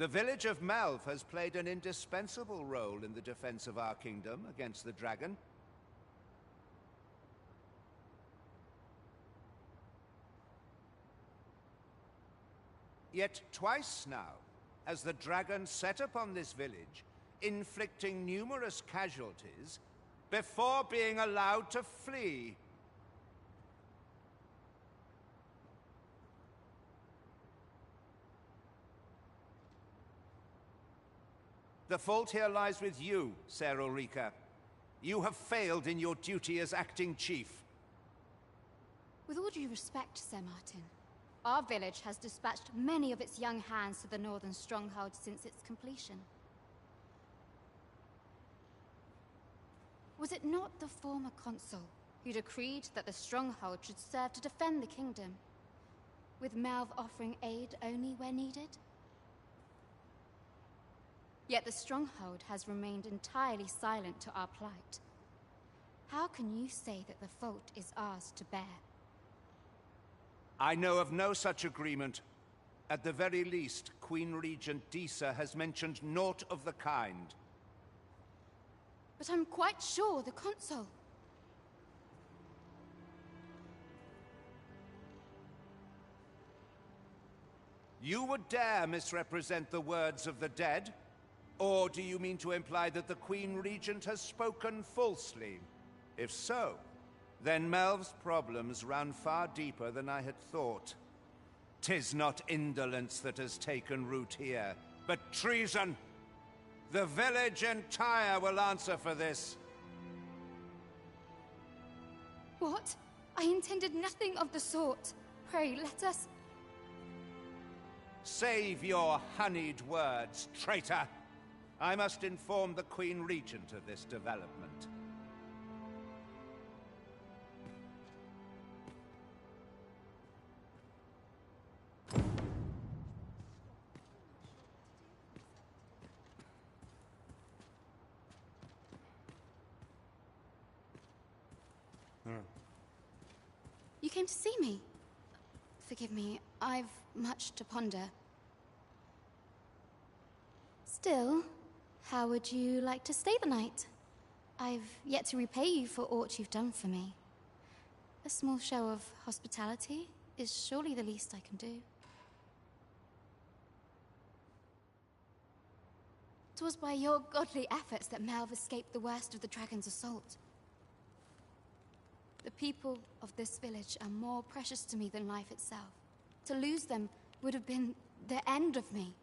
The village of Malv has played an indispensable role in the defense of our kingdom against the dragon. Yet twice now has the dragon set upon this village, inflicting numerous casualties before being allowed to flee. The fault here lies with you, Ser Ulrika. You have failed in your duty as acting chief. With all due respect, Sir Martin, our village has dispatched many of its young hands to the northern stronghold since its completion. Was it not the former consul who decreed that the stronghold should serve to defend the kingdom, with Malv offering aid only where needed? Yet the stronghold has remained entirely silent to our plight. How can you say that the fault is ours to bear? I know of no such agreement. At the very least, Queen Regent Disa has mentioned naught of the kind. But I'm quite sure the consul... You would dare misrepresent the words of the dead? Or do you mean to imply that the Queen Regent has spoken falsely? If so, then Malv's problems run far deeper than I had thought. 'Tis not indolence that has taken root here, but treason. The village entire will answer for this. What? I intended nothing of the sort. Pray, let us... Save your honeyed words, traitor! I must inform the Queen Regent of this development. You came to see me? Forgive me, I've much to ponder. Still, how would you like to stay the night? I've yet to repay you for aught you've done for me. A small show of hospitality is surely the least I can do. 'Twas by your godly efforts that Malv escaped the worst of the dragon's assault. The people of this village are more precious to me than life itself. To lose them would have been the end of me.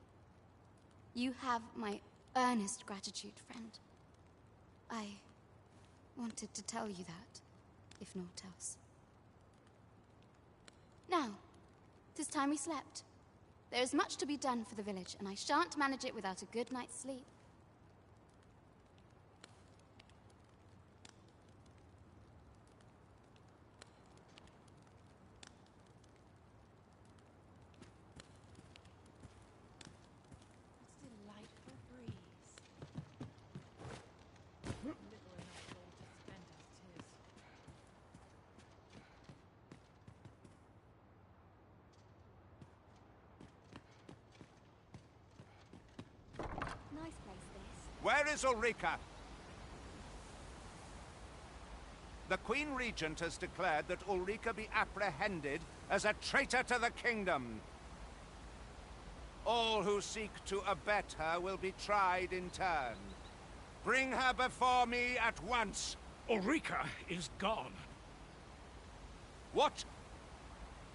You have my earnest gratitude, friend. I wanted to tell you that, if naught else. Now, 'tis time we slept. There is much to be done for the village, and I shan't manage it without a good night's sleep. Nice place, this. Where is Ulrika? The Queen Regent has declared that Ulrika be apprehended as a traitor to the kingdom. All who seek to abet her will be tried in turn. Bring her before me at once. Ulrika is gone. What?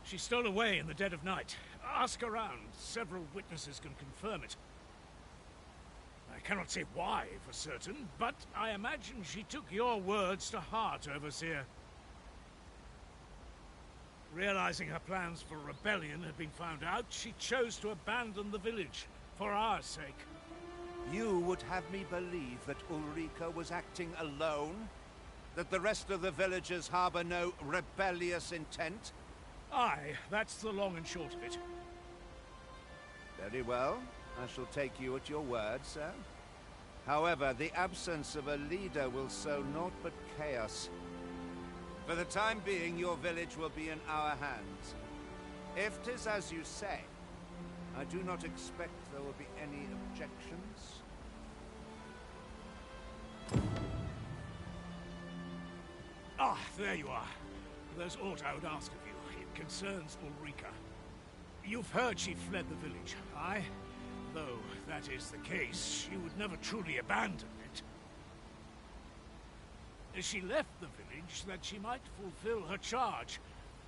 She stole away in the dead of night. Ask around. Several witnesses can confirm it. I cannot say why for certain, but I imagine she took your words to heart, Overseer. Realizing her plans for rebellion had been found out, she chose to abandon the village, for our sake. You would have me believe that Ulrika was acting alone? That the rest of the villagers harbor no rebellious intent? Aye, that's the long and short of it. Very well. I shall take you at your word, sir. However, the absence of a leader will sow naught but chaos. For the time being, your village will be in our hands. If 'tis as you say, I do not expect there will be any objections. Ah, there you are. There's aught I would ask of you. It concerns Ulrika. You've heard she fled the village, aye? Though that is the case, she would never truly abandon it. She left the village that she might fulfill her charge,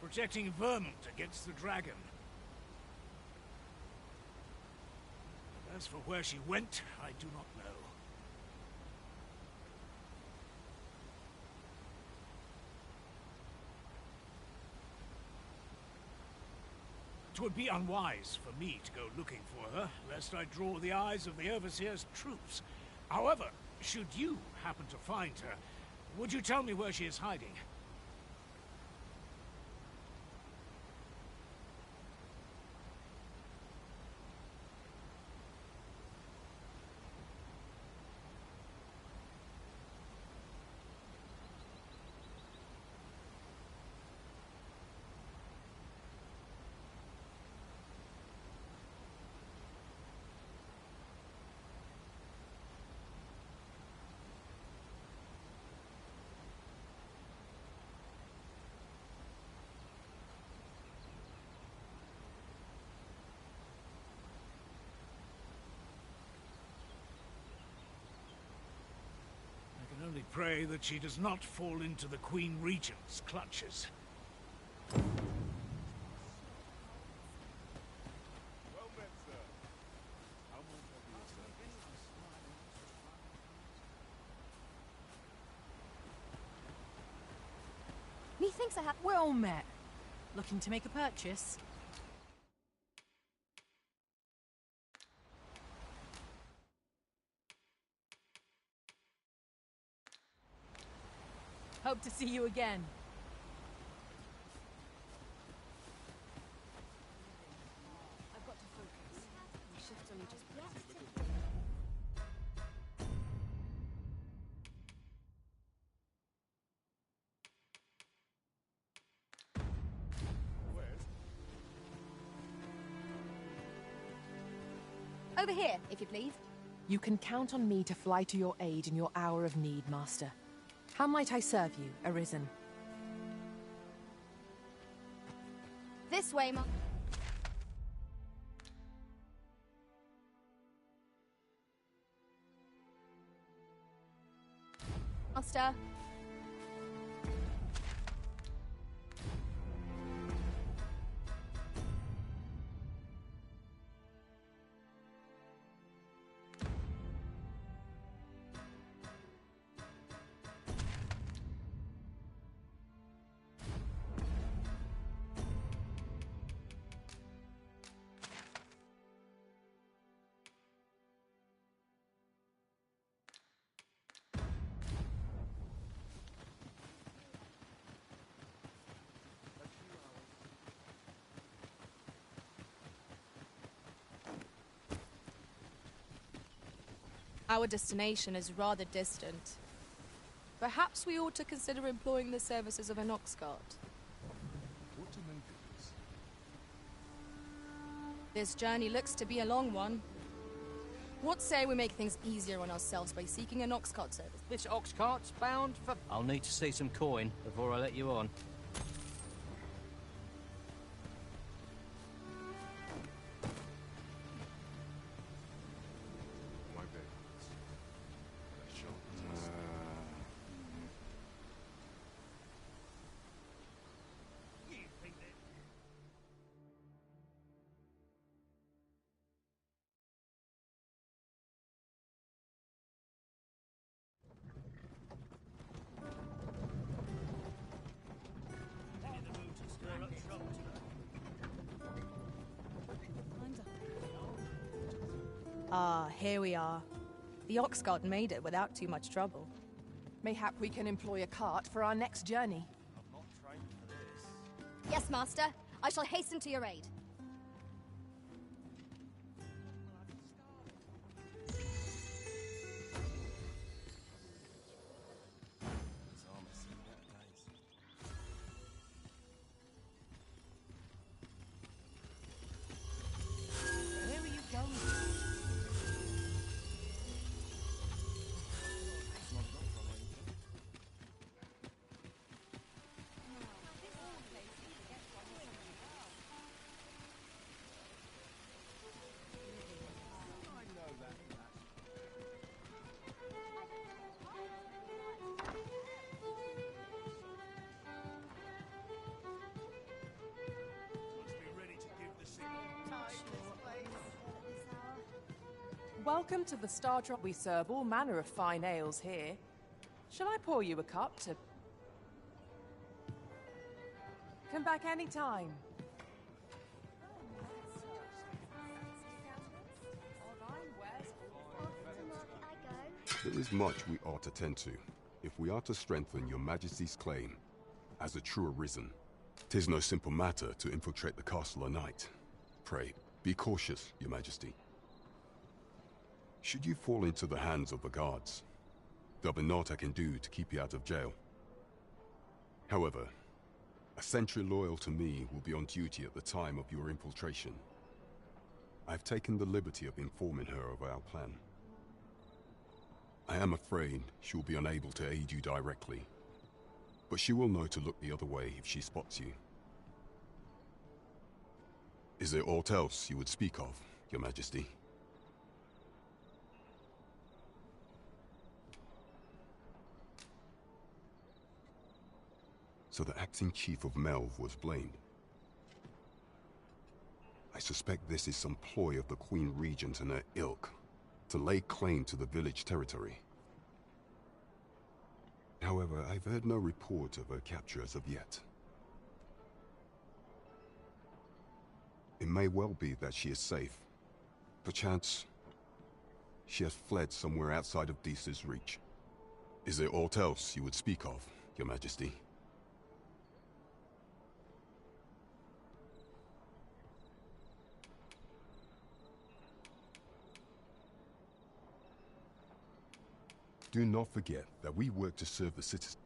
protecting Vermont against the dragon. As for where she went, I do not know. 'Twould be unwise for me to go looking for her, lest I draw the eyes of the Overseer's troops. However, should you happen to find her, would you tell me where she is hiding? I can only pray that she does not fall into the Queen Regent's clutches. Well met, sir. How much have you, sir? Methinks I have... Well met. Looking to make a purchase? Hope to see you again. I've got to focus. My shift's only just begun. Over here, if you please. You can count on me to fly to your aid in your hour of need, Master. How might I serve you, Arisen? This way, Master. Our destination is rather distant. Perhaps we ought to consider employing the services of an ox cart. What do make of this? This journey looks to be a long one. What say we make things easier on ourselves by seeking an ox cart service? This ox cart's bound for... I'll need to see some coin before I let you on. My bad. I shall Ah, here we are. The ox cart made it without too much trouble. Mayhap we can employ a cart for our next journey. I'm not trained for this. Yes, Master. I shall hasten to your aid. Where are you going? Welcome to the Star Drop. We serve all manner of fine ales here. Shall I pour you a cup to... Come back any time. There is much we ought to tend to, if we are to strengthen your Majesty's claim as a true Arisen. 'Tis no simple matter to infiltrate the castle a night. Pray, be cautious, your Majesty. Should you fall into the hands of the guards, there'll be naught I can do to keep you out of jail. However, a sentry loyal to me will be on duty at the time of your infiltration. I've taken the liberty of informing her of our plan. I am afraid she will be unable to aid you directly, but she will know to look the other way if she spots you. Is there aught else you would speak of, your Majesty? So the acting chief of Melve was blamed. I suspect this is some ploy of the Queen Regent and her ilk to lay claim to the village territory. However, I've heard no report of her capture as of yet. It may well be that she is safe. Perchance, she has fled somewhere outside of Deesa's reach. Is there aught else you would speak of, your Majesty? Do not forget that we work to serve the citizens.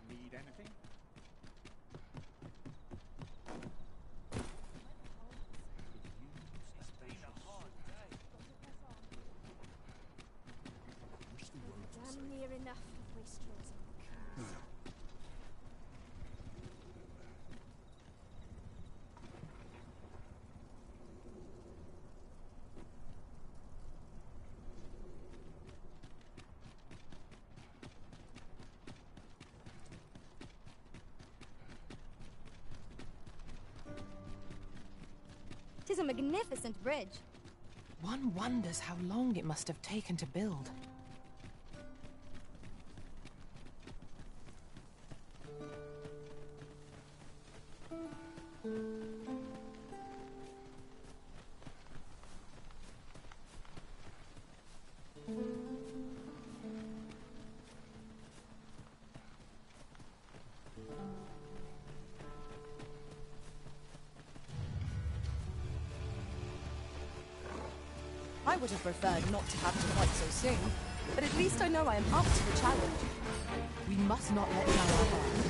Need anything? Damn near enough of wastrels. Tis a magnificent bridge. One wonders how long it must have taken to build. I would have preferred not to have to fight so soon, but at least I know I am up to the challenge. We must not let down our guard.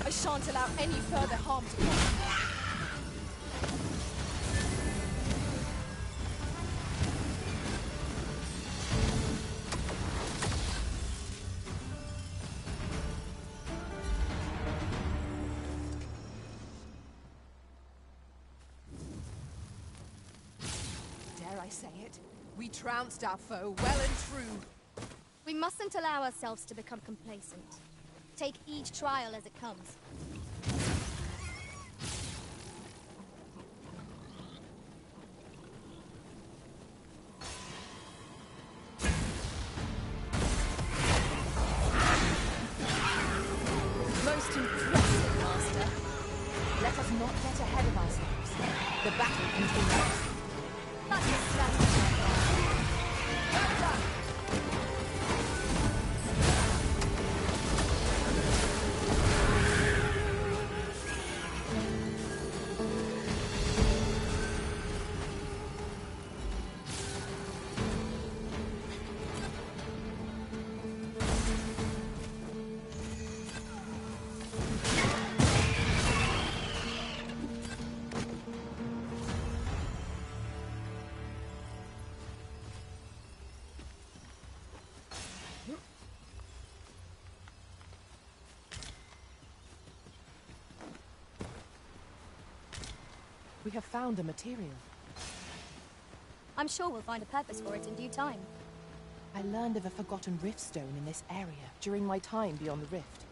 I shan't allow any further harm to come. Dare I say it? We trounced our foe well and true. We mustn't allow ourselves to become complacent. Take each trial as it comes. Most impressive, Master. Let us not get ahead of ourselves. The battle continues. But this strategy. We have found a material. I'm sure we'll find a purpose for it in due time. I learned of a forgotten rift stone in this area during my time beyond the rift.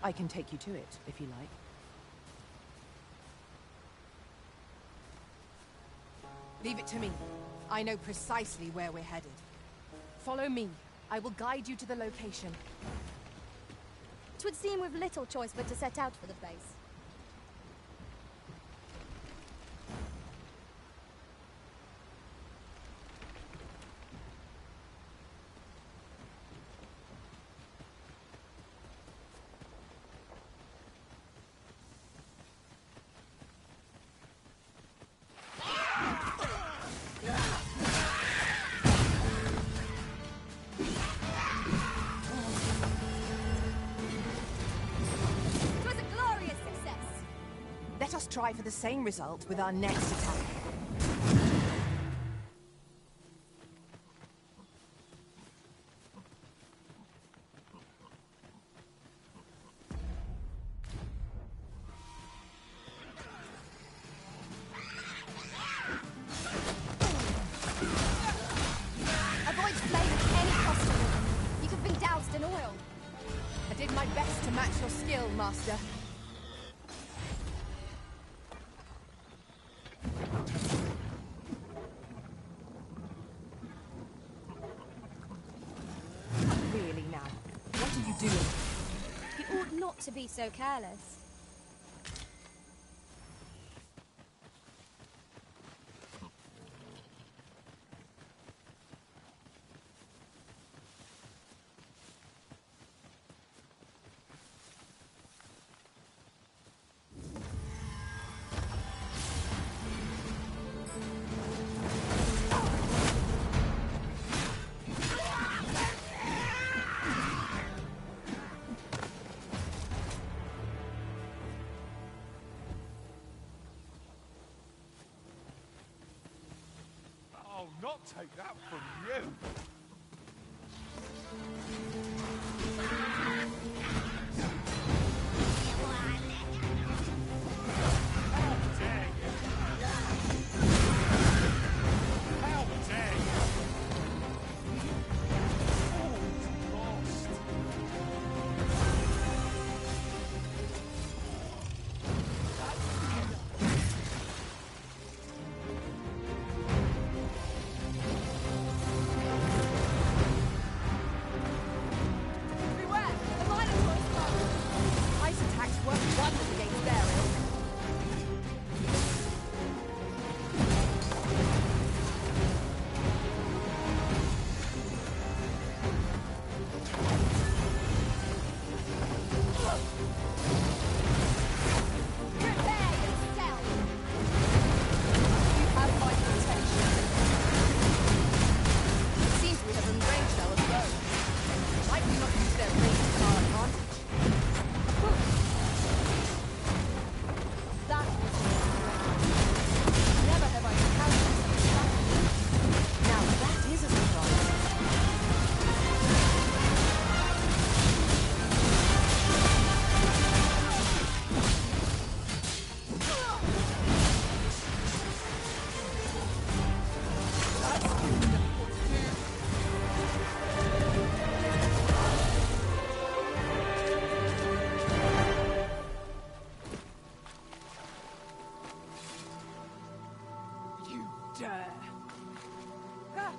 I can take you to it, if you like. Leave it to me. I know precisely where we're headed. Follow me. I will guide you to the location. 'Twould seem we've little choice but to set out for the place. Let us try for the same result with our next attack. Avoid flame at any cost. You could be doused in oil. I did my best to match your skill, Master. Really now, what are you doing? You ought not to be so careless. I'll not take that from you.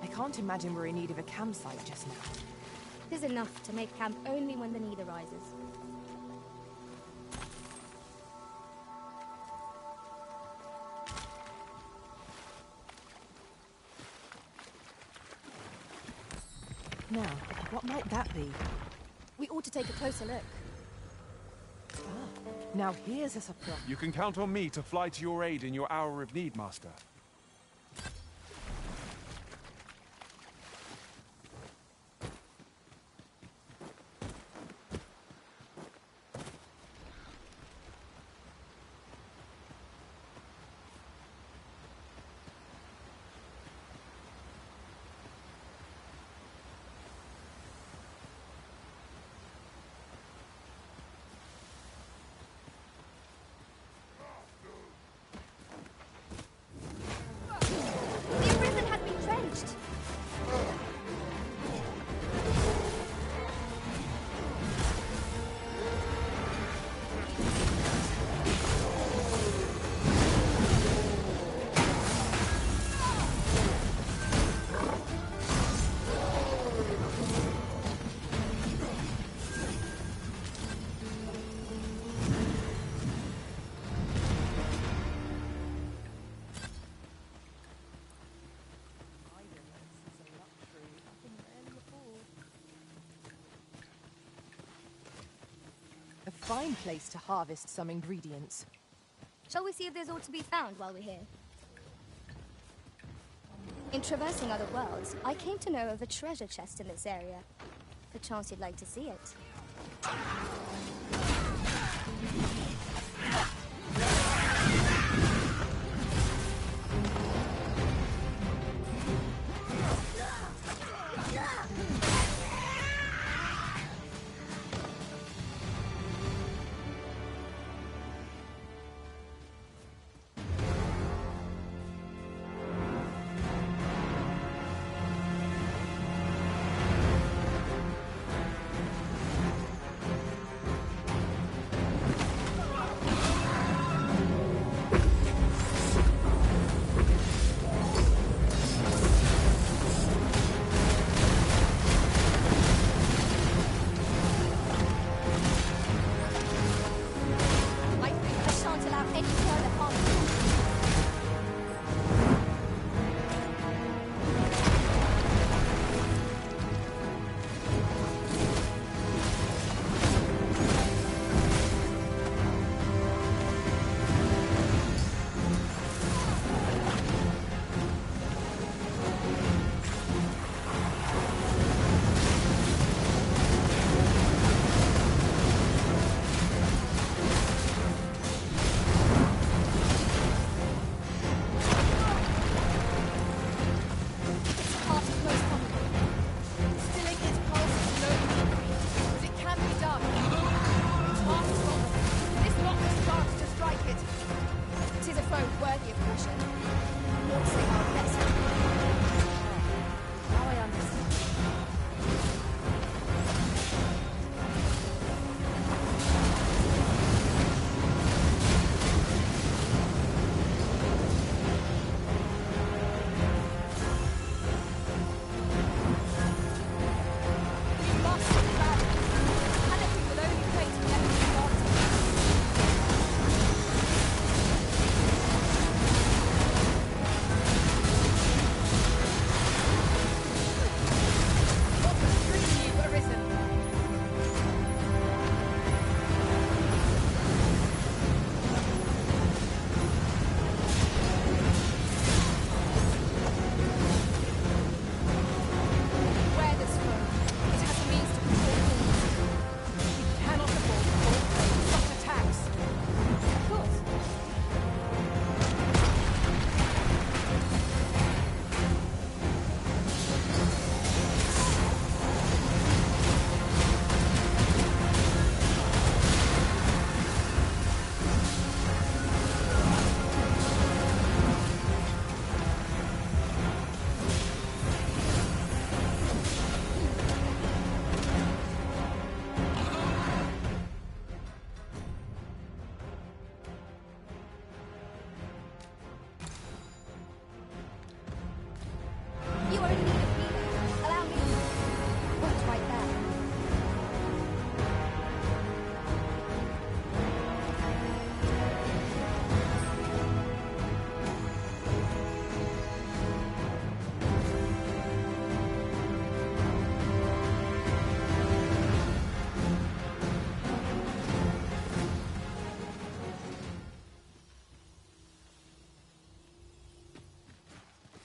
I can't imagine we're in need of a campsite just now. There's enough to make camp only when the need arises. Now, what might that be? We ought to take a closer look. Now here's a surprise. You can count on me to fly to your aid in your hour of need, Master. fine place to harvest some ingredients. Shall we see if there's aught to be found while we're here? In traversing other worlds, I came to know of a treasure chest in this area. Perchance you'd like to see it.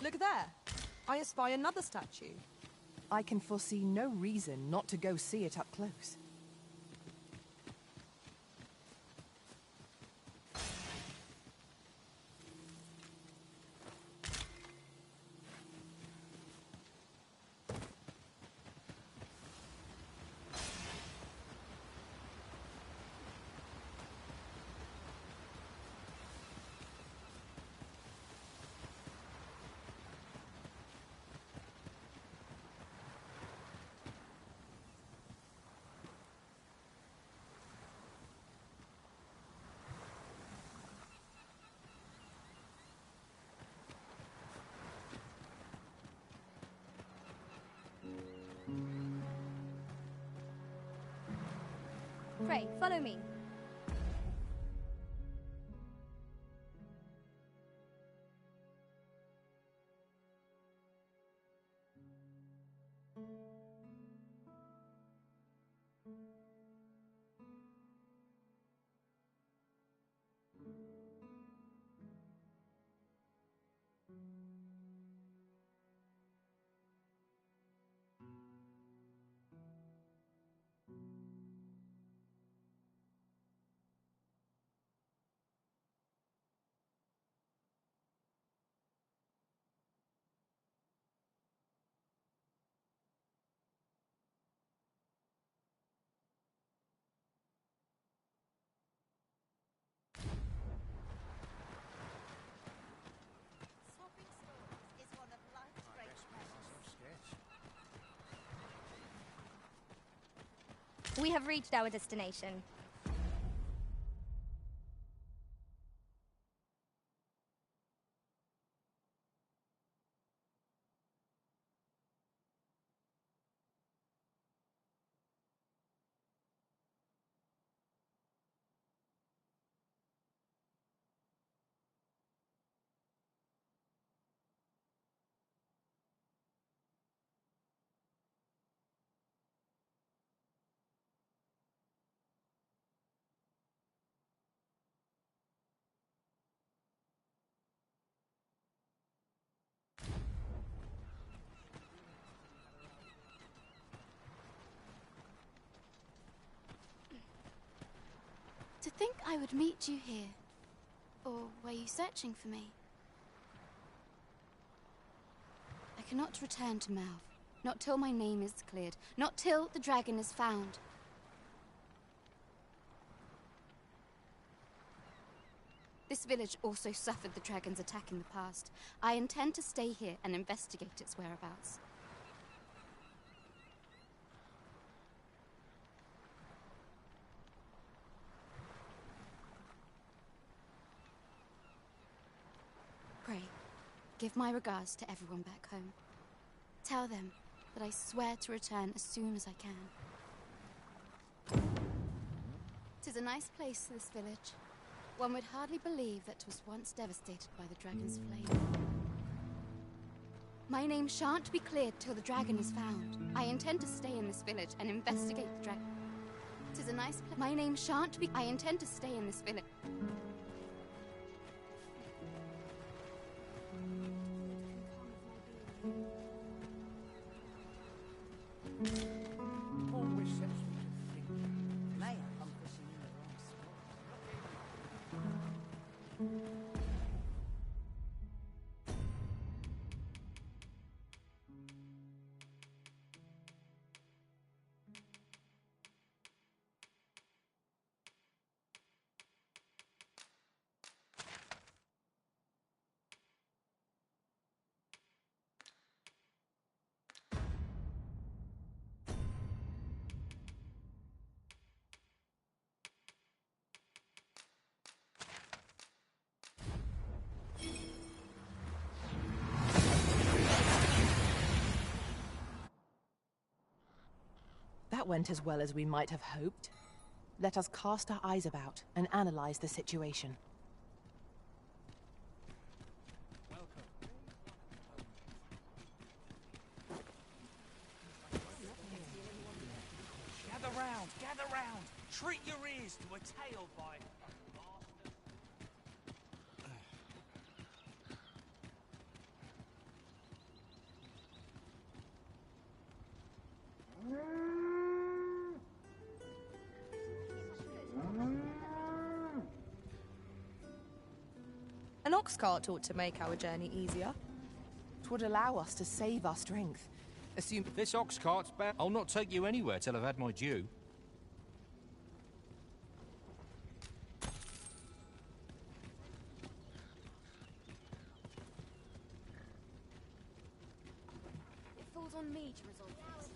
Look there. I espy another statue. I can foresee no reason not to go see it up close. Pray, follow me. We have reached our destination. To think I would meet you here. Or were you searching for me? I cannot return to Melve. Not till my name is cleared. Not till the dragon is found. This village also suffered the dragon's attack in the past. I intend to stay here and investigate its whereabouts. Pray, give my regards to everyone back home. Tell them that I swear to return as soon as I can. 'Tis a nice place, this village. One would hardly believe that 'twas once devastated by the dragon's flame. My name shan't be cleared till the dragon is found. I intend to stay in this village and investigate the dragon. 'Tis a nice place. My name shan't be. I intend to stay in this village. That went as well as we might have hoped. Let us cast our eyes about and analyze the situation. Gather round! Treat your ears to a tail bite! An ox cart ought to make our journey easier. It would allow us to save our strength. Assume this ox cart's back. I'll not take you anywhere till I've had my due. It falls on me to resolve this.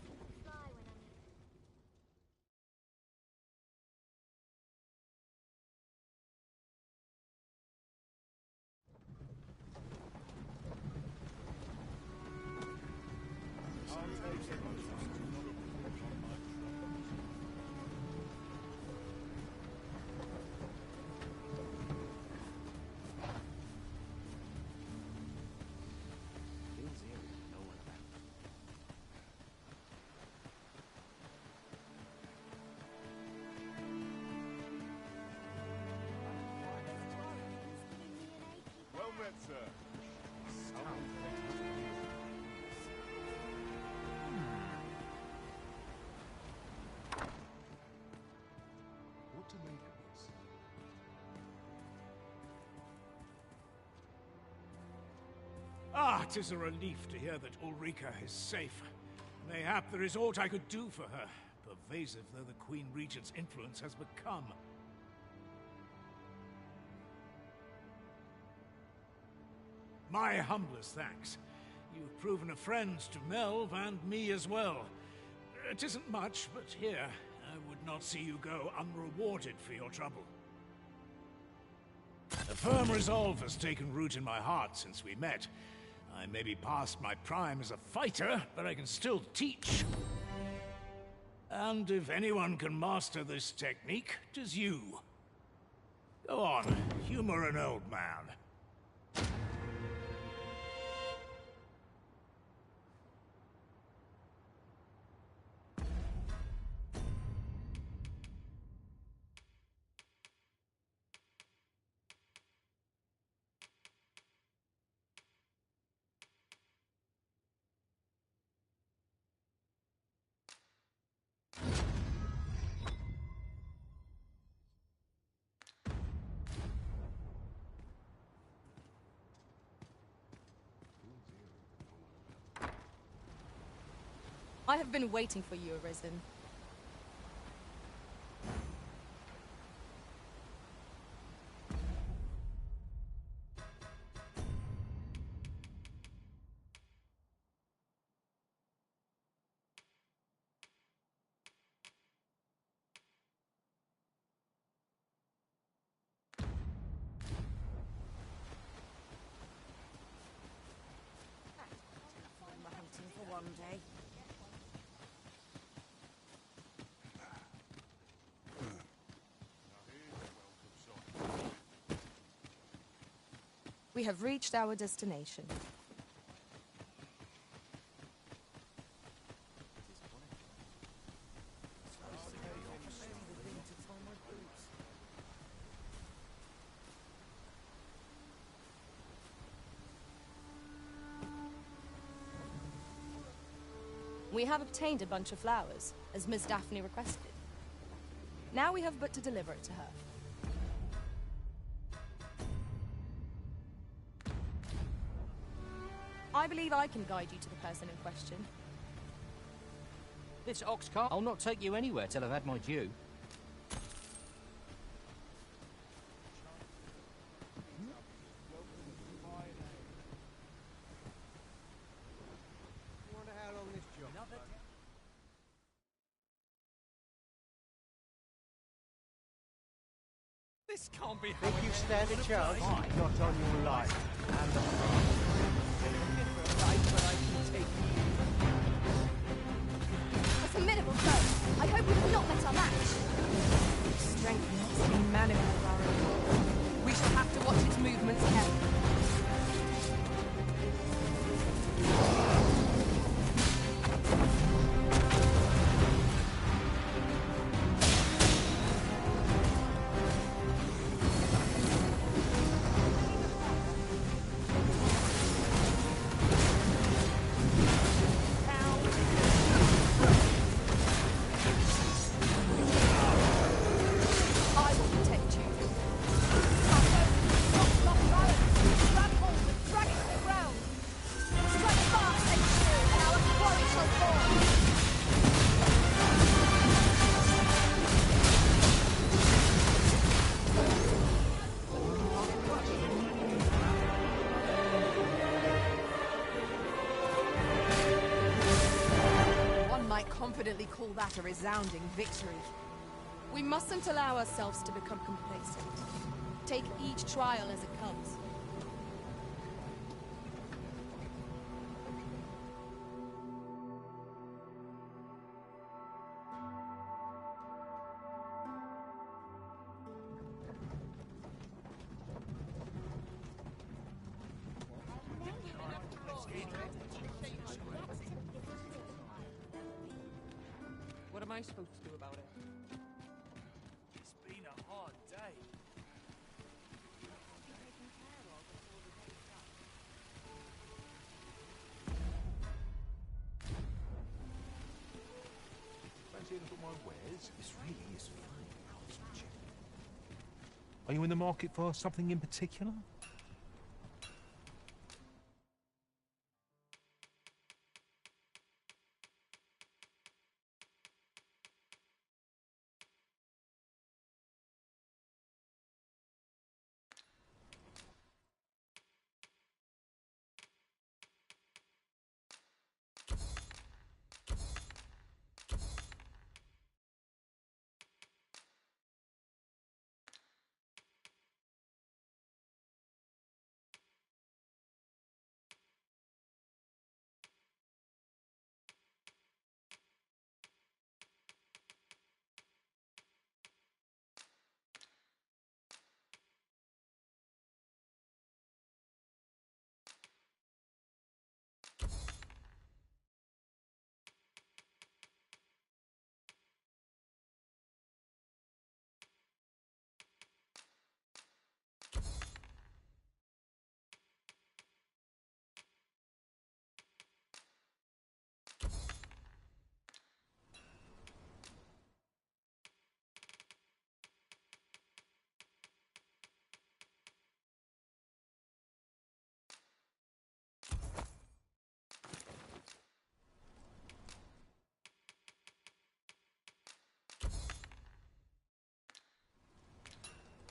What to make of this? Ah, 'tis a relief to hear that Ulrika is safe. Mayhap there is aught I could do for her, pervasive though the Queen Regent's influence has become. My humblest thanks. You've proven a friend to Melve and me as well. It isn't much, but here, I would not see you go unrewarded for your trouble. A firm resolve has taken root in my heart since we met. I may be past my prime as a fighter, but I can still teach. And if anyone can master this technique, 'tis you. Go on, humor an old man. I have been waiting for you, Arisen. Hunting for one day. We have reached our destination. We have obtained a bunch of flowers, as Miss Daphne requested. Now we have but to deliver it to her. I believe I can guide you to the person in question. This ox cart, I'll not take you anywhere till I've had my due. This can't be Think you stand a chance? Not on your life. And the A formidable foe. I hope we have not met our match. Strength must be manifold, Varro. We shall have to watch its movements carefully. Confidently call that a resounding victory. We mustn't allow ourselves to become complacent. Take each trial as it comes. What am I supposed to do about it? It's been a hard day. fancy a look at my wares? This really is fine craftsmanship. Are you in the market for something in particular?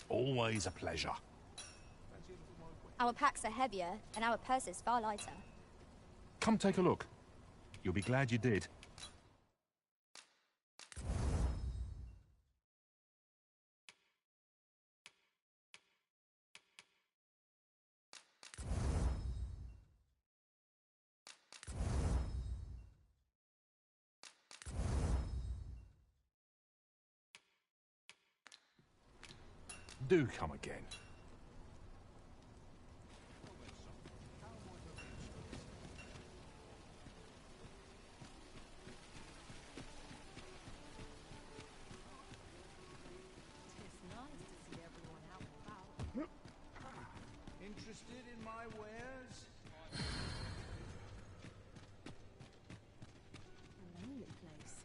Always a pleasure. Our packs are heavier, and our purses far lighter. Come take a look. You'll be glad you did. Do come again. Interested in my wares? A lonely place.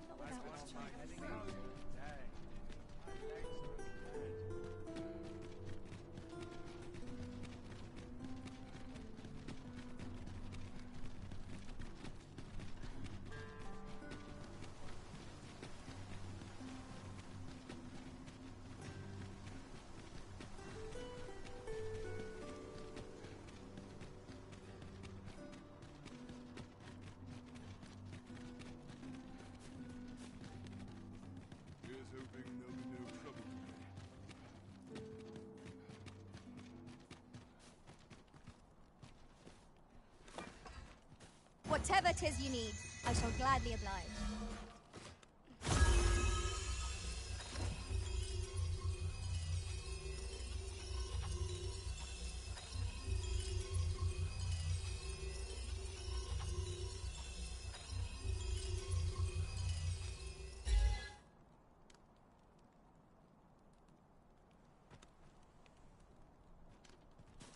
Not without its Heading troubles. home. Dang. My legs are dead. Here's hoping there'll be no trouble today. Whatever 'tis you need, I shall gladly oblige.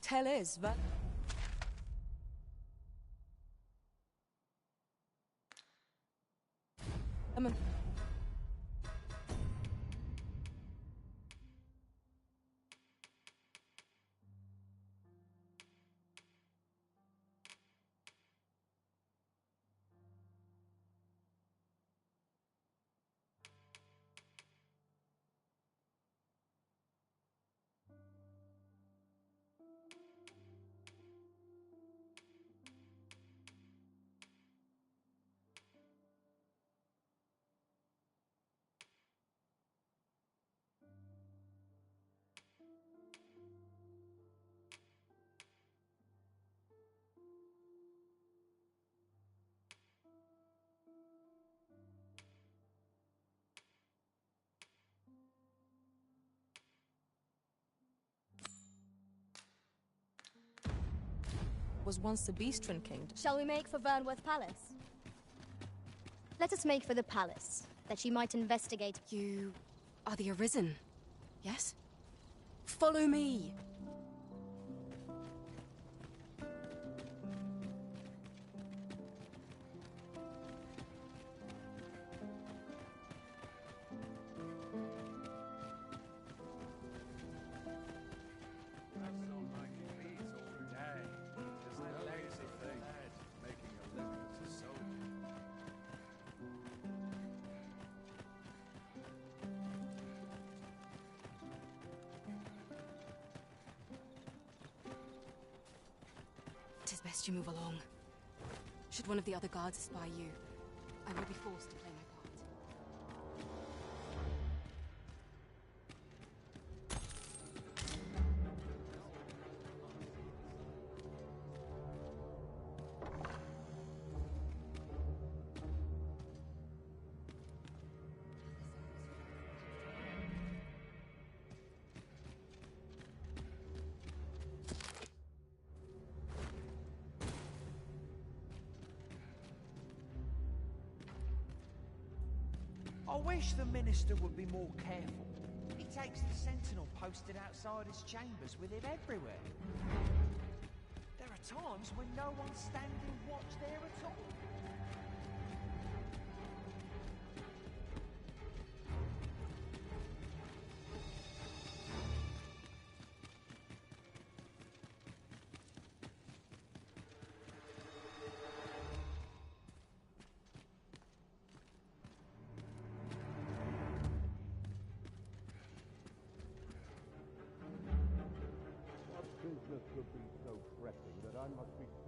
Tell is that. Was once the Beastren Kingdom. Shall we make for Vernworth Palace? Let us make for the palace, that she might investigate. You are the Arisen, yes? Follow me! Tis best you move along. Should one of the other guards espy you, I will be forced to play my part. I wish the minister would be more careful. He takes the sentinel posted outside his chambers with him everywhere. There are times when no one's standing watch there at all.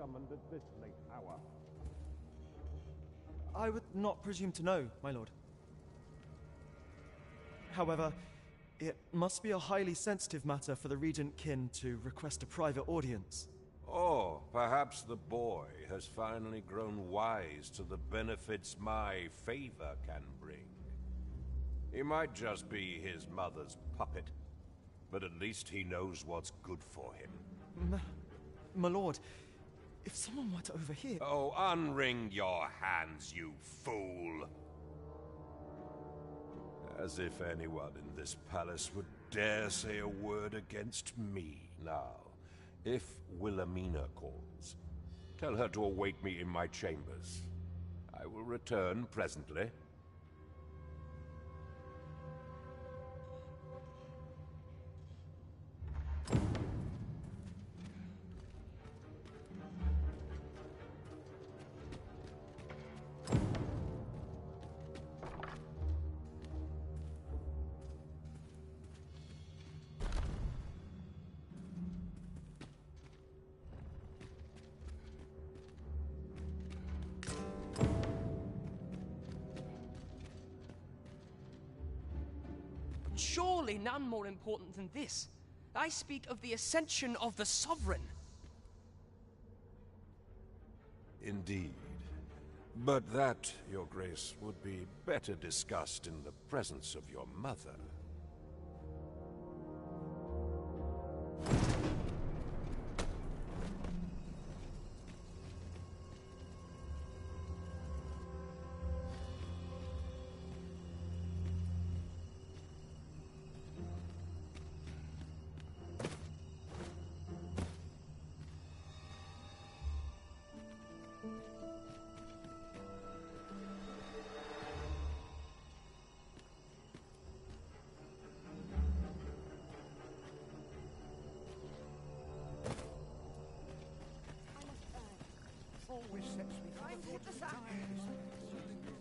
summoned at this late hour? I would not presume to know, my lord. However, it must be a highly sensitive matter for the Regent Kin to request a private audience. Or perhaps the boy has finally grown wise to the benefits my favor can bring. He might just be his mother's puppet, but at least he knows what's good for him. My lord, if someone were to overhear... Oh, unring your hands, you fool! As if anyone in this palace would dare say a word against me. Now, if Wilhelmina calls, tell her to await me in my chambers. I will return presently. Surely none more important than this. I speak of the ascension of the Sovereign. Indeed. But that, Your Grace, would be better discussed in the presence of your mother.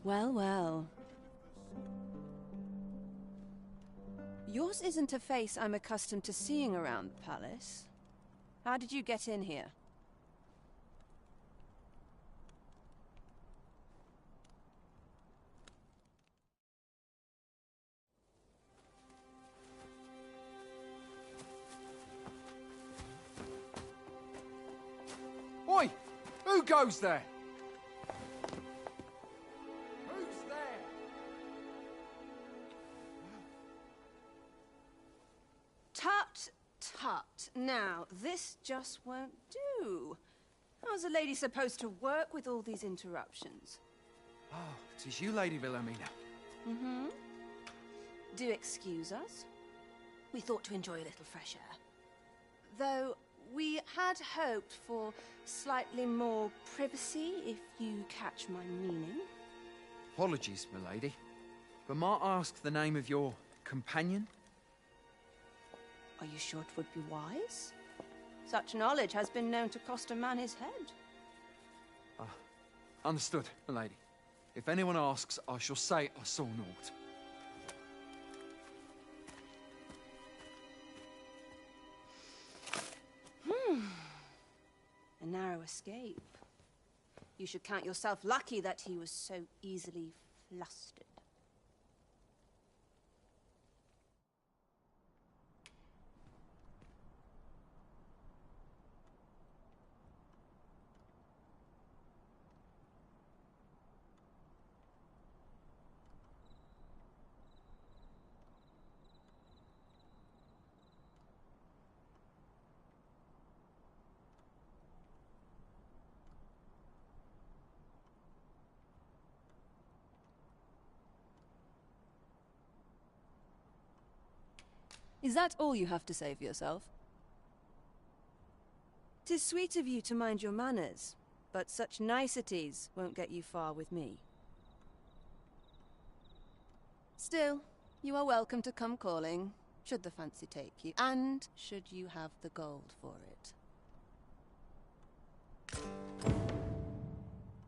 Well, well. Yours isn't a face I'm accustomed to seeing around the palace. How did you get in here? Oi! Who goes there? Who's there? Tut, tut. Now, this just won't do. How's a lady supposed to work with all these interruptions? Oh, it is you, Lady Wilhelmina. Mm-hmm. Do excuse us. We thought to enjoy a little fresh air. Though we had hoped for slightly more privacy, if you catch my meaning. Apologies, milady. But might I ask the name of your companion? Are you sure it would be wise? Such knowledge has been known to cost a man his head. Understood, milady. If anyone asks, I shall say I saw naught. A narrow escape. You should count yourself lucky that he was so easily flustered. Is that all you have to say for yourself? 'Tis sweet of you to mind your manners, but such niceties won't get you far with me. Still, you are welcome to come calling, should the fancy take you, and should you have the gold for it.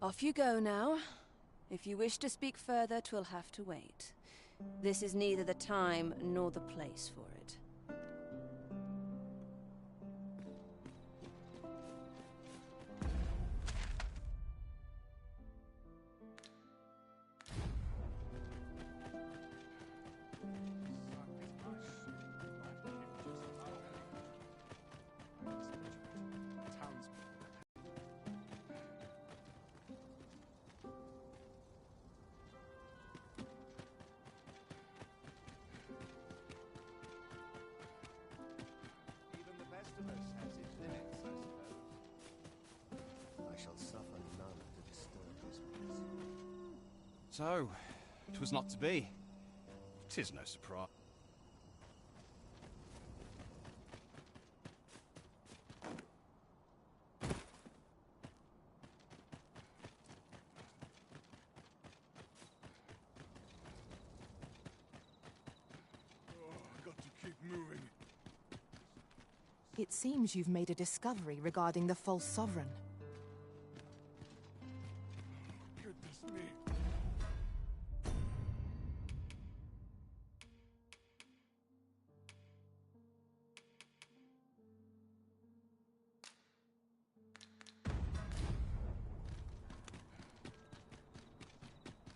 Off you go now. If you wish to speak further, 'twill have to wait. This is neither the time nor the place for it. So, 'twas not to be. 'Tis no surprise. Got to keep moving. It seems you've made a discovery regarding the false sovereign. Goodness me.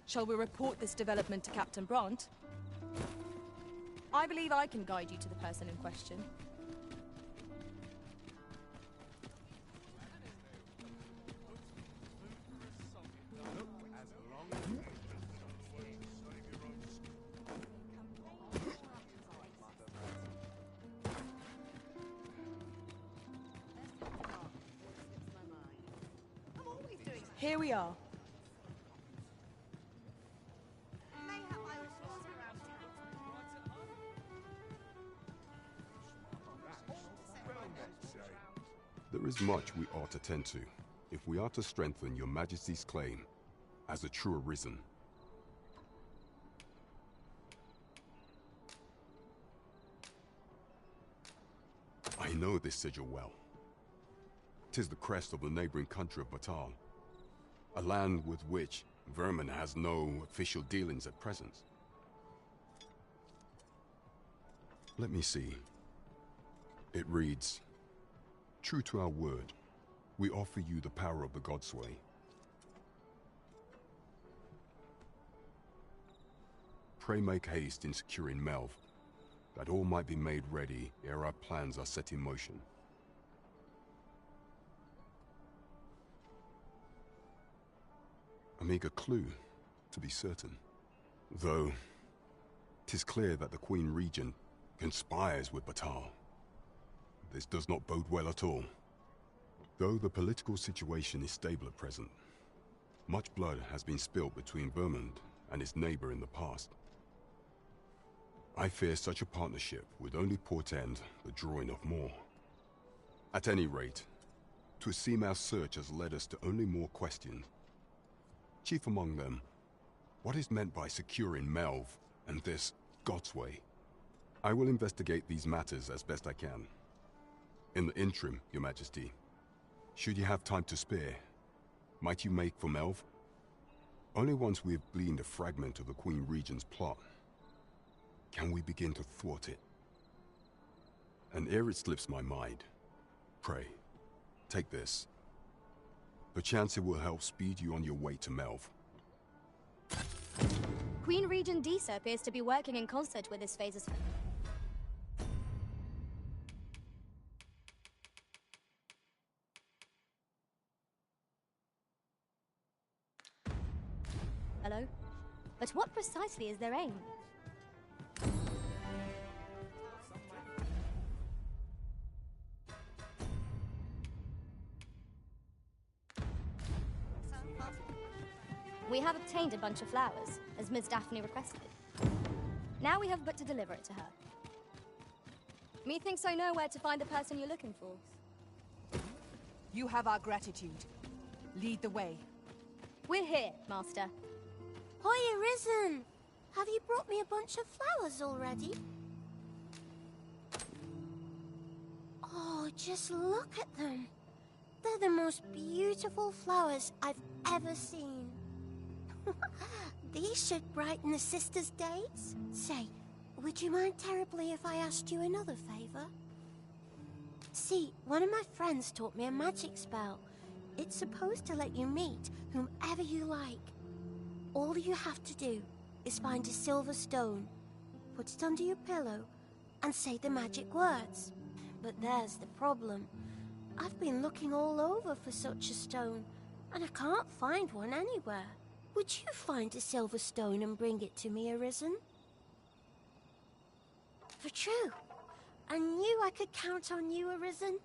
Shall we report this development to Captain Bront? I believe I can guide you to the person in question. Here we are. There is much we ought to tend to, if we are to strengthen your Majesty's claim as a true Arisen. I know this sigil well. 'Tis the crest of the neighboring country of Batal, a land with which Vermin has no official dealings at present. Let me see. It reads, "True to our word, we offer you the power of the Godsway. Pray make haste in securing Melv, that all might be made ready ere our plans are set in motion." A meager clue, to be certain. Though, 'tis clear that the Queen Regent conspires with Batal. This does not bode well at all. Though the political situation is stable at present, much blood has been spilled between Vermund and his neighbor in the past. I fear such a partnership would only portend the drawing of more. At any rate, 'twould seem our search has led us to only more questions. Chief among them, what is meant by securing Melv and this Godsway? I will investigate these matters as best I can. In the interim, Your Majesty, should you have time to spare, might you make for Melv? Only once we have gleaned a fragment of the Queen Regent's plot can we begin to thwart it. And ere it slips my mind, pray, take this. Perchance it will help speed you on your way to Melv. Queen Regent Disa appears to be working in concert with this phase's... Hello? But what precisely is their aim? We have obtained a bunch of flowers, as Miss Daphne requested. Now we have but to deliver it to her. Methinks I know where to find the person you're looking for. You have our gratitude. Lead the way. We're here, Master. Hoy, Arisen! Have you brought me a bunch of flowers already? Oh, just look at them. They're the most beautiful flowers I've ever seen. These should brighten the sisters' days. Say, would you mind terribly if I asked you another favor? See, one of my friends taught me a magic spell. It's supposed to let you meet whomever you like. All you have to do is find a silver stone, put it under your pillow, and say the magic words. But there's the problem. I've been looking all over for such a stone, and I can't find one anywhere. Would you find a silver stone and bring it to me, Arisen? For true. I knew I could count on you, Arisen.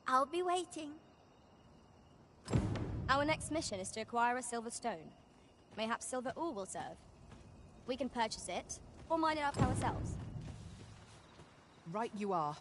I'll be waiting. Our next mission is to acquire a silver stone. Mayhap silver ore will serve. We can purchase it, or mine it up ourselves. Right you are.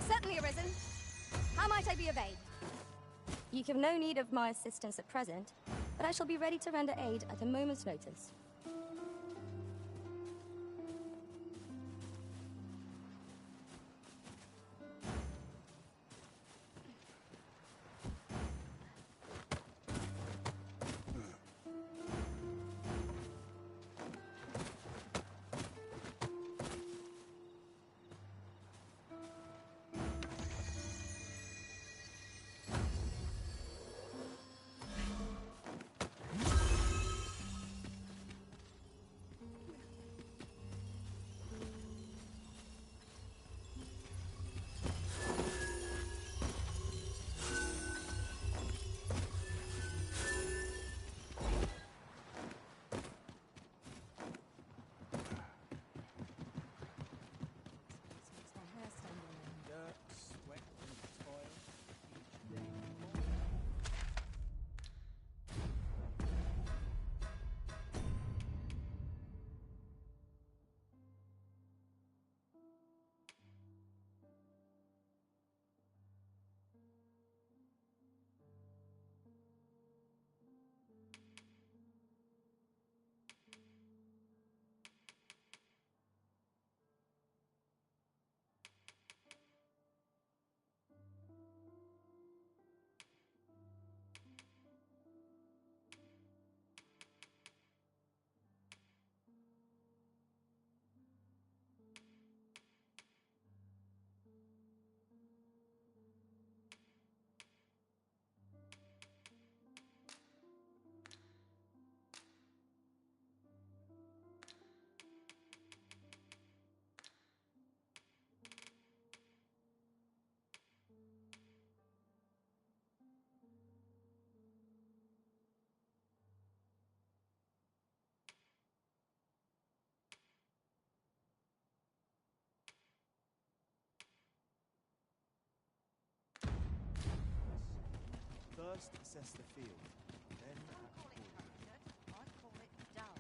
Certainly, Arisen. How might I be of aid? You have no need of my assistance at present, but I shall be ready to render aid at a moment's notice. First, assess the field, then act accordingly. I call it dull.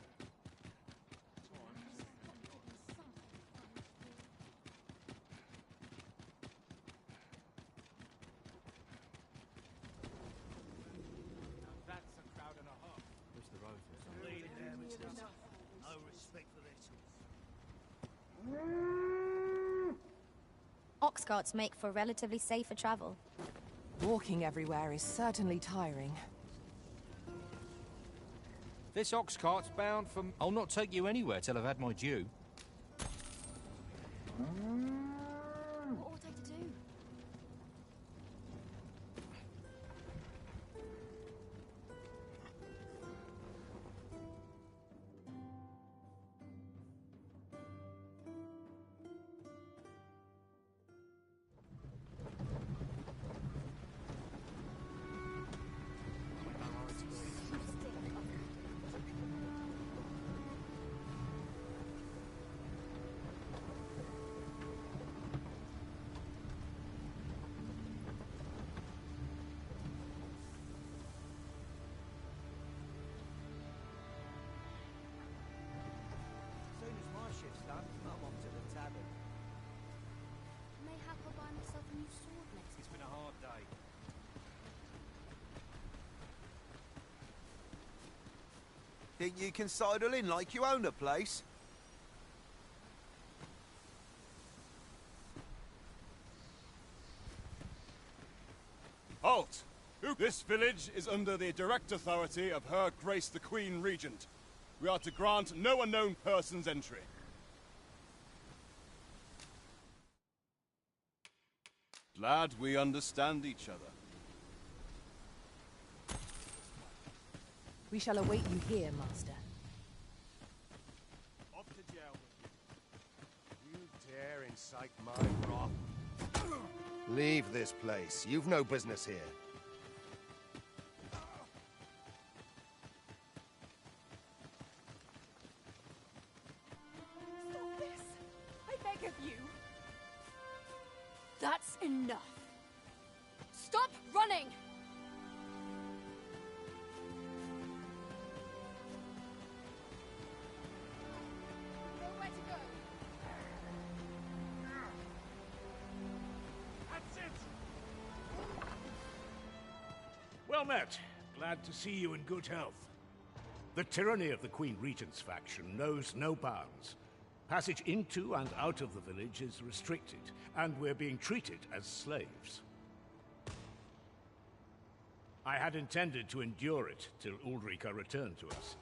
That's a crowd and a half. Where's the road? Bleeding amateurs. No respect for their tools. Ox carts make for relatively safer travel. Walking everywhere is certainly tiring. This ox cart's bound for... I'll not take you anywhere till I've had my due. What ought I to do? As soon as my shift's done, I'm off to the tavern. Mayhap I'll buy myself a new sword next. It's been a hard day. Think you can sidle in like you own the place? Halt! This village is under the direct authority of Her Grace the Queen Regent. We are to grant no unknown persons entry. Glad we understand each other. We shall await you here, Master. Off to jail. You dare incite my wrath? Leave this place. You've no business here. Stop this! I beg of you! That's enough! Stop running! Nowhere to go! That's it! Well met. Glad to see you in good health. The tyranny of the Queen Regent's faction knows no bounds. Passage into and out of the village is restricted, and we're being treated as slaves. I had intended to endure it till Ulrika returned to us,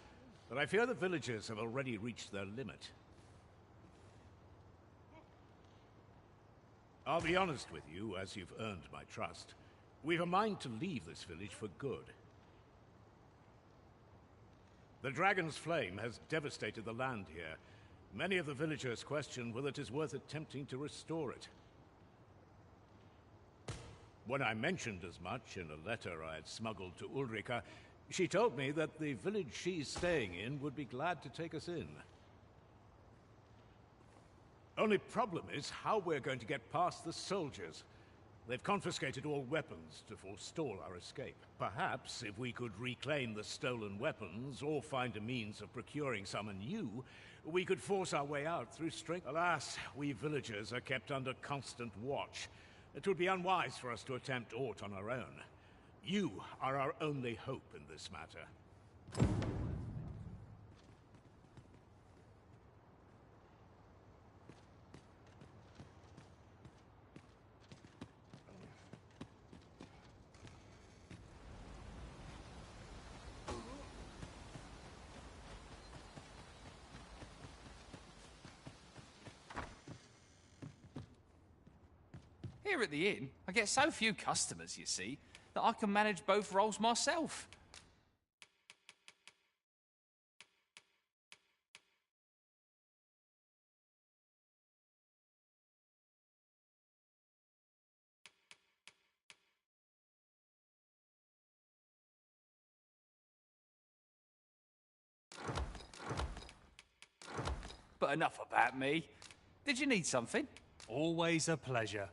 but I fear the villagers have already reached their limit. I'll be honest with you, as you've earned my trust. We've a mind to leave this village for good. The Dragon's Flame has devastated the land here. Many of the villagers question whether it is worth attempting to restore it. When I mentioned as much in a letter I had smuggled to Ulrika, she told me that the village she's staying in would be glad to take us in. Only problem is how we're going to get past the soldiers. They've confiscated all weapons to forestall our escape. Perhaps if we could reclaim the stolen weapons or find a means of procuring some anew, we could force our way out through strength. Alas, we villagers are kept under constant watch. It would be unwise for us to attempt aught on our own. You are our only hope in this matter. Here at the inn, I get so few customers, you see, that I can manage both roles myself. But enough about me. Did you need something? Always a pleasure.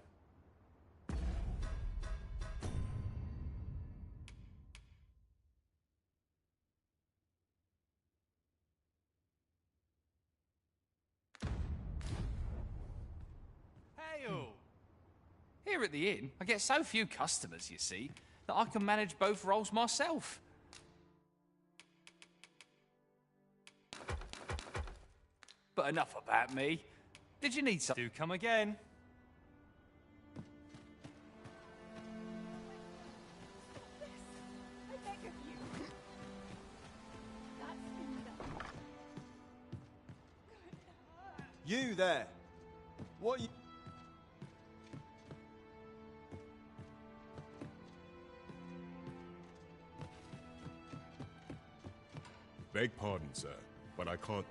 Here at the inn, I get so few customers, you see, that I can manage both roles myself. But enough about me. Did you need something? Do come again. I beg of you. That's enough. You there! What you... Beg pardon, sir, but I can't...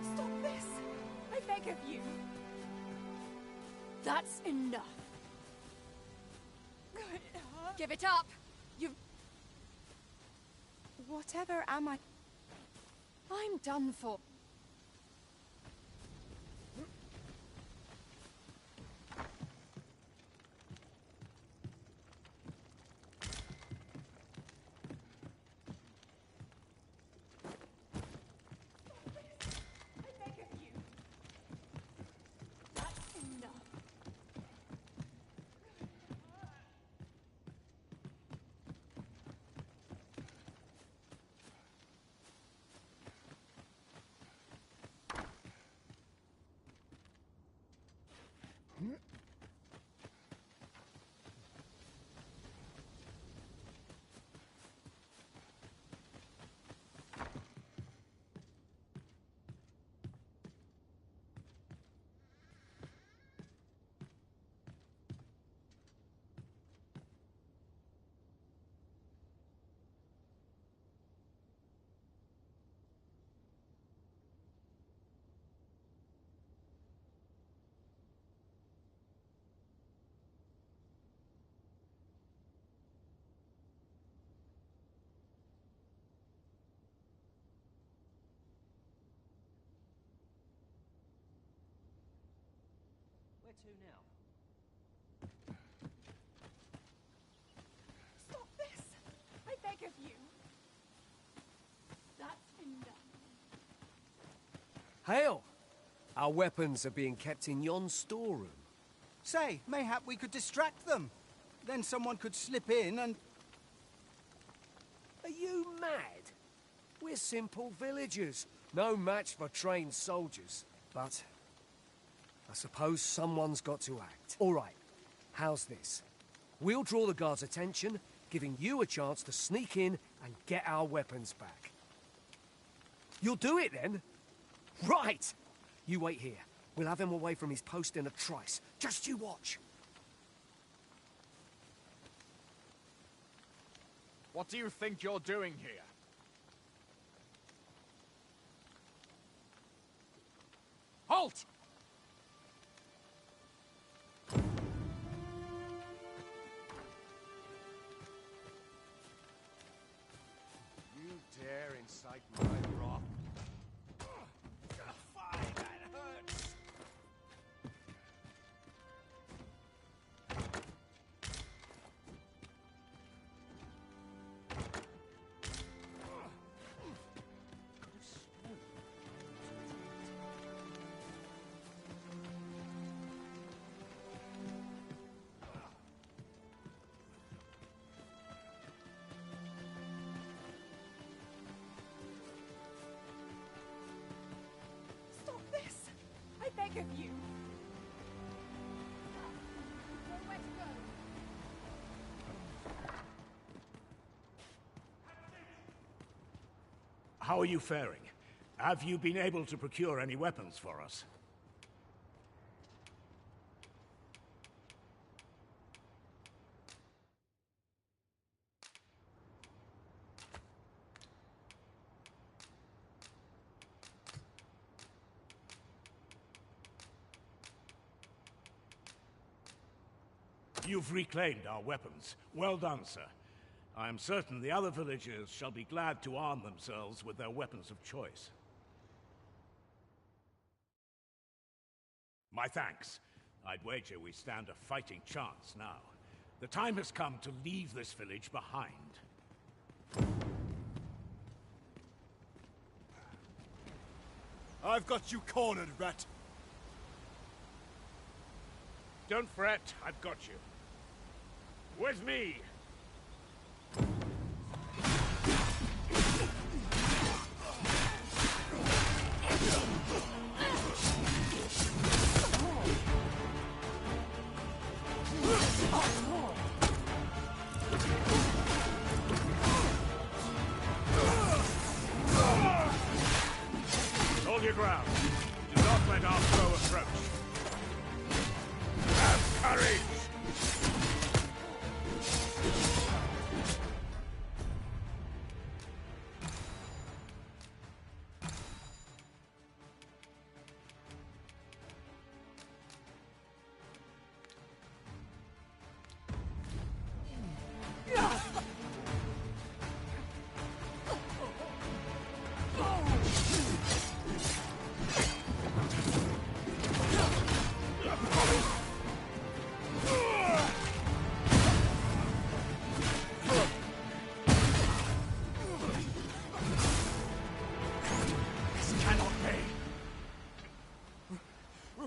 Stop this! I beg of you. That's enough. Give it up! You... Whatever am I... I'm done for. Where to now? Stop this! I beg of you! That's been done. Hail! Our weapons are being kept in yon storeroom. Say, mayhap we could distract them. Then someone could slip in and... Are you mad? We're simple villagers, no match for trained soldiers. But I suppose someone's got to act. All right, how's this? We'll draw the guards' attention, giving you a chance to sneak in and get our weapons back. You'll do it then? Right! You wait here. We'll have him away from his post in a trice. Just you watch. What do you think you're doing here? Halt! You dare incite my wrath? Fine, that hurts! Stop this! I beg of you! Nowhere to go. How are you faring? Have you been able to procure any weapons for us? You've reclaimed our weapons. Well done, sir. I am certain the other villagers shall be glad to arm themselves with their weapons of choice. My thanks. I'd wager we stand a fighting chance now. The time has come to leave this village behind. I've got you cornered, rat. Don't fret, I've got you. With me! Hold your ground. Do not let our foe approach. Have courage!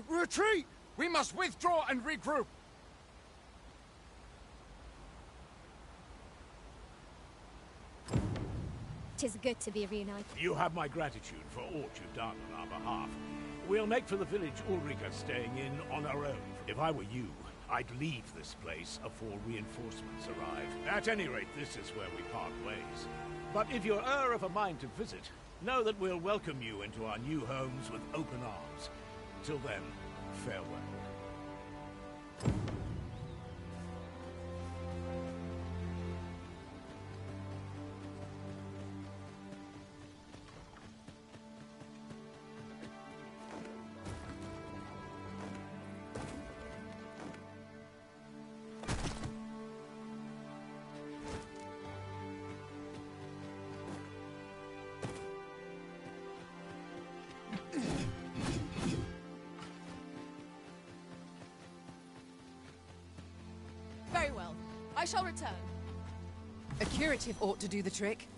Retreat! We must withdraw and regroup! Tis good to be reunited. You have my gratitude for aught you've done on our behalf. We'll make for the village Ulrika's staying in on our own. If I were you, I'd leave this place afore reinforcements arrive. At any rate, this is where we part ways. But if you're of a mind to visit, know that we'll welcome you into our new homes with open arms. Till then, farewell. Very well. I shall return. A curative ought to do the trick.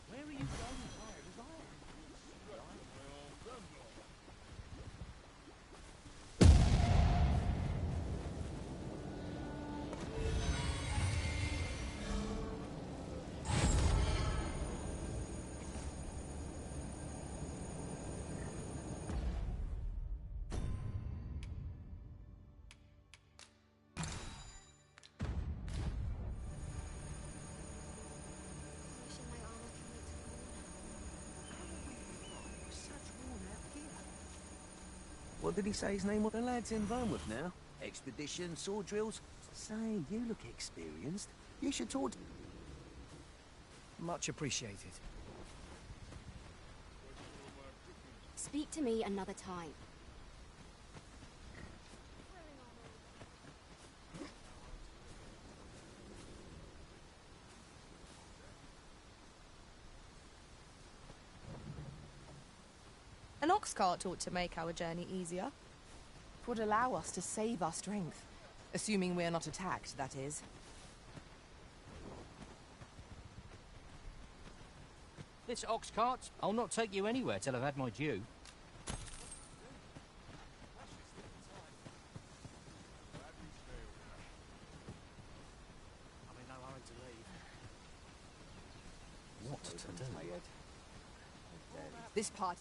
Where are you going? What did he say his name was? The lad's in Vermouth now. Expedition, sword drills. Say, you look experienced. You should talk to... Much appreciated. Speak to me another time. An ox cart ought to make our journey easier. It would allow us to save our strength. Assuming we're not attacked, that is. This ox cart, I'll not take you anywhere till I've had my due. I'm in no hurry to leave. What to do? This part...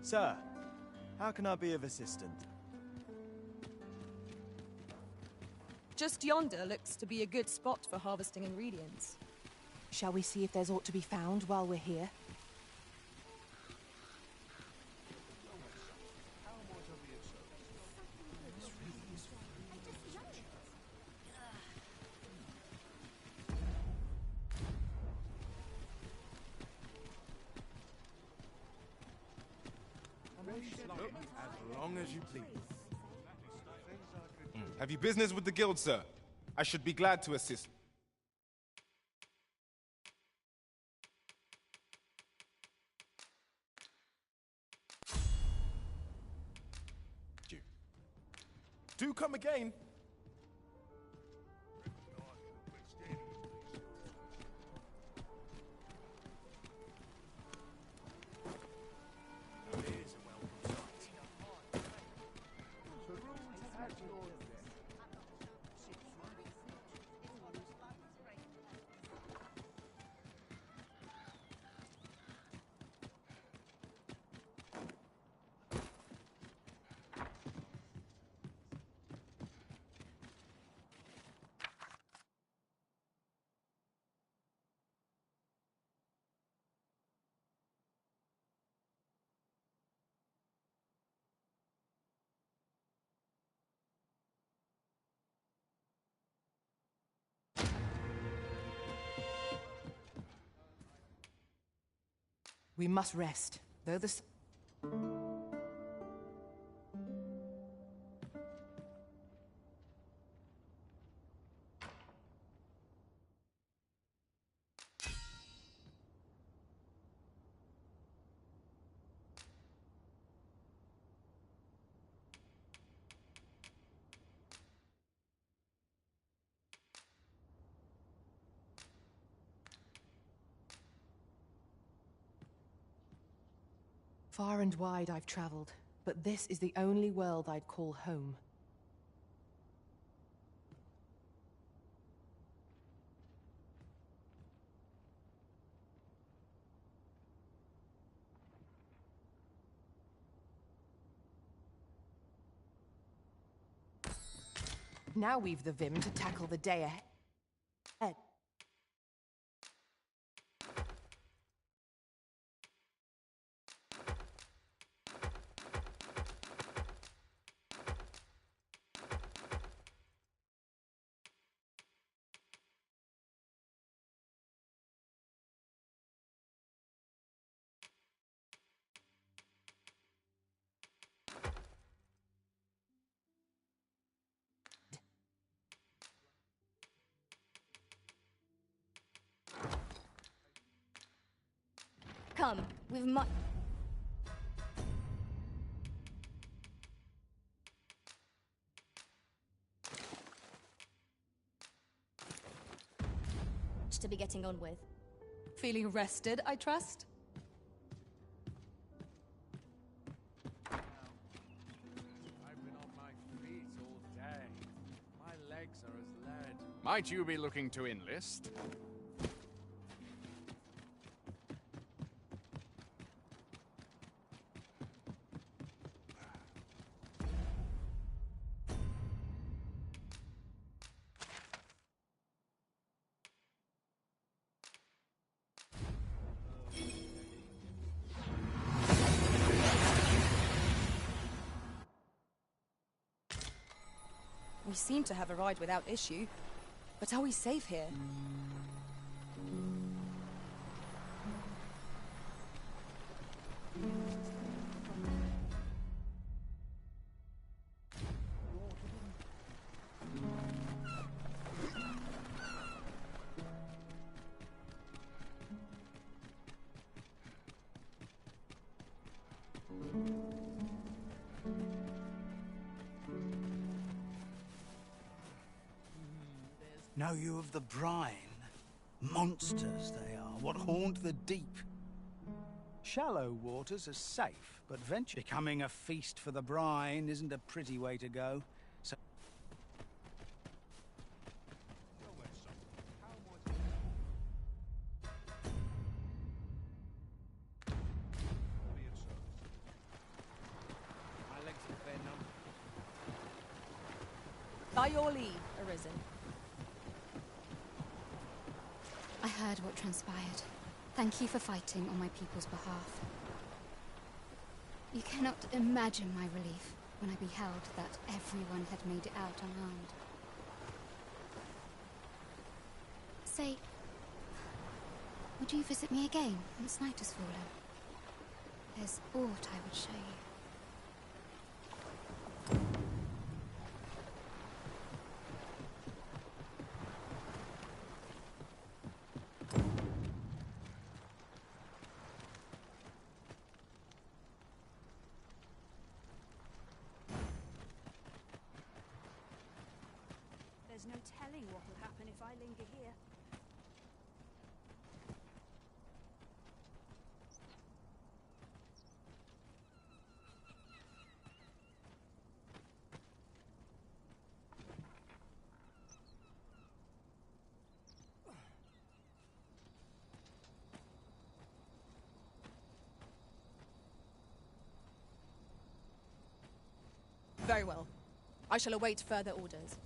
Sir, how can I be of assistance? Just yonder looks to be a good spot for harvesting ingredients. Shall we see if there's aught to be found while we're here? As long as you please. Have you business with the guild, sir? I should be glad to assist. Do come again. We must rest, though the... Far and wide I've traveled, but this is the only world I'd call home. Now we've the vim to tackle the day ahead. come with much. To be getting on with. Feeling rested, I trust? I've been on my feet all day. My legs are as lead. Might you be looking to enlist? We seem to have arrived without issue. But are we safe here? Know you of the brine? Monsters they are, what haunt the deep. Shallow waters are safe, but venture becoming a feast for the brine isn't a pretty way to go. So My legs are fair numb. By your leave, Arisen. I heard what transpired. Thank you for fighting on my people's behalf. You cannot imagine my relief when I beheld that everyone had made it out unharmed. Say, would you visit me again once night has fallen? There's aught I would show you. There's no telling what will happen if I linger here. Very well. I shall await further orders.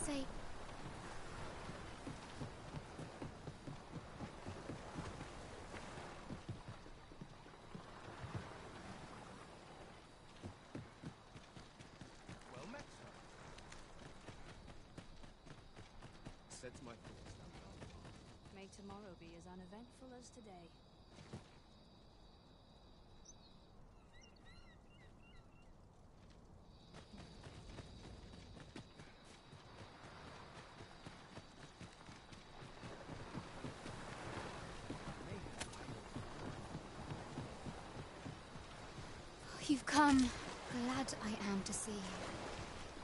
Say, Well met, sir. Sets my thoughts down. May tomorrow be as uneventful as today. you've come. Glad I am to see you.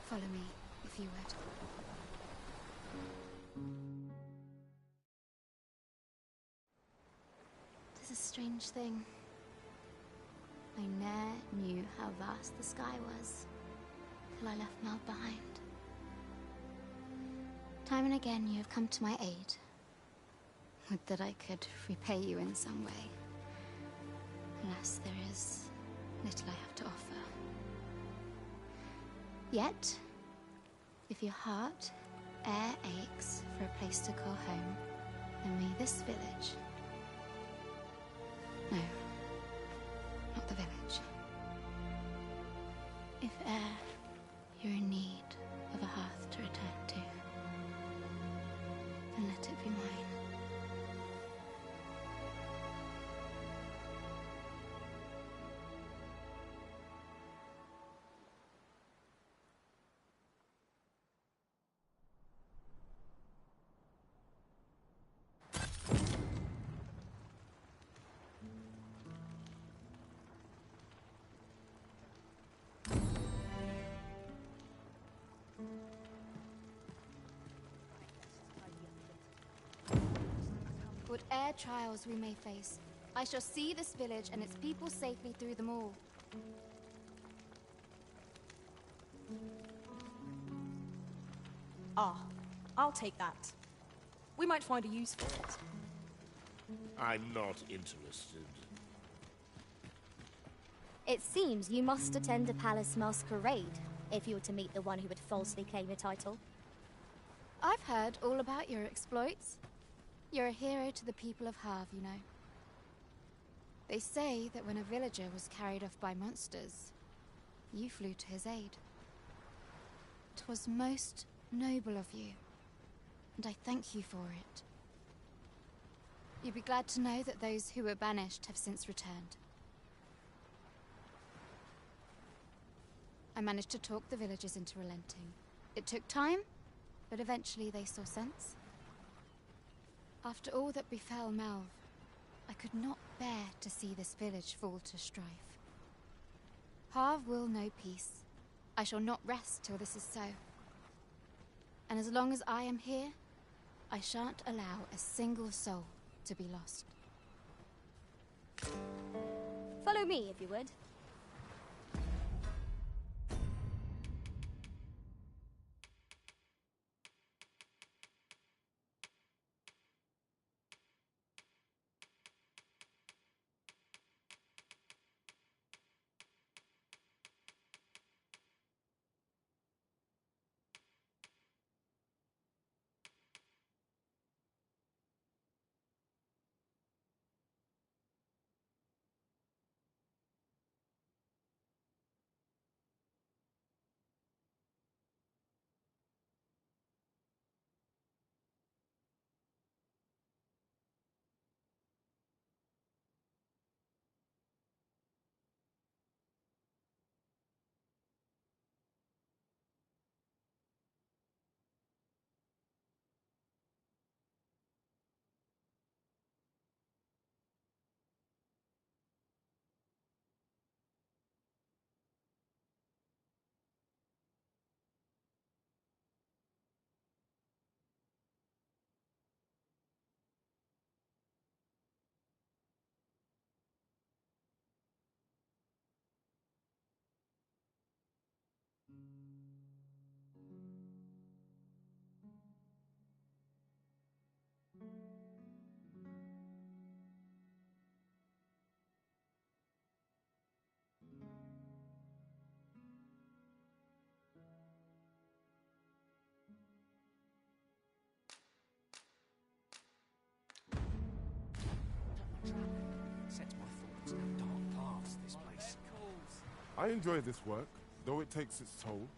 Follow me, if you would. Tis a strange thing. I ne'er knew how vast the sky was, till I left Mel behind. Time and again you have come to my aid. Would that I could repay you in some way. Alas, there is little I have to offer. Yet, if your heart e'er aches for a place to call home, then may this village... No, not the village. If e'er you're in need of a hearth to return to, then let it be mine. dire trials we may face, I shall see this village and its people safely through them all. Ah, I'll take that. We might find a use for it. I'm not interested. It seems you must attend a palace masquerade if you were to meet the one who would falsely claim the title. I've heard all about your exploits. You're a hero to the people of Harv, you know. They say that when a villager was carried off by monsters, you flew to his aid. 'Twas most noble of you, and I thank you for it. You'd be glad to know that those who were banished have since returned. I managed to talk the villagers into relenting. It took time, but eventually they saw sense. After all that befell Melv, I could not bear to see this village fall to strife. Harv will know peace. I shall not rest till this is so. And as long as I am here, I shan't allow a single soul to be lost. Follow me, if you would. Sets my thoughts down dark paths, this place. I enjoy this work, though it takes its toll.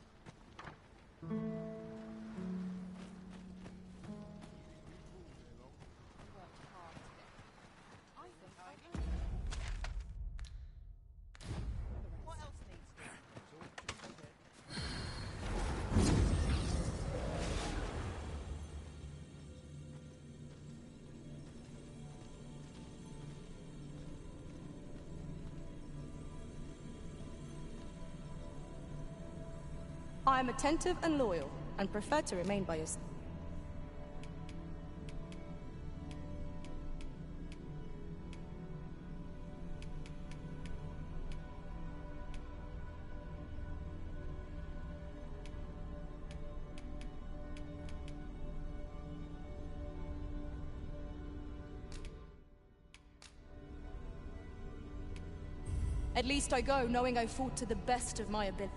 I am attentive and loyal, and prefer to remain by your side. At least I go knowing I fought to the best of my ability.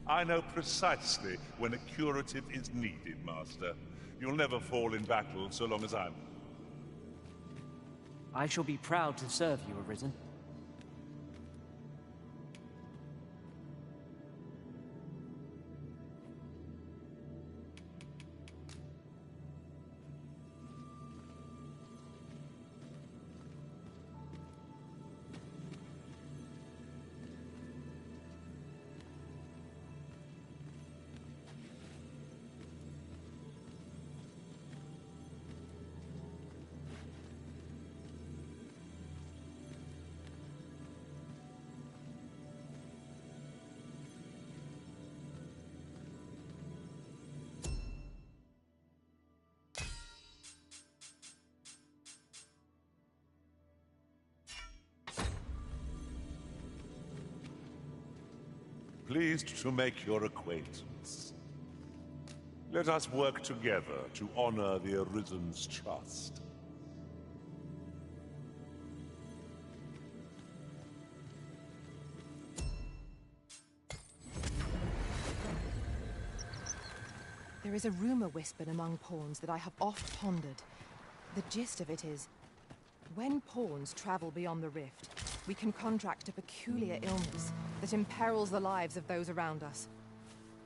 I know precisely when a curative is needed, Master. You'll never fall in battle so long as I'm... I shall be proud to serve you, Arisen. Pleased to make your acquaintance. Let us work together to honor the Arisen's trust. There is a rumor whispered among pawns that I have oft pondered. The gist of it is, when pawns travel beyond the rift, we can contract a peculiar illness that imperils the lives of those around us.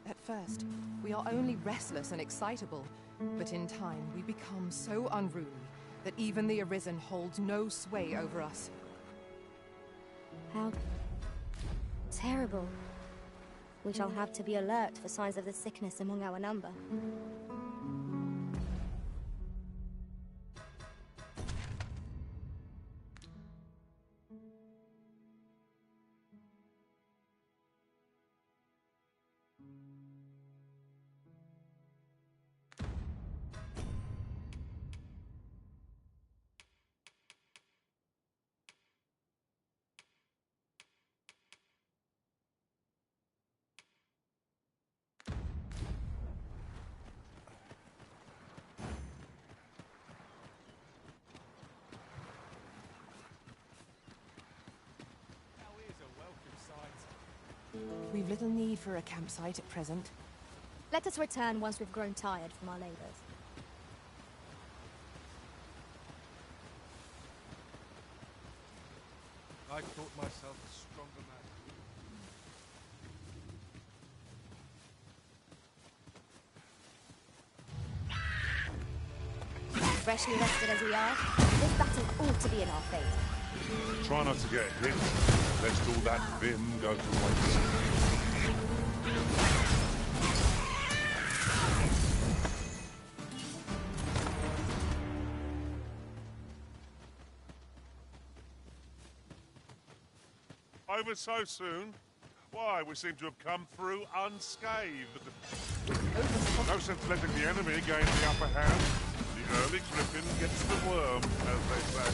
At first, we are only restless and excitable, but in time we become so unruly that even the Arisen holds no sway over us. How terrible. We shall have to be alert for signs of the sickness among our number. We've little need for a campsite at present. Let us return once we've grown tired from our labors. I thought myself a stronger man. Freshly rested as we are, this battle ought to be in our favour. Try not to get hit, lest all that vim go to waste. Over so soon? Why, we seem to have come through unscathed. No sense letting the enemy gain the upper hand. The early griffin gets the worm, as they say.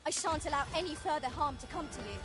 I shan't allow any further harm to come to you.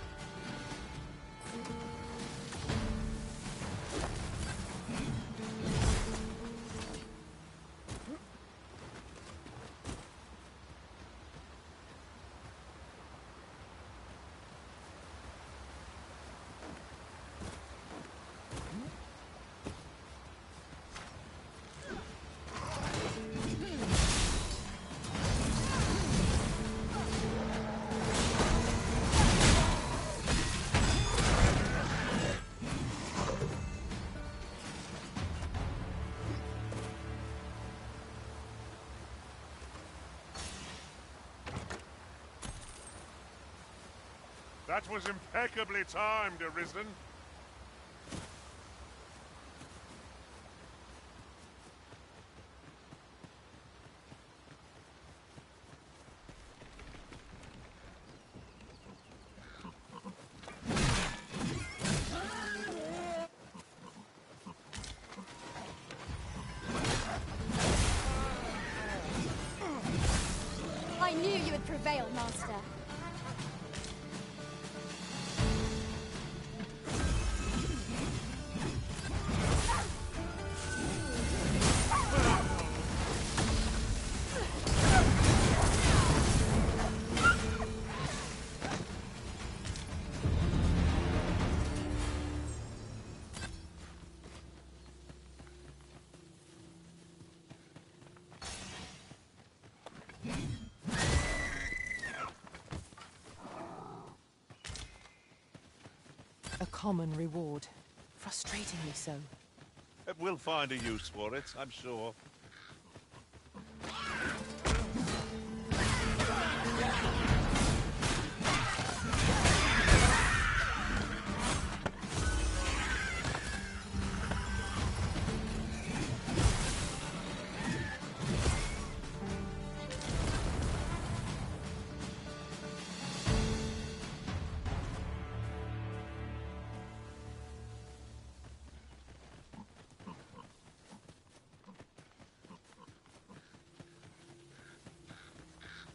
That was impeccably timed, Arisen. I knew you would prevail, Master. A common reward. Frustratingly so. We'll find a use for it, I'm sure.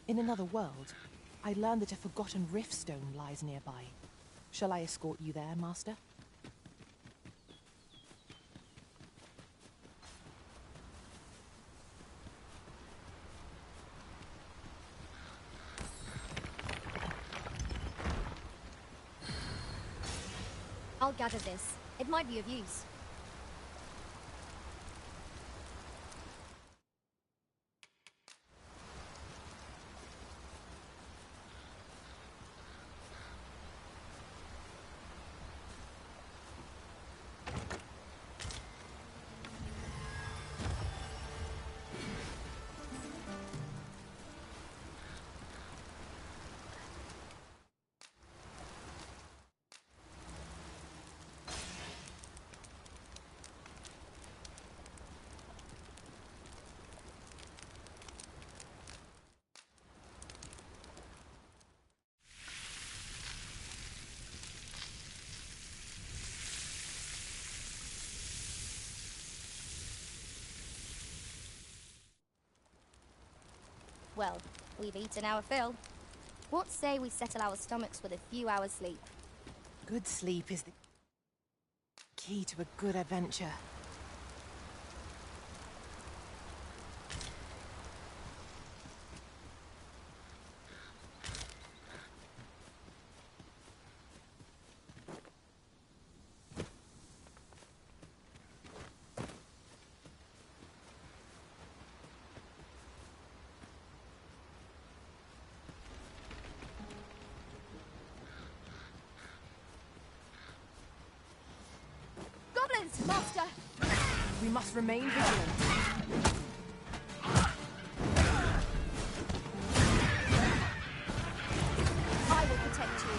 In another world, I learned that a forgotten rift stone lies nearby. Shall I escort you there, Master? I'll gather this. It might be of use. Well, we've eaten our fill. What say we settle our stomachs with a few hours' sleep? Good sleep is the key to a good adventure. Goblins, Master! We must remain vigilant. I will protect you.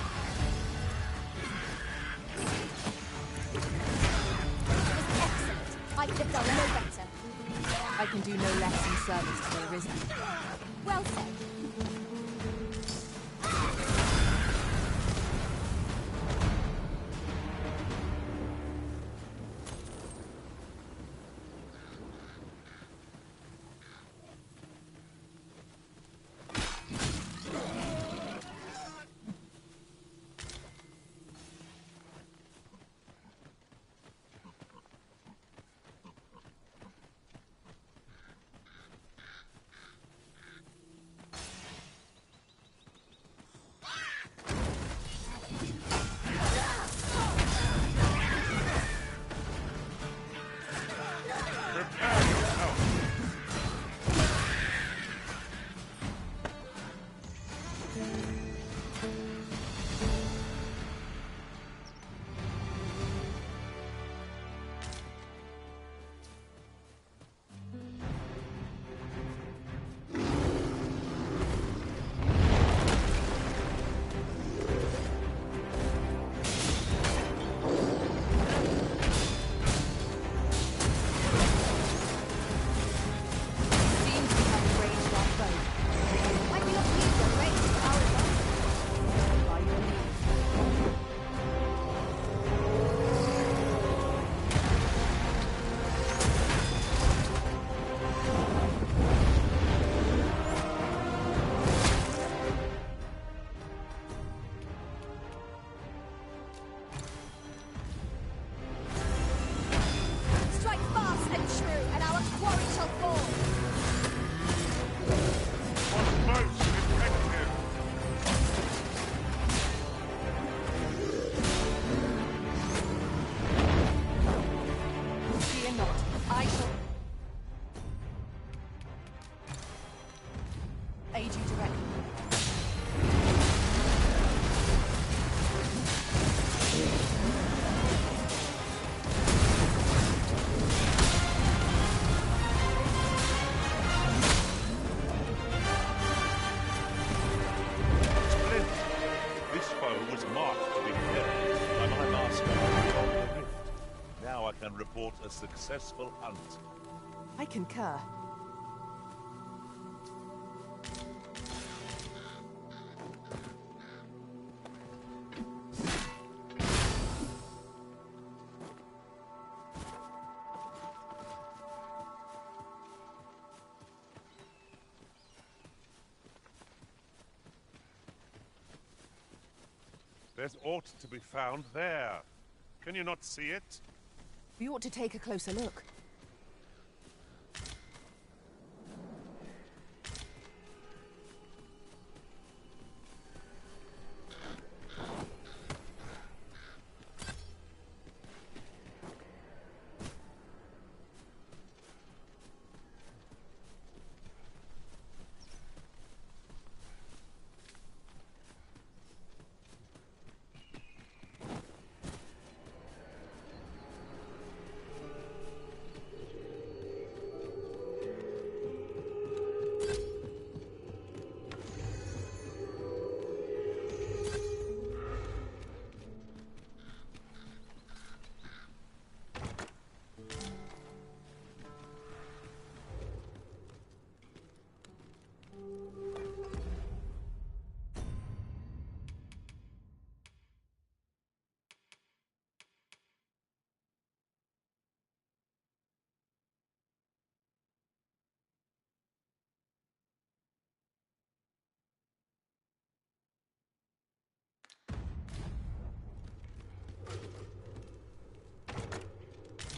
Excellent. I could have done no better. I can do no less in service to the Arisen. Well said. Report a successful hunt. I concur. There's ought to be found there. Can you not see it? We ought to take a closer look.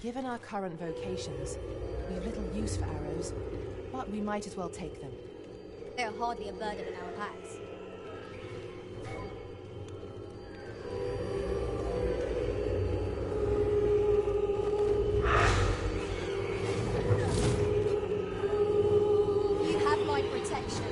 Given our current vocations, we have little use for arrows, but we might as well take them. They are hardly a burden in our packs. You have my protection.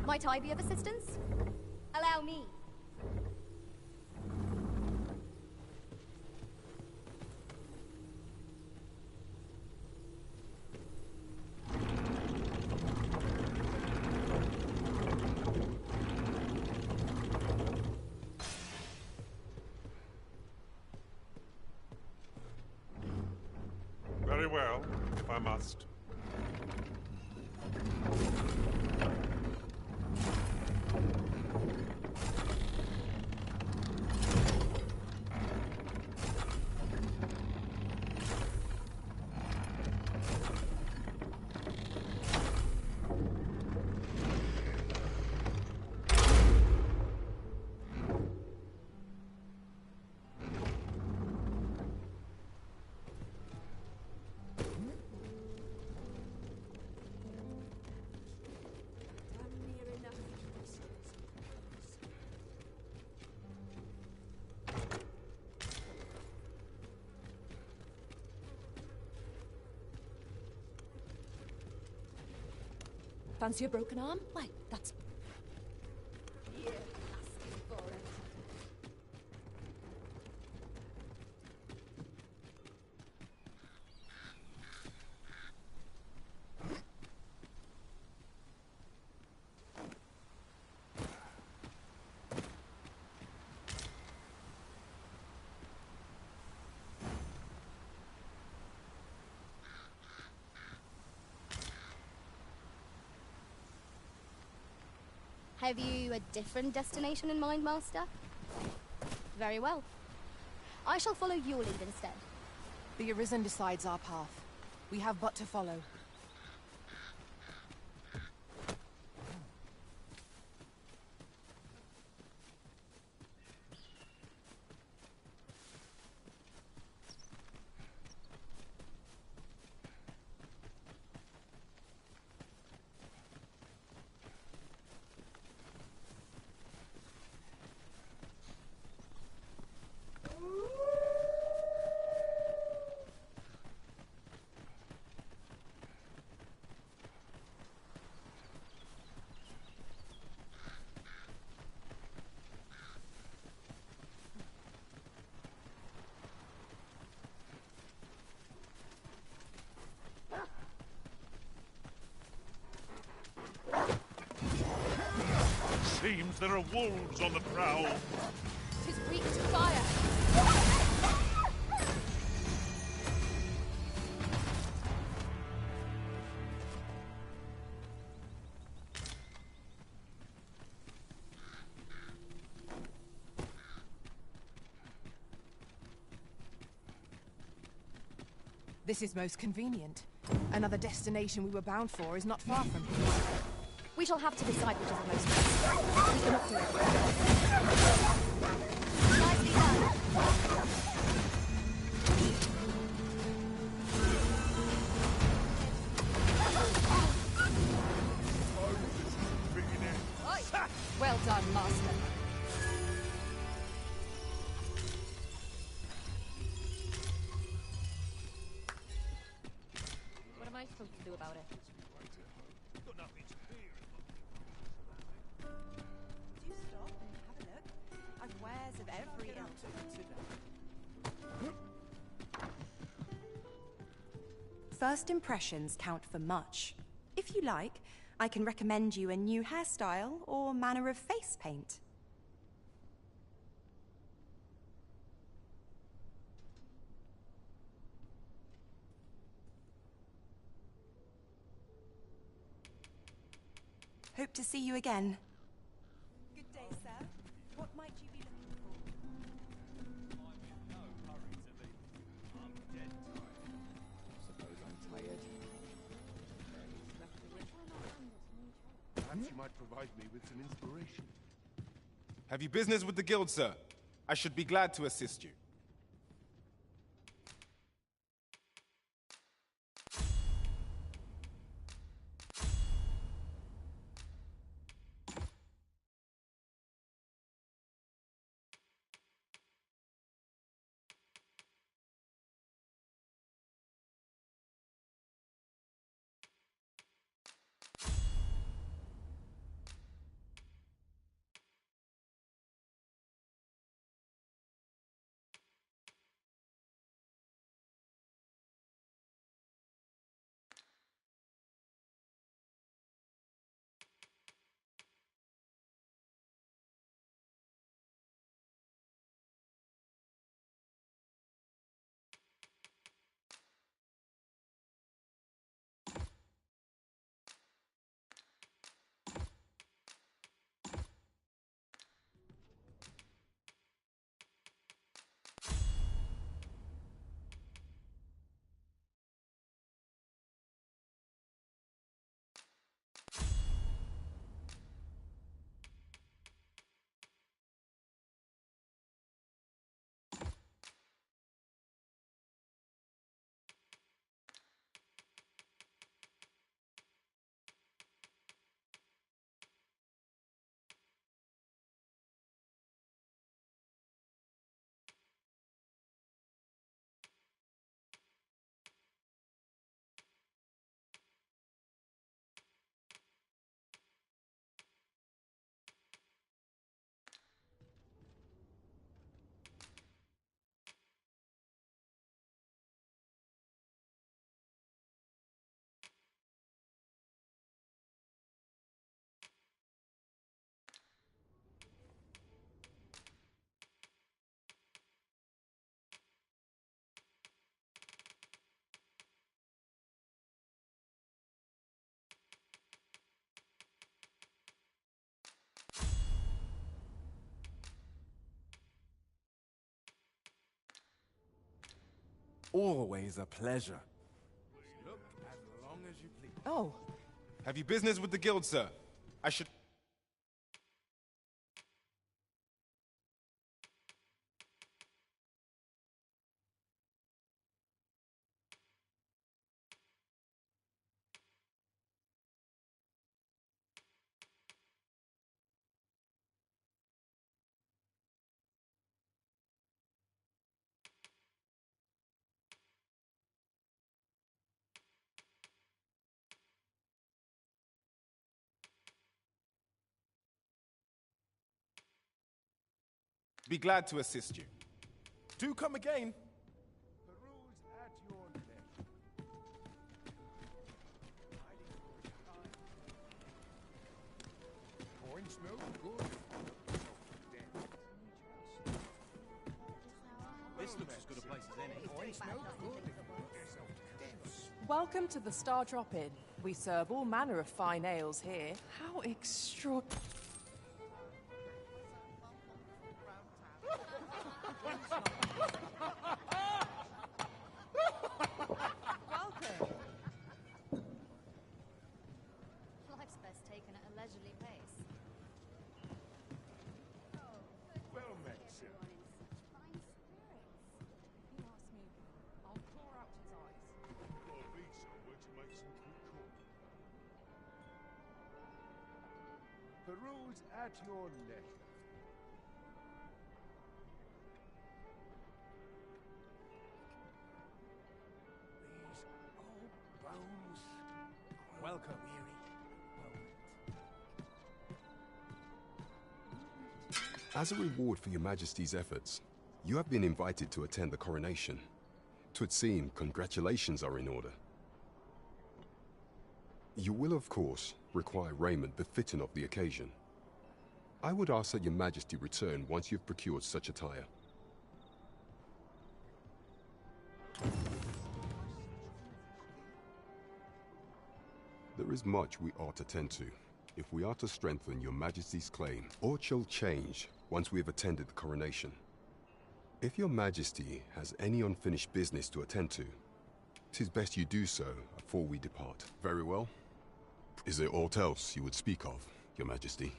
Might I be of assistance? Allow me. Very well, if I must. Fancy a broken arm? Why, that's... Have you a different destination in mind, Master? Very well. I shall follow your lead instead. The Arisen decides our path. We have but to follow. wolves on the prowl. Tis weak to fire. This is most convenient. Another destination we were bound for is not far from here. We shall have to decide which is the most we cannot do it. Nicely done. Well done, Master. What am I supposed to do about it? Got nothing to fear. Do stop and have a look. I've wares of every ilk. First impressions count for much. If you like, I can recommend you a new hairstyle or manner of face paint. Hope to see you again. Good day, sir. What might you be looking for? I'm in no hurry to leave. I'm dead tired. Suppose I'm tired. Perhaps you might provide me with some inspiration. Have you business with the guild, sir? I should be glad to assist you. Always a pleasure. Look as long as you please. Oh. Have you business with the guild, sir? I should... Be glad to assist you. Do come again. The rules at your leisure. Corn smells good. This looks as good a place as any. Welcome to the Star Drop Inn. We serve all manner of fine ales here. How extraordinary. Life's best taken at a leisurely pace. Well met, sir. He asked me, I'll claw out his eyes. Gotta be somewhere to make some quick call. Peruse at your leisure. These old bones. Welcome. As a reward for your Majesty's efforts, you have been invited to attend the coronation. 'Twould seem congratulations are in order. You will, of course, require raiment befitting of the occasion. I would ask that your Majesty return once you've procured such attire. There is much we ought to tend to, if we are to strengthen your Majesty's claim. Aught shall change once we have attended the coronation. If your Majesty has any unfinished business to attend to, 'tis best you do so before we depart. Very well. Is there aught else you would speak of, your Majesty?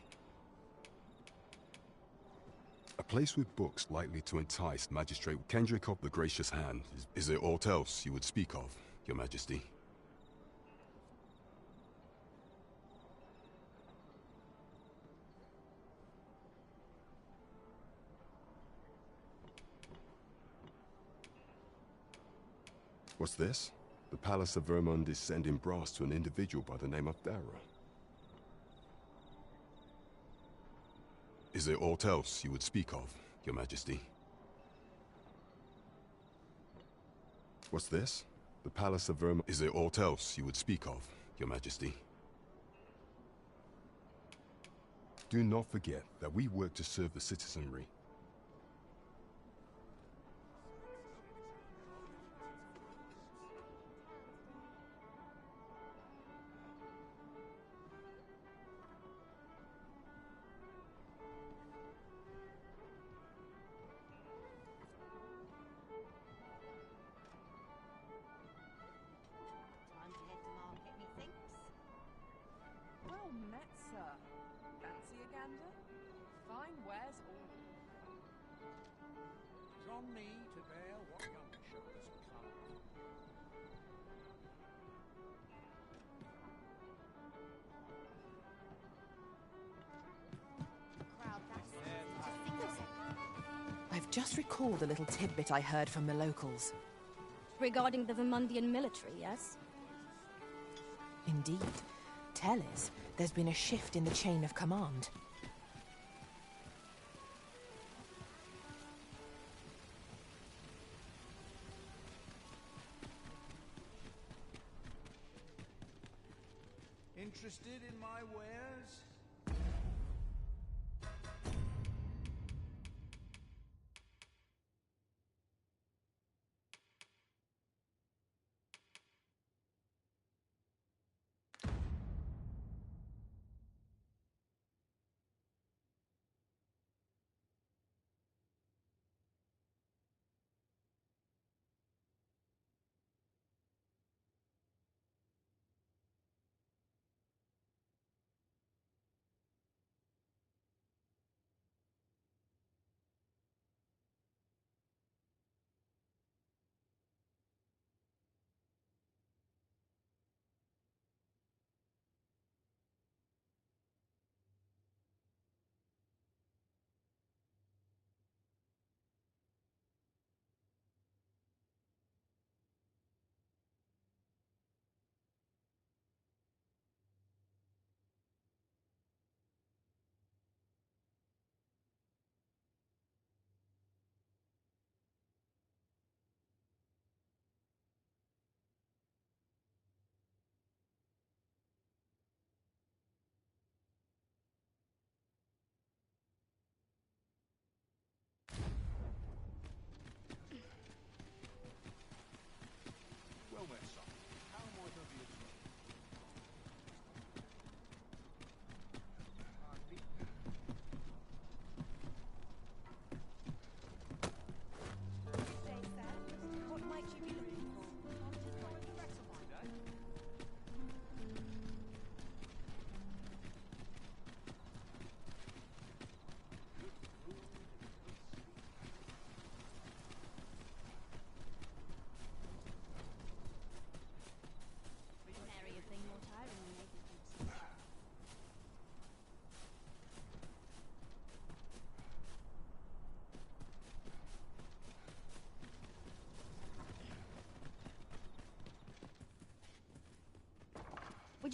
A place with books likely to entice Magistrate Kendrick of the Gracious Hand. Is there aught else you would speak of, your Majesty? What's this? The Palace of Vermund is sending brass to an individual by the name of Dara. Is there aught else you would speak of, your Majesty? What's this? The Palace of Vermund. Is there aught else you would speak of, your Majesty? Do not forget that we work to serve the citizenry. Time to head to market, methinks. Well met, sir. Fancy a gander? Fine wares all. It's on me to bear what younger shoulders can't. Crowd that's I've just recalled a little tidbit I heard from the locals. Regarding the Vermundian military, yes? Indeed. Tell us, there's been a shift in the chain of command. Interested in my wares?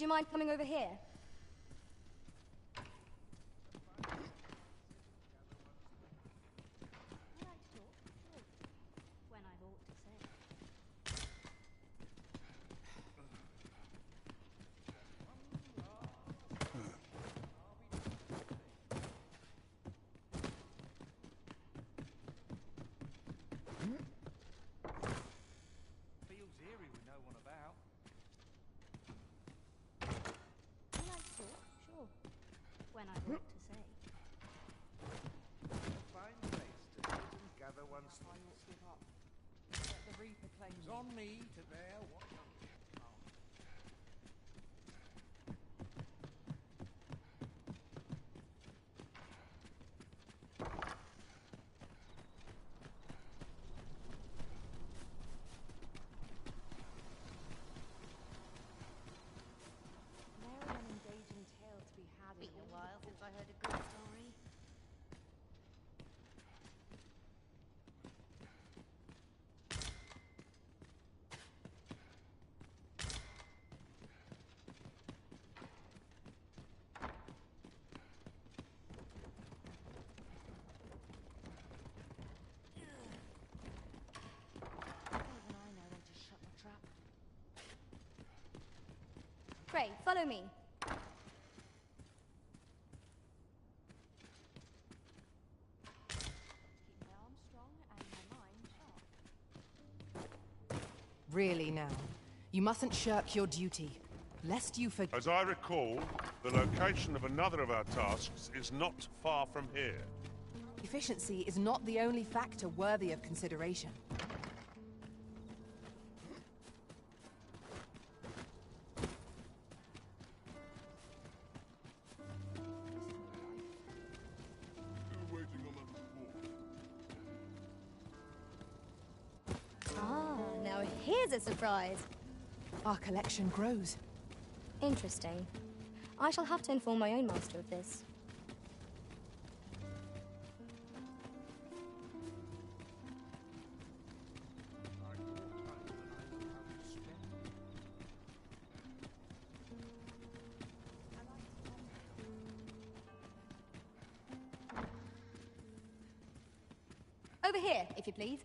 Would you mind coming over here? When I've ought to say. Feels eerie with no one about. You like to talk? Sure. When I've ought to say. A fine place to sit and gather one's I ought to give up. Let the Reaper claim It's me. on me to bear what comes. Ne'er an engaging tale to be had in a while since I heard a good story. Even I know they just shut my trap. Pray, follow me. Keep my arms strong and my mind sharp. Really now. You mustn't shirk your duty, lest you forget. As I recall, the location of another of our tasks is not far from here. Efficiency is not the only factor worthy of consideration. Ah, now here's a surprise. Our collection grows. Interesting. I shall have to inform my own master of this. Over here, if you please.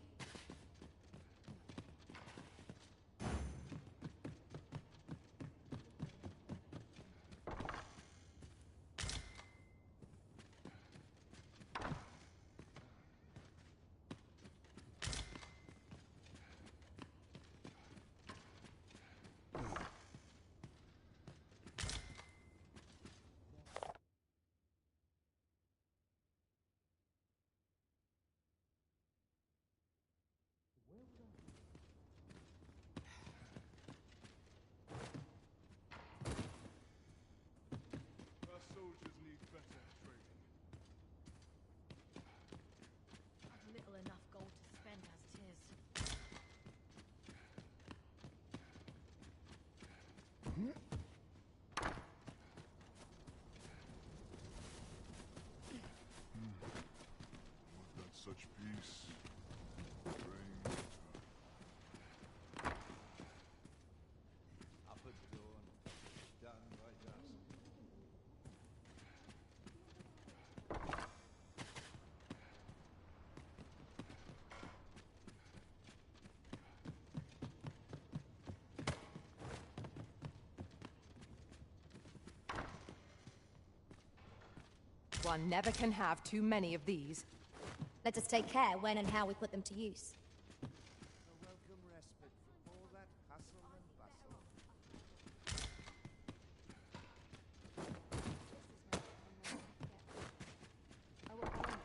Our soldiers need better training. I've little enough gold to spend as it is. Would that such peace reign. Up at dawn, done by dusk. One never can have too many of these. Let us take care when and how we put them to use. A welcome respite from all that hustle and bustle. I will go on.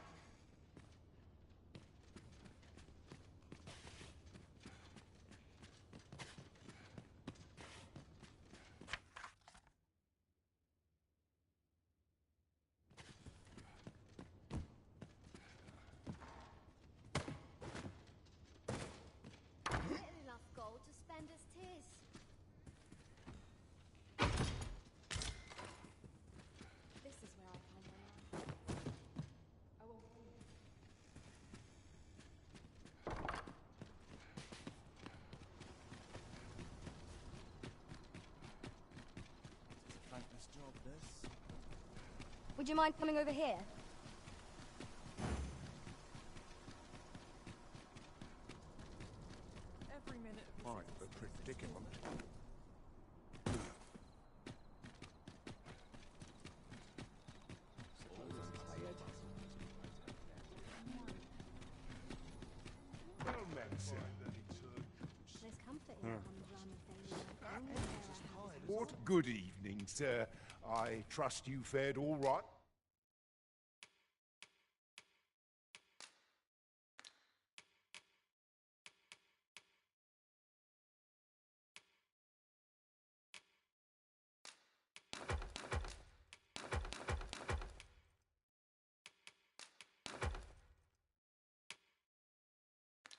Would you mind coming over here? Every minute of Quite the predicament. Well met, sir. There's comfort in What good evening, sir. I trust you fared all right.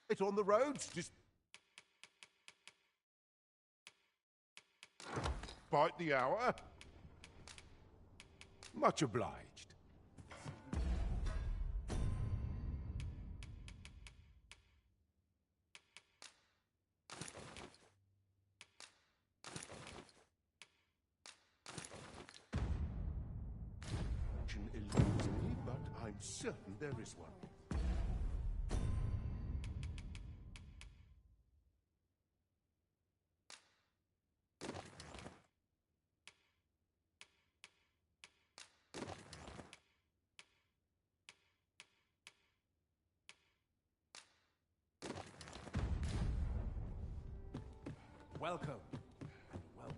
It's on the roads, just bite the hour. Much obliged. Eludes me, but I'm certain there is one. Welcome. Well.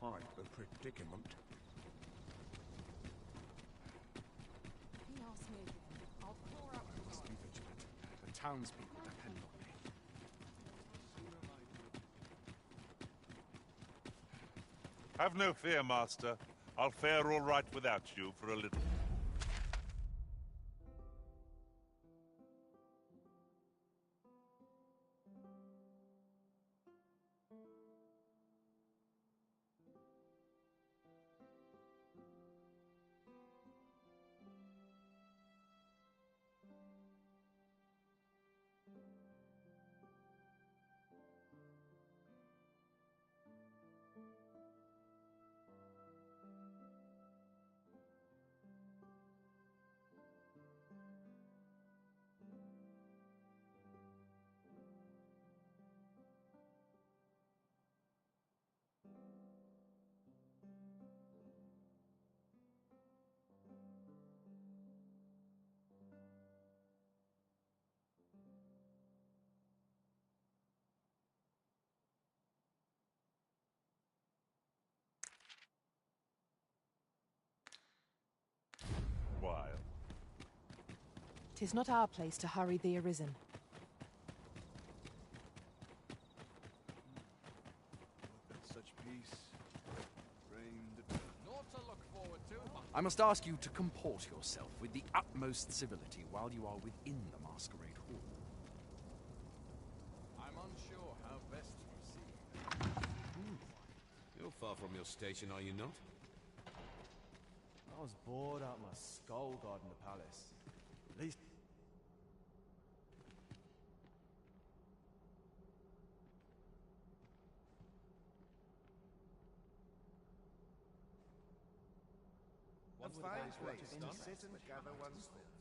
Quite the predicament. He asked me again. I'll pour out. Must be vigilant. The townspeople depend on me. Have no fear, Master. I'll fare all right without you for a little. While. 'Tis not our place to hurry the Arisen. Such peace reigned. Naught to look forward to. I must ask you to comport yourself with the utmost civility while you are within the masquerade hall. I'm unsure how best to proceed. You're far from your station, are you not? I was bored out my skull guarding the palace. At least... A fine place to sit and gather one's thoughts.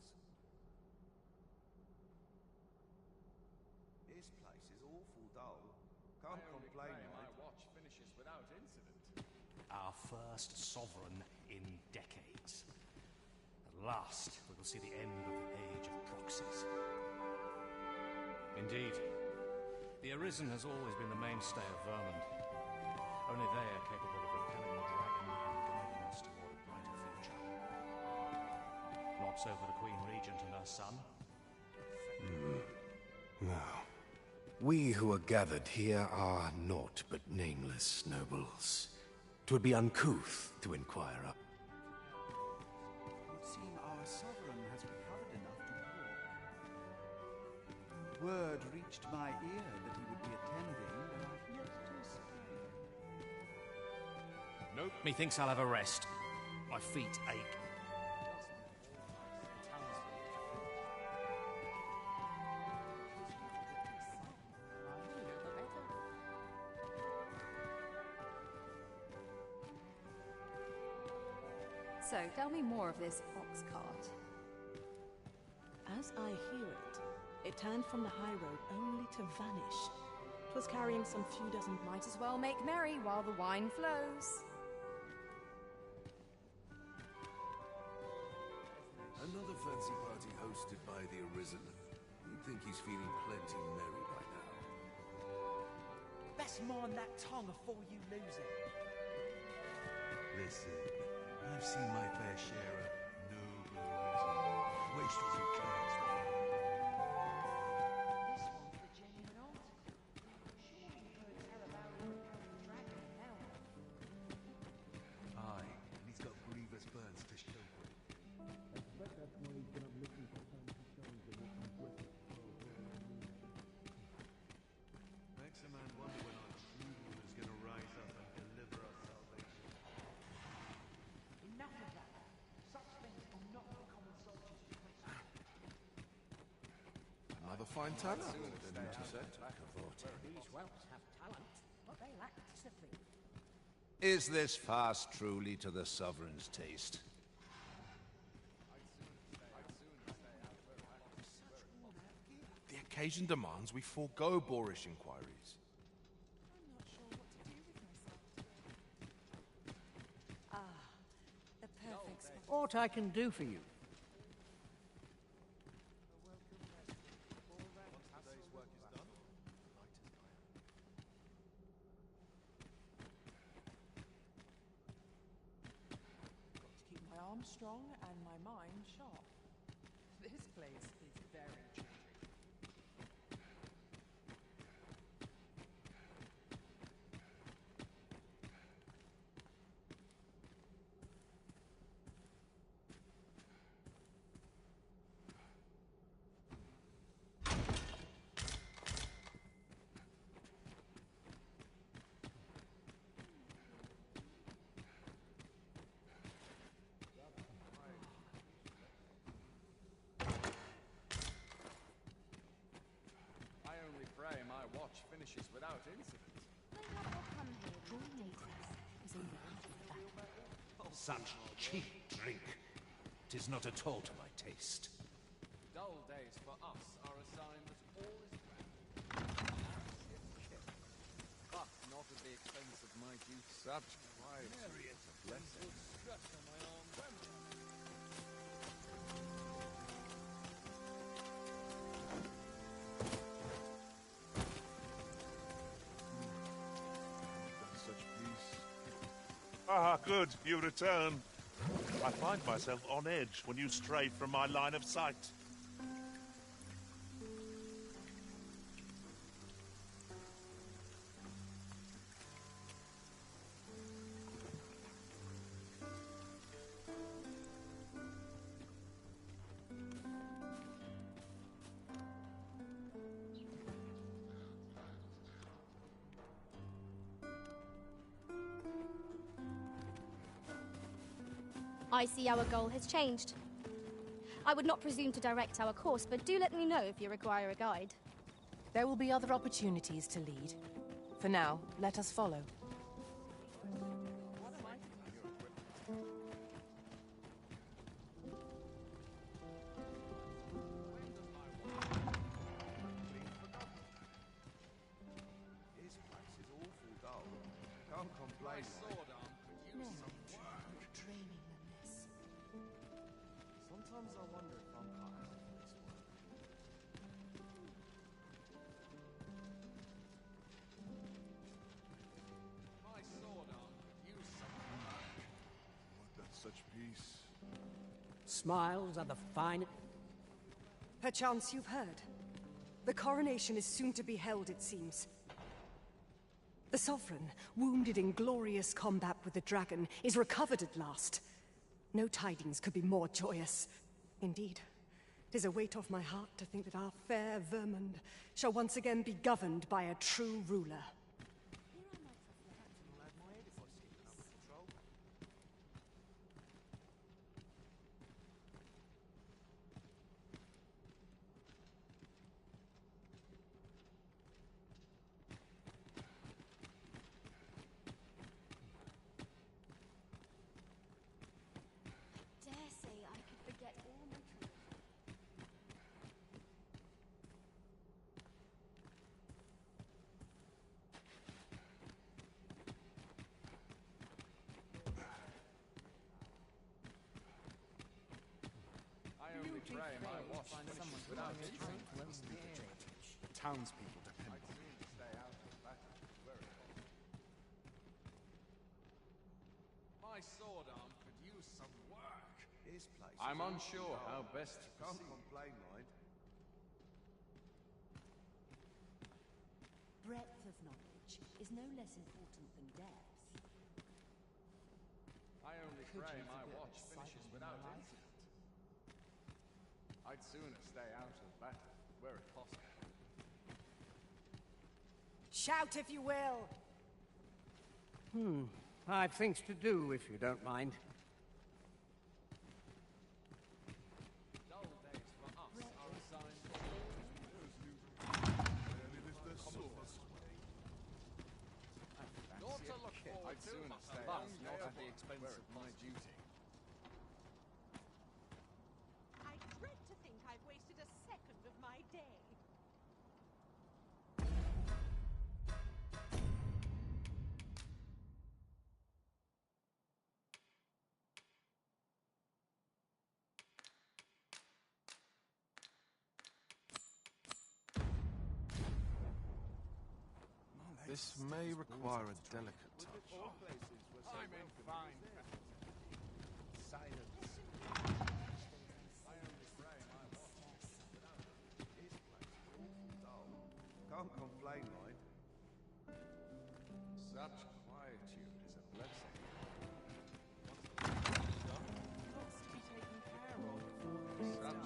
This place is awful dull. Can't complain, My mate. watch finishes without incident. Our first sovereign in decades. At last, we will see the end of the age of proxies. Indeed, the Arisen has always been the mainstay of Vermund. Only they are capable of repelling the dragon and guiding us toward a brighter future. Not so for the Queen Regent and her son. Now, we who are gathered here are naught but nameless nobles. 'Twould be uncouth to inquire up. It would seem our sovereign has recovered enough to walk. Word reached my ear that he would be attending, but I've yet to see him. Nope. Methinks I'll have a rest. My feet ache. So, tell me more of this ox cart. As I hear it, it turned from the high road only to vanish. 'Twas carrying some few dozen... Might as well make merry while the wine flows. Another fancy party hosted by the Arisen. You'd think he's feeling plenty merry by now. Best mind that tongue before you lose it. Listen, I've seen my fair share of noble Arisen. Wastrels and clans. This one's the genuine article. Sure you've heard tell about the dragon now. Aye, and he's got grievous burns to show for it. I expect that's why he's been up looking for time to show his impressive. Makes a man wonder when our true ruler's gonna rise up and deliver us salvation. Enough of that. Such things are not for common soldiers to question. Another fine turnout. These whelps have talent, but they lack discipline. Is this fast truly to the Sovereign's taste? The occasion demands we forego boorish inquiries. The perfect spot. What I can do for you? To keep my arms strong and my mind sharp. This place is very changing. I only pray my watch finishes without incident. Such cheap drink. 'Tis not at all to my taste. Dull days for us are a sign that all is well. But not at the expense of my youth. Such quietry is a blessing. Stress on my arm. Such peace. Ah, good, you return. I find myself on edge when you stray from my line of sight. I see our goal has changed. I would not presume to direct our course, but do let me know if you require a guide. There will be other opportunities to lead. For now, let us follow. This place is awful dull. Can't complain. My sword arm could use some work. Training than this. Sometimes I wonder if I'm cut out for this work. My sword arm could use some work. That's such peace. Smiles are the fine... Perchance you've heard. The coronation is soon to be held, it seems. The Sovereign, wounded in glorious combat with the dragon, is recovered at last. No tidings could be more joyous. Indeed, 'tis a weight off my heart to think that our fair Vermund shall once again be governed by a true ruler. afraid my watch finishes without it. Must be the judge. The townspeople depend on me. Stay out of the battle. Where it My sword arm could use some work. This place I'm is unsure how best to Can't proceed. complain, mind. Breadth of knowledge is no less important than depth. I only pray my watch finishes without incident. I'd sooner stay out of battle, were it possible. Shout if you will! I've things to do, if you don't mind. Dull days for us are a sign for Not to look forward to, but not at the expense of my duty. I dread to think I've wasted a second of my day. This may require a delicate touch. I'm in fine. Silence. Can't complain, mind. Such quietude is a blessing. Such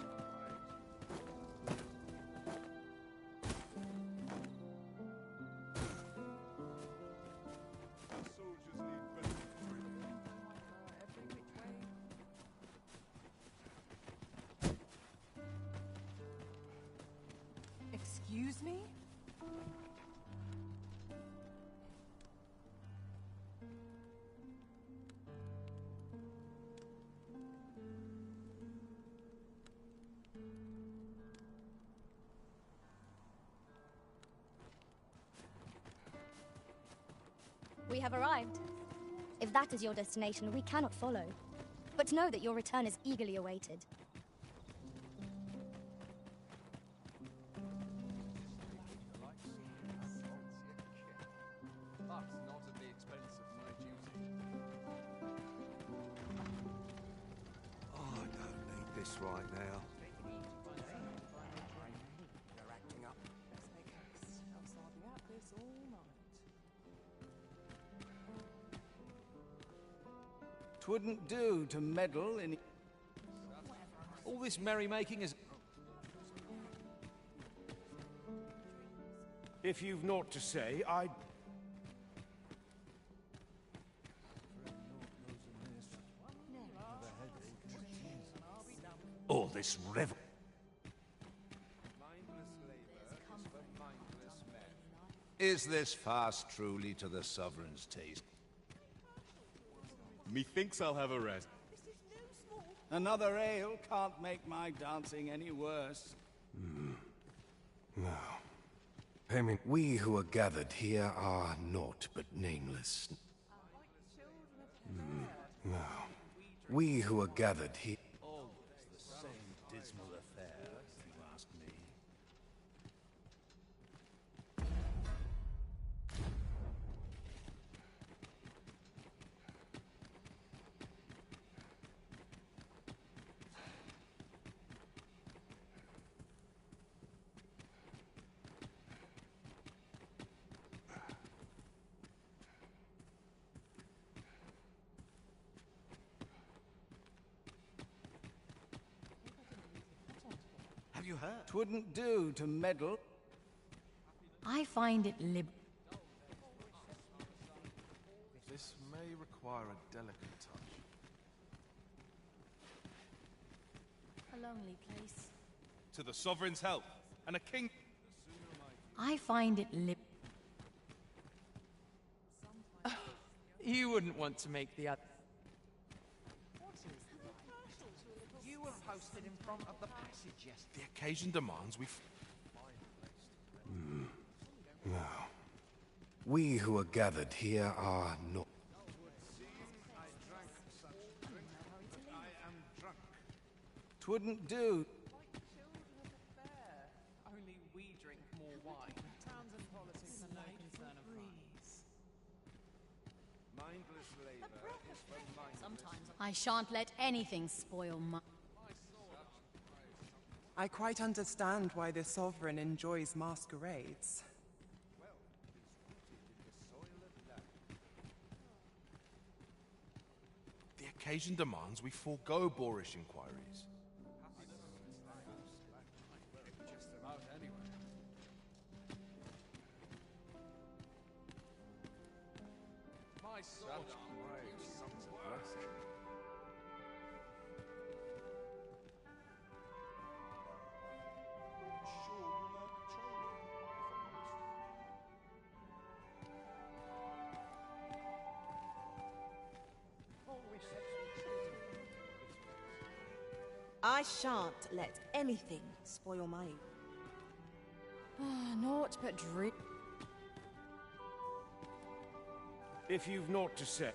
Excuse me? We have arrived. If that is your destination, we cannot follow. But know that your return is eagerly awaited. But not at the expense of my duty. Oh, I don't need this right now. You're acting up. Let's make haste, else I'll be at this all night. 'Twouldn't do to meddle in... All this merrymaking is... If you've naught to say, I'd... All this revel... Mindless labor is for mindless men. Is this fast truly to the Sovereign's taste? Methinks I'll have a rest. Another ale can't make my dancing any worse. No. I mean, we who are gathered here are naught but nameless. No. We who are gathered here... Always the same dismal affair, if you ask me. Have you heard? 'Twouldn't do to meddle. I find it This may require a delicate touch. a lonely place. To the Sovereign's help, and a king... I find it You wouldn't want to make the other... You were posted in front of the passage yesterday. The occasion demands we... No. We who are gathered here are not... Twouldn't do. drink more wine. Towns and politics are no concern of mine. Mindless labor is for mindless. Sometimes I shan't let anything spoil my... I quite understand why the Sovereign enjoys masquerades. The occasion demands we forego boorish inquiries. Just about anywhere. My sword I shan't let anything spoil my... Naught but drink. If you've naught to say.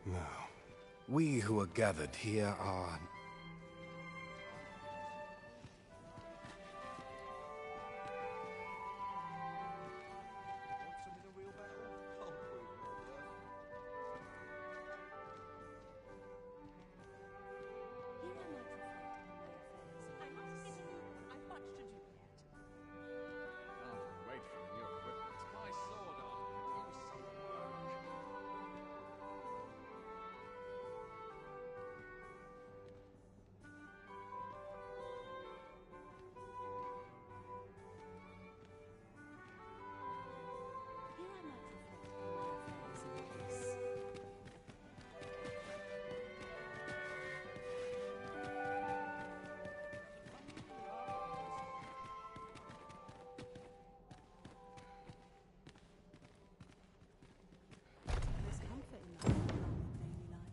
No. We who are gathered here are... wait for the new equipment. My sword arm can use some work. There's comfort in that rather than daily life.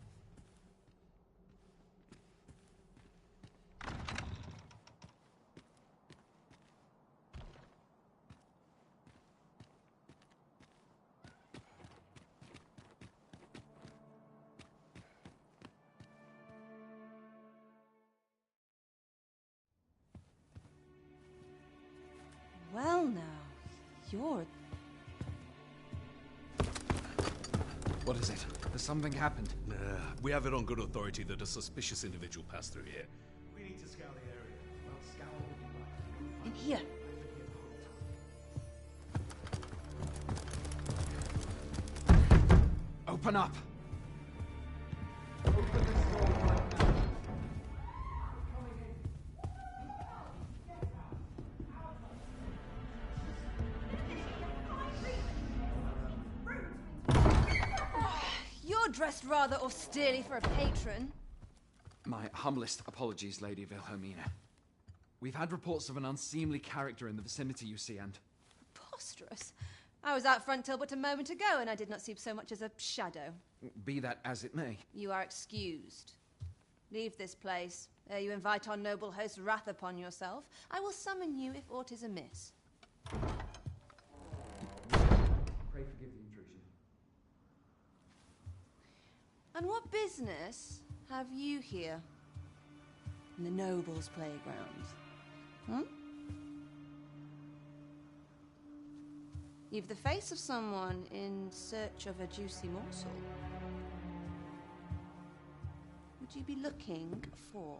Well now, you're... What is it? Has something happened? We have it on good authority that a suspicious individual passed through here. We need to scour the area. Well, scour would be right. In here. Open up! You're dressed rather austerely for a patron. My humblest apologies, Lady Wilhelmina. We've had reports of an unseemly character in the vicinity, you see, and... Preposterous. I was out front till but a moment ago, and I did not see so much as a shadow. Be that as it may. You are excused. Leave this place, ere you invite our noble host's wrath upon yourself. I will summon you if aught is amiss. Pray forgive the intrusion. And what business have you here? In the nobles' playground? Hmm? You've the face of someone in search of a juicy morsel. Would you be looking for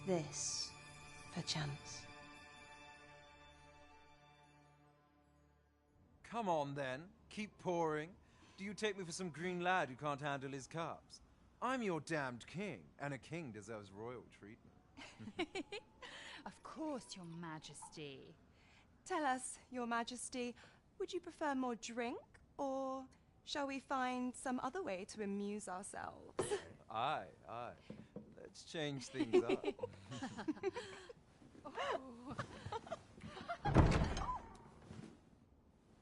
this, perchance? Come on, then. Keep pouring. Do you take me for some green lad who can't handle his cups? I'm your damned king, and a king deserves royal treatment. Of course, Your Majesty. Tell us, Your Majesty, would you prefer more drink, or shall we find some other way to amuse ourselves? Aye. Let's change things up.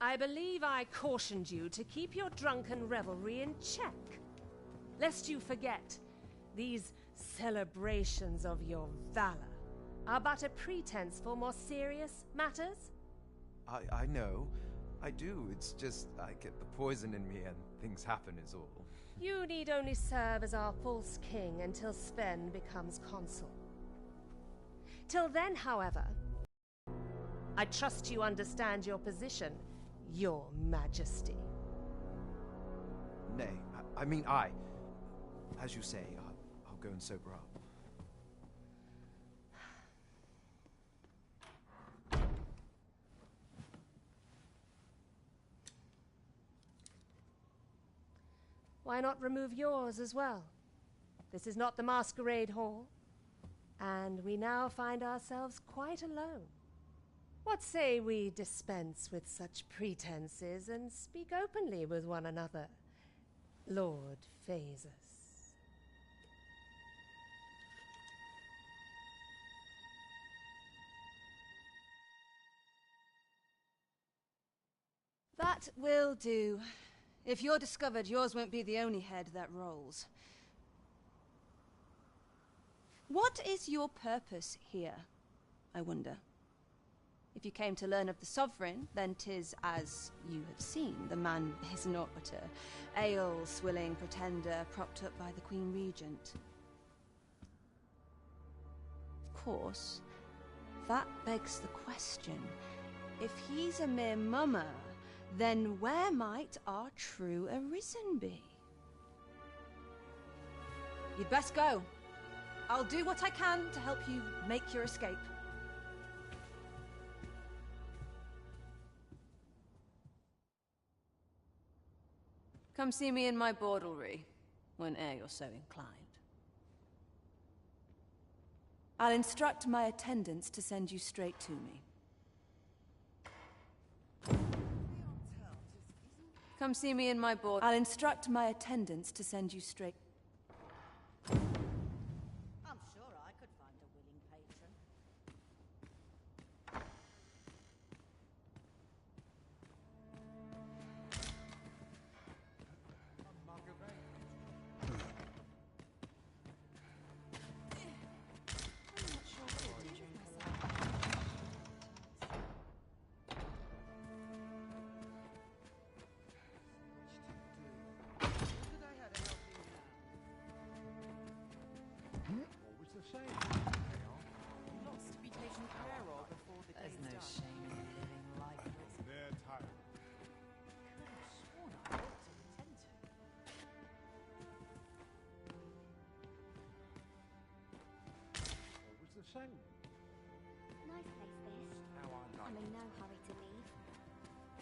I believe I cautioned you to keep your drunken revelry in check. Lest you forget, these celebrations of your valor are but a pretense for more serious matters. I know. I do. It's just I get the poison in me and Things happen is all. You need only serve as our false king until Sven becomes consul. Till then, however, I trust you understand your position, Your Majesty. Nay, I mean I. As you say, I'll go and sober up. Why not remove yours as well? This is not the masquerade hall, and we now find ourselves quite alone. What say we dispense with such pretenses and speak openly with one another, Lord Phaesus? That will do. If you're discovered, yours won't be the only head that rolls. What is your purpose here, I wonder? If you came to learn of the Sovereign, then 'tis as you have seen. The man is naught but a ale-swilling pretender propped up by the Queen Regent. Of course, that begs the question. If he's a mere mummer, then where might our true Arisen be? You'd best go. I'll do what I can to help you make your escape. Come see me in my bordlery, whene'er you're so inclined. I'll instruct my attendants to send you straight to me. Come see me in my board. I'll instruct my attendants to send you straight. I'm sure I could find a willing patron. Lots to be taken care of before the There's day's no done. shame in living like this. They're tired. Could have sworn I looked at the tent. Always the same. Nice place this. How I I'm like in no hurry to leave.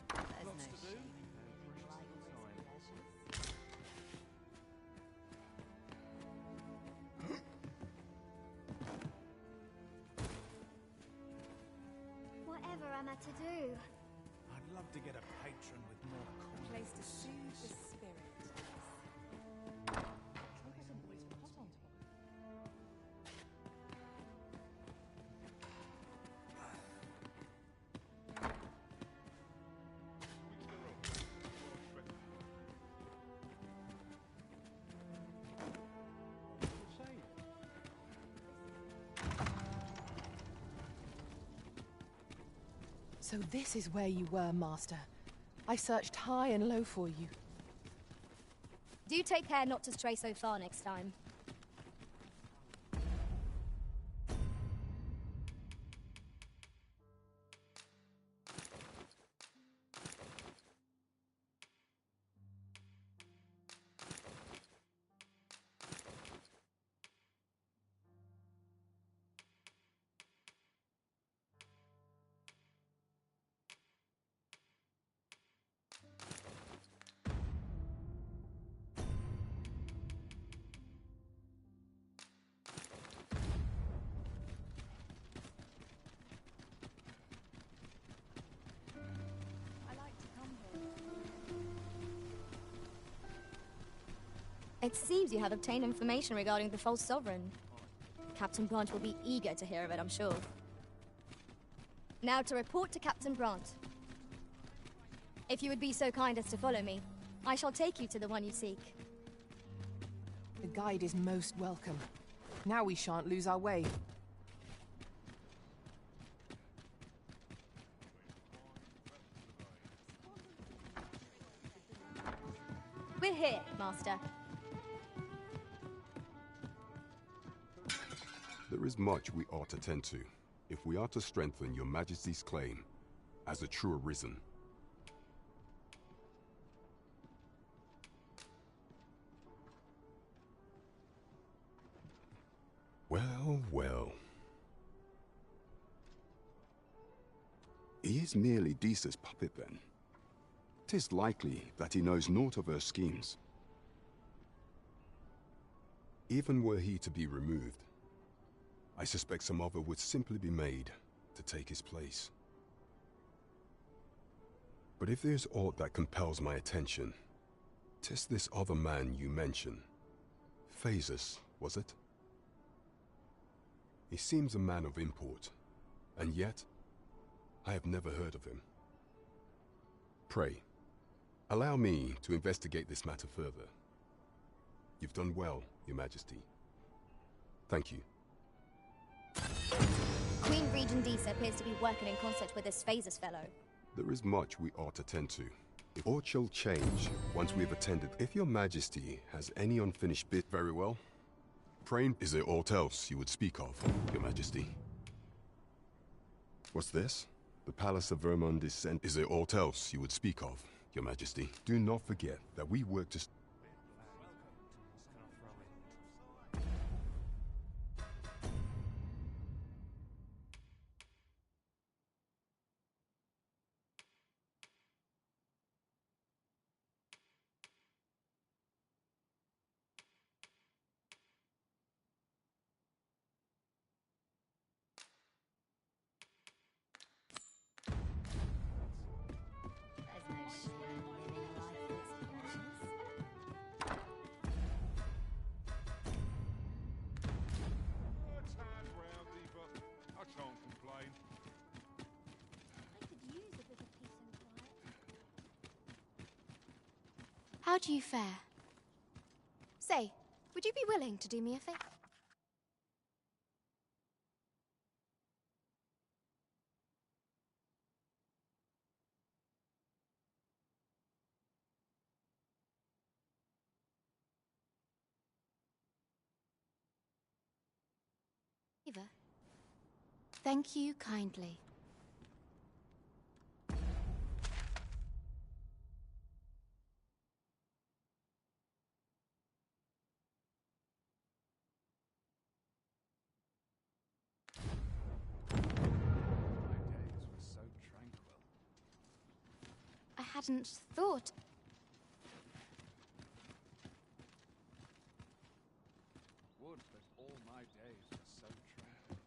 There's Lots no to do. shame in living like this pleasures. Whatever am I to do? I'd love to get a patron with more coin. Place to soothe the spirit. So this is where you were, Master. I searched high and low for you. Do take care not to stray so far next time. It seems you have obtained information regarding the false sovereign. Captain Brant will be eager to hear of it, I'm sure. Now to report to Captain Brant. If you would be so kind as to follow me, I shall take you to the one you seek. The guide is most welcome. Now we shan't lose our way. Here, Master. There is much we ought to tend to, if we are to strengthen your Majesty's claim as a true Arisen. Well, well. He is merely Disa's puppet, then. 'Tis likely that he knows naught of her schemes. Even were he to be removed, I suspect some other would simply be made to take his place. But if there's aught that compels my attention, 'tis this other man you mention. Phases, was it? He seems a man of import, and yet I have never heard of him. Pray, allow me to investigate this matter further. You've done well, Your Majesty. Thank you. Queen Regent Disa appears to be working in concert with this Phases fellow. There is much we ought to tend to. All shall change once we have attended. If Your Majesty has any unfinished bit, very well. Pray, is there aught else you would speak of, Your Majesty? What's this? The Palace of Vermund is sent. Is there aught else you would speak of, Your Majesty? Do not forget that we work to... How do you fare? Say, would you be willing to do me a favor? Thank you kindly. I hadn't thought. Would that all my days were so tranquil.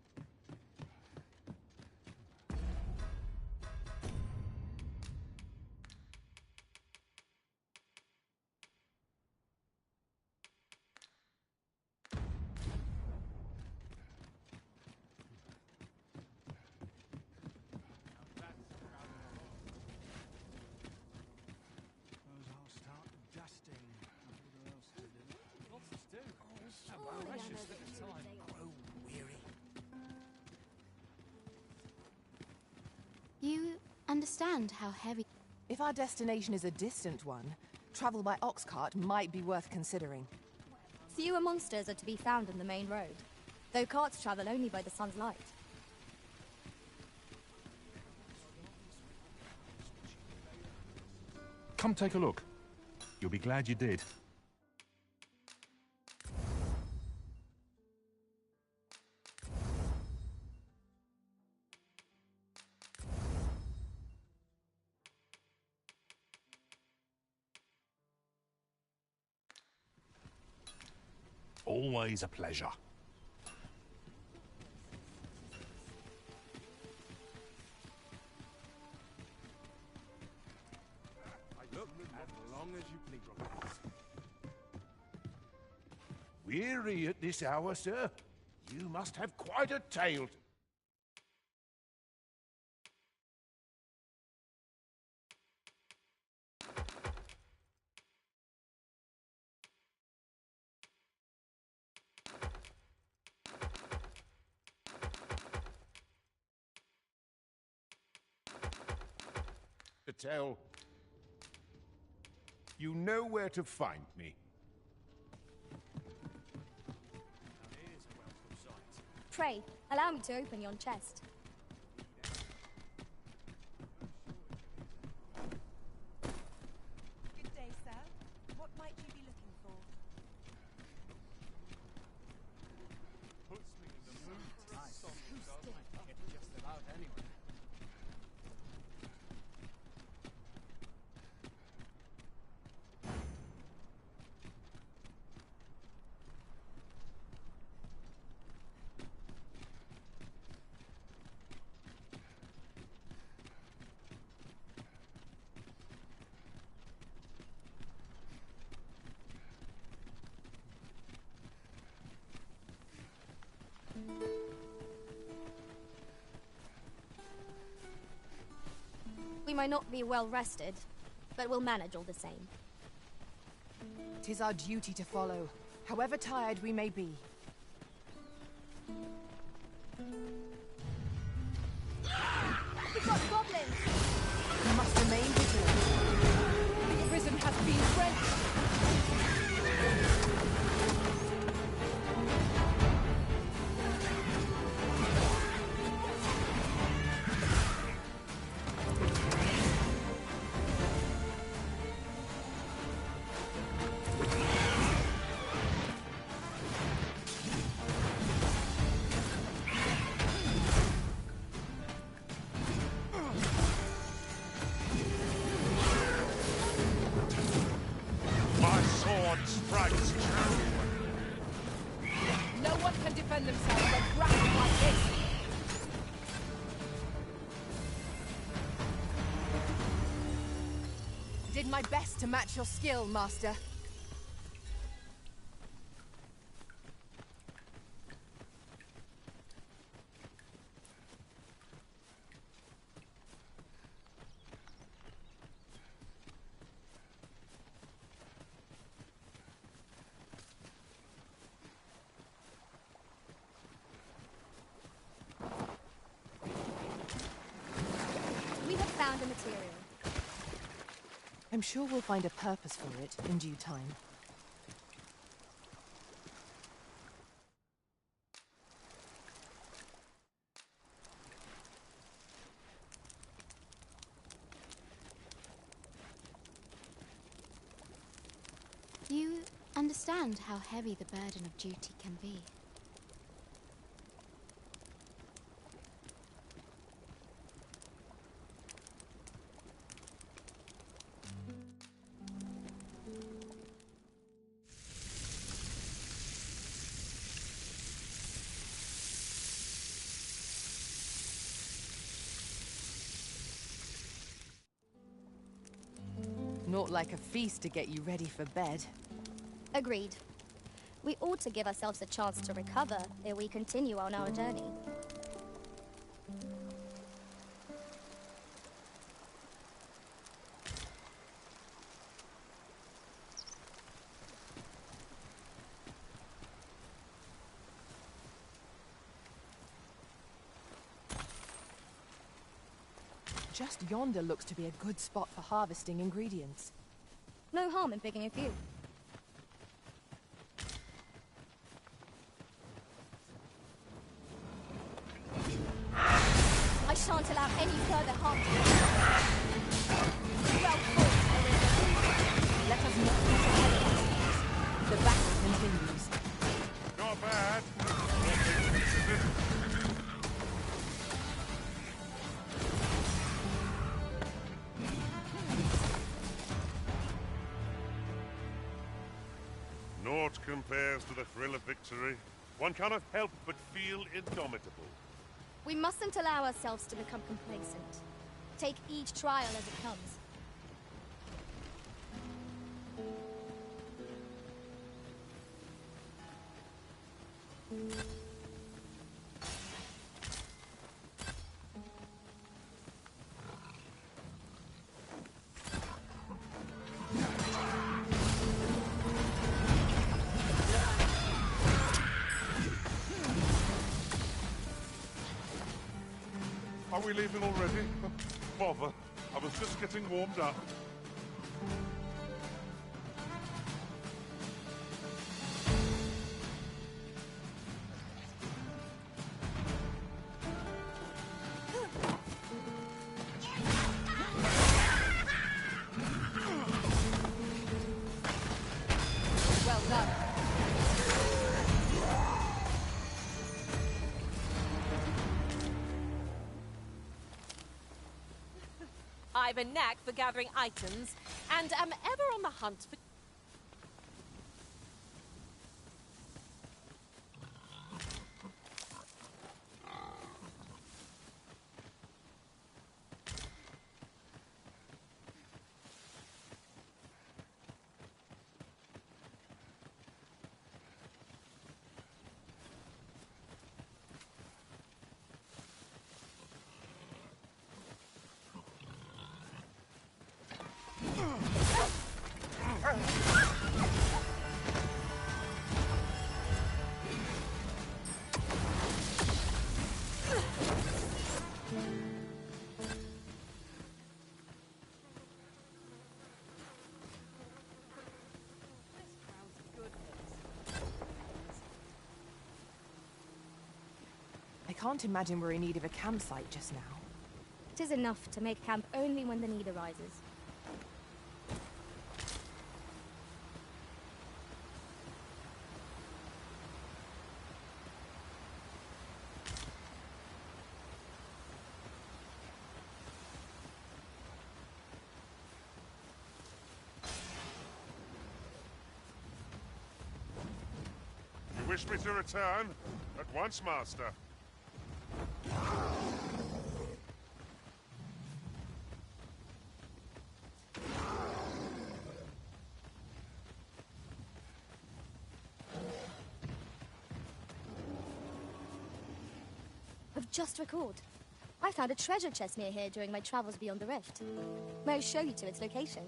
You understand how heavy... If our destination is a distant one, travel by ox cart might be worth considering. Fewer monsters are to be found on the main road, though carts travel only by the sun's light. Come take a look. You'll be glad you did. Always a pleasure. Look, as long as you please. Weary at this hour, sir? You must have quite a tale to... tell. You know where to find me. Pray, allow me to open yon chest. Good day, sir. What might you be looking for? Puts me in the mood. Nice. Get just about anywhere. We might not be well rested, but we'll manage all the same. 'Tis our duty to follow, however tired we may be. We've got goblins! We must remain vigilant. The prison has been drenched. My sword strikes true. No one can defend themselves against grapple like this. Did my best to match your skill, Master. We have found a material. I'm sure we'll find a purpose for it in due time. You understand how heavy the burden of duty can be. Not like a feast to get you ready for bed. Agreed. We ought to give ourselves a chance to recover ere we continue on our journey. Just yonder looks to be a good spot for harvesting ingredients. No harm in picking a few. I shan't allow any further harm to you. Well fought, Elizabeth. Let us not lose ahead of us. The battle continues. Not bad. Naught compares to the thrill of victory. One cannot help but feel indomitable. We mustn't allow ourselves to become complacent. Take each trial as it comes. Are we leaving already? Bother. I was just getting warmed up. Done. I've a knack for gathering items, and am ever on the hunt for... I can't imagine we're in need of a campsite just now. It is enough to make camp only when the need arises. You wish me to return? At once, Master. I've just recalled. I found a treasure chest near here during my travels beyond the rift. May I show you to its location?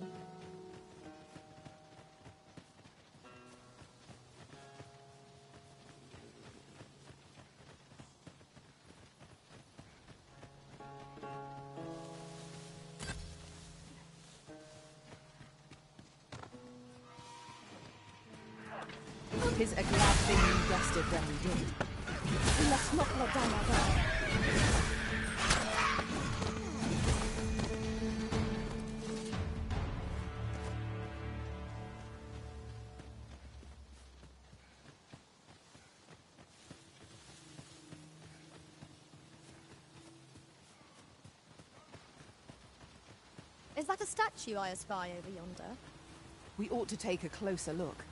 Tis a glad thing we rested when we did. We must not let down our guard. Is that a statue I espy over yonder? We ought to take a closer look.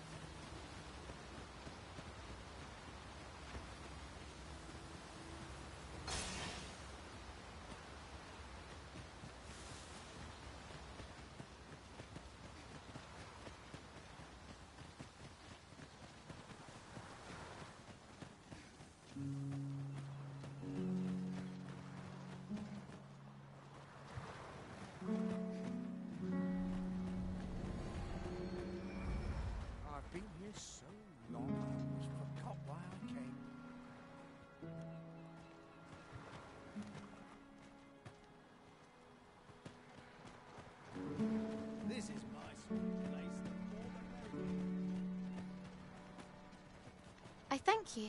I've been here so long, I almost forgot why I came. This is my sort of place. The more the merrier. I thank you.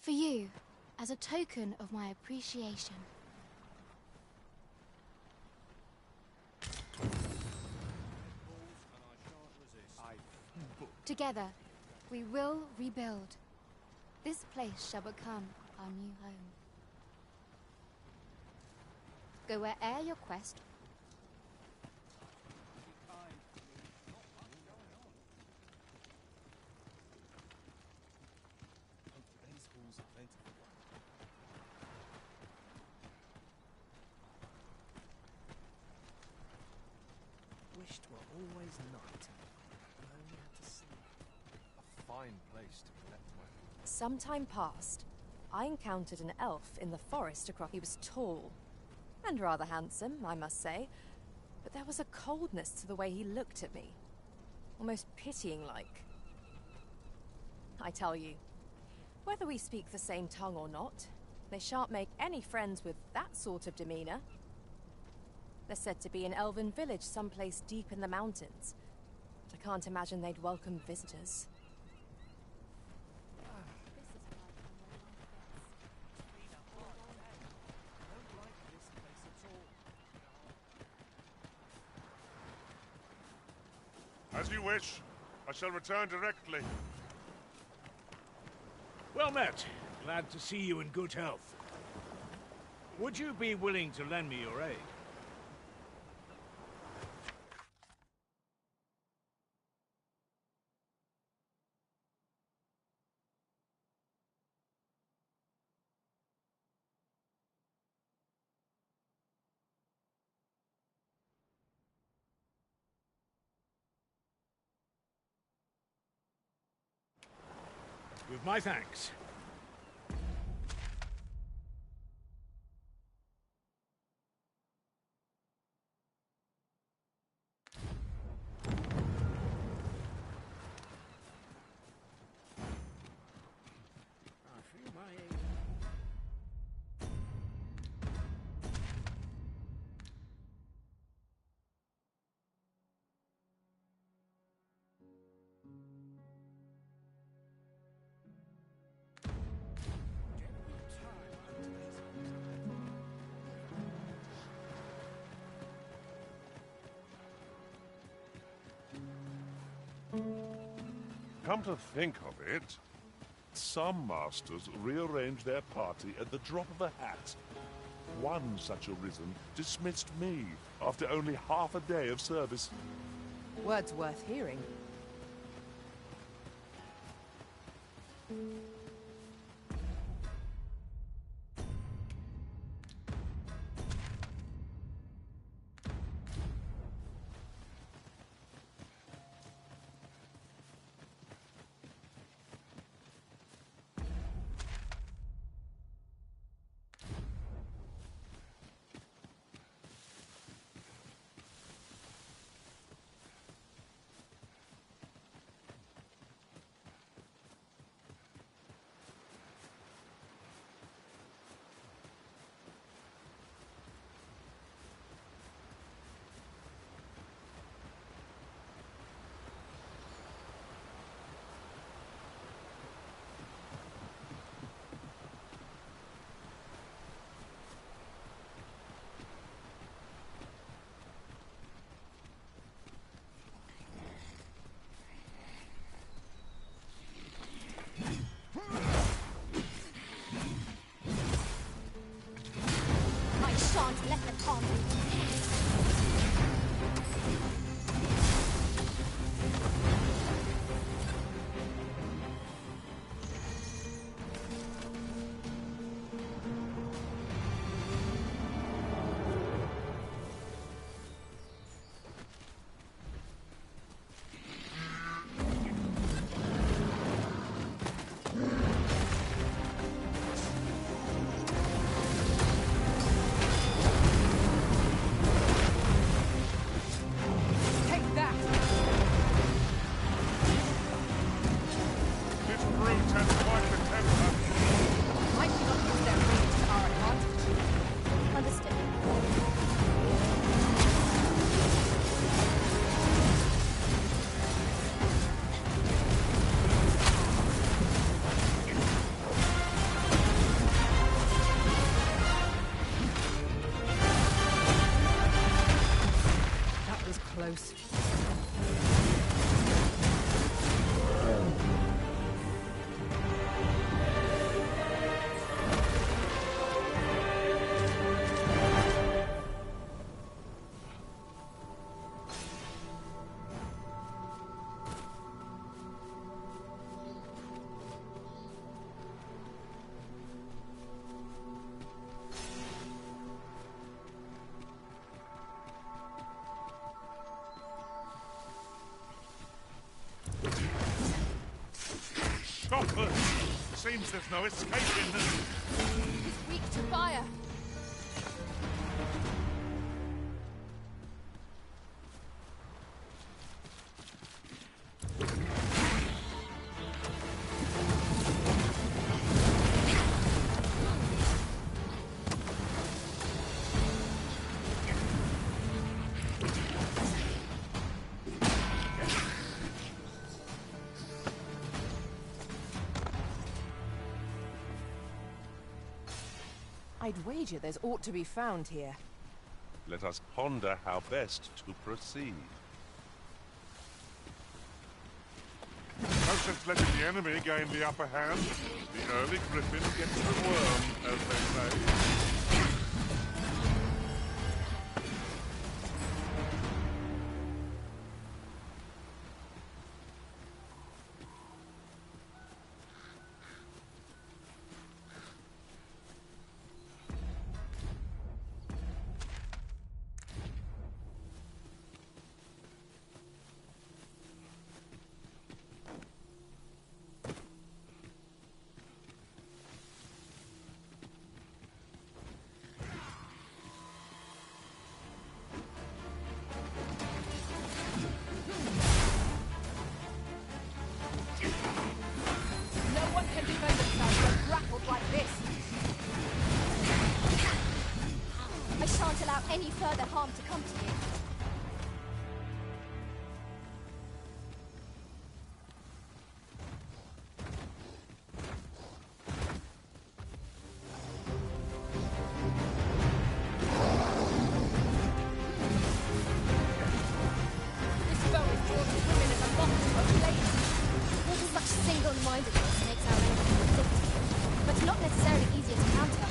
For you, as a token of my appreciation. Together, we will rebuild. This place shall become our new home. Go where'er your quest. Wished were always night. I only had to sleep. A fine place to collect my... Some time passed. I encountered an elf in the forest across. He was tall and rather handsome, I must say, but there was a coldness to the way he looked at me, almost pitying-like. I tell you, whether we speak the same tongue or not, they shan't make any friends with that sort of demeanor. There's said to be an elven village someplace deep in the mountains. But I can't imagine they'd welcome visitors. As you wish. I shall return directly. Well met. Glad to see you in good health. Would you be willing to lend me your aid? With my thanks. Come to think of it, some masters rearrange their party at the drop of a hat. One such arisen dismissed me after only half a day of service. Words worth hearing. I shan't let them harm you. Close. Shoppers! Seems there's no escaping them. He's weak to fire. I'd wager there's aught to be found here. Let us ponder how best to proceed. No sense letting the enemy gain the upper hand. The early griffin gets the worm, as they say. Any further harm to come to you. This bow is drawn to women as a moth to a flame. Such single-mindedness makes our enemy conflicted, but not necessarily easier to counter.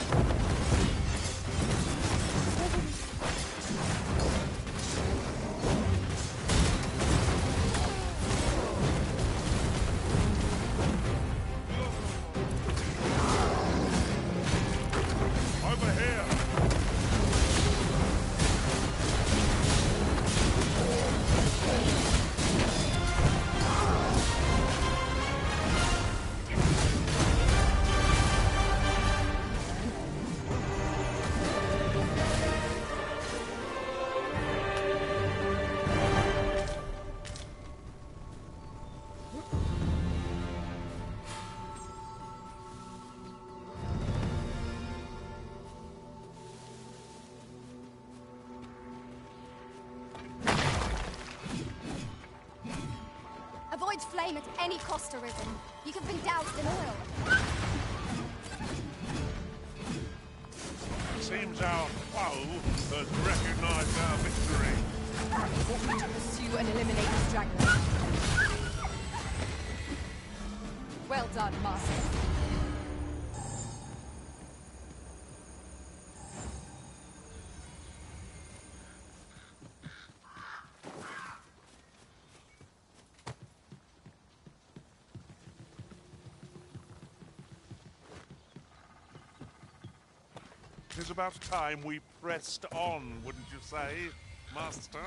Avoid flame at any cost, Arisen. You have been doused in oil. Seems our foe has recognized our victory. Want me to pursue and eliminate the straggler? Well done, Master. It's about time we pressed on, wouldn't you say, Master?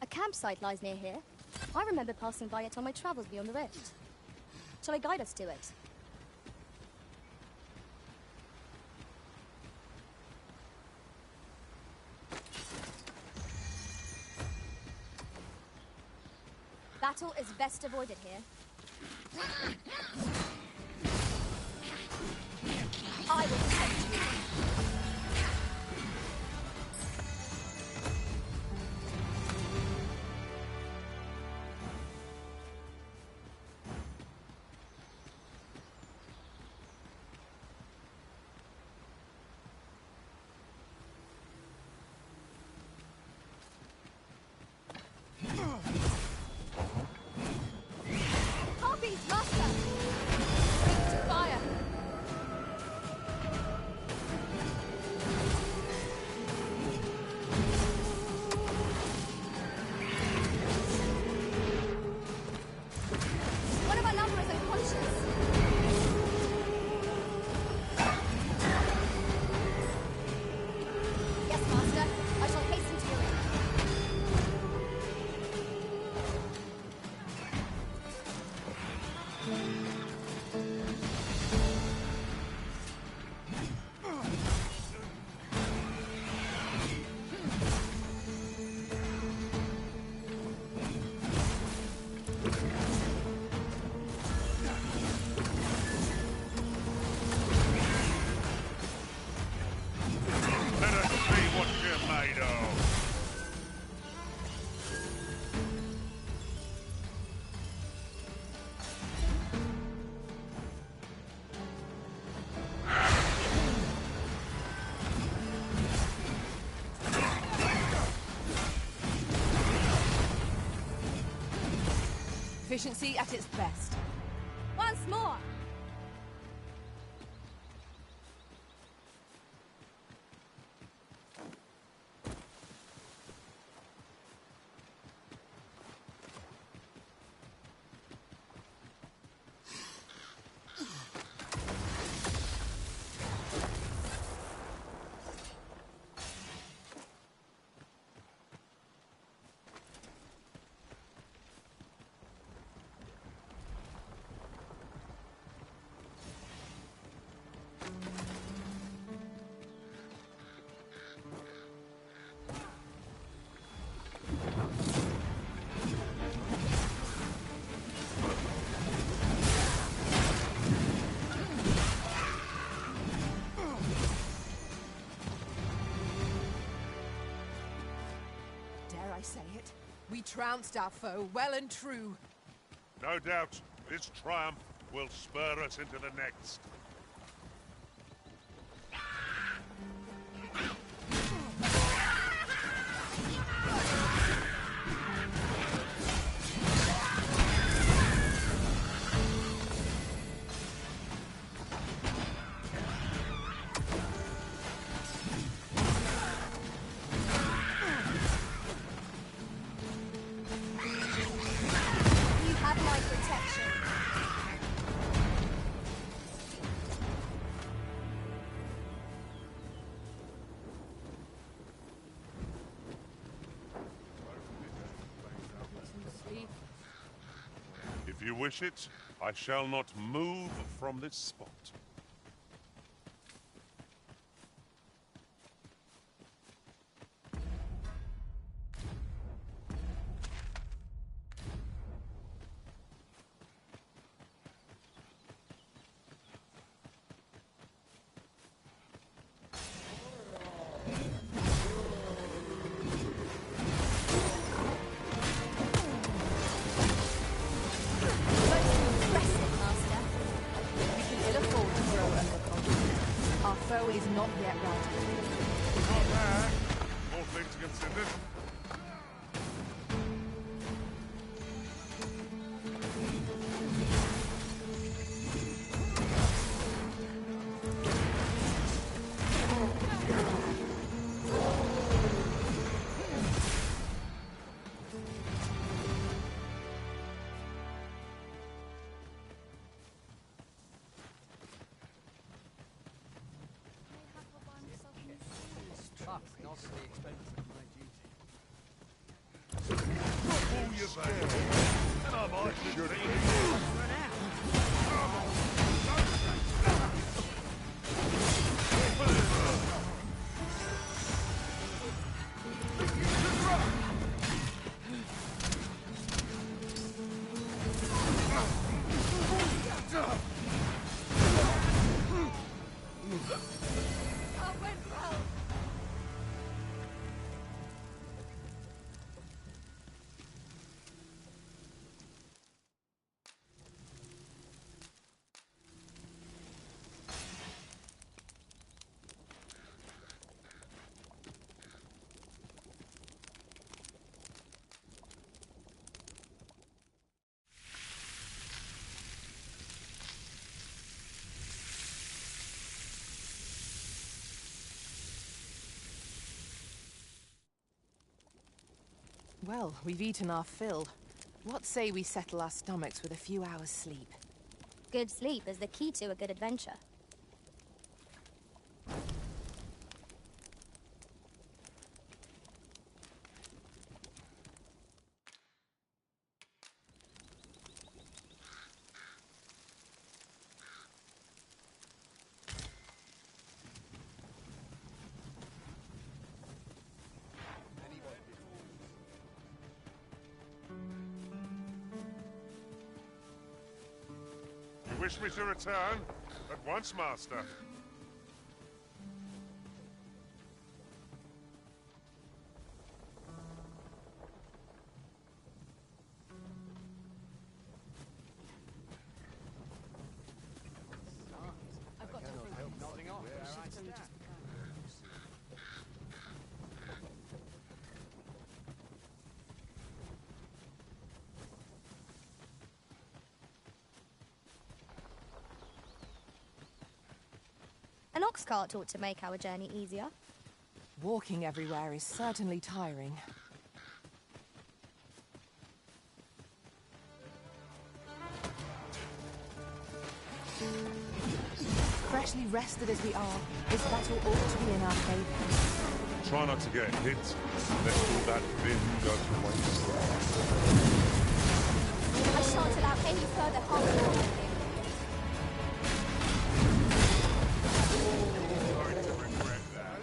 A campsite lies near here. I remember passing by it on my travels beyond the rift. Shall I guide us to it? Battle is best avoided here. I will protect you. Efficiency at its best. Once more! Dare I say it? We trounced our foe well and true. No doubt, this triumph will spur us into the next. You have my protection. If you wish it, I shall not move from this spot. Our foe is not yet routed. Not bad. All things considered. But not at the expense of my duty. Pull your back. And I might be good Well, we've eaten our fill. What say we settle our stomachs with a few hours' sleep? Good sleep is the key to a good adventure. You wish me to return? At once, Master. I've got cannot help nodding off. The Where I shift's only stand. just begun. An ox cart ought to make our journey easier. Walking everywhere is certainly tiring. Freshly rested as we are, this battle ought to be in our favor. Try not to get hit. Let all that vim go to waste. I shan't allow any further harm to you. Sorry to regret that.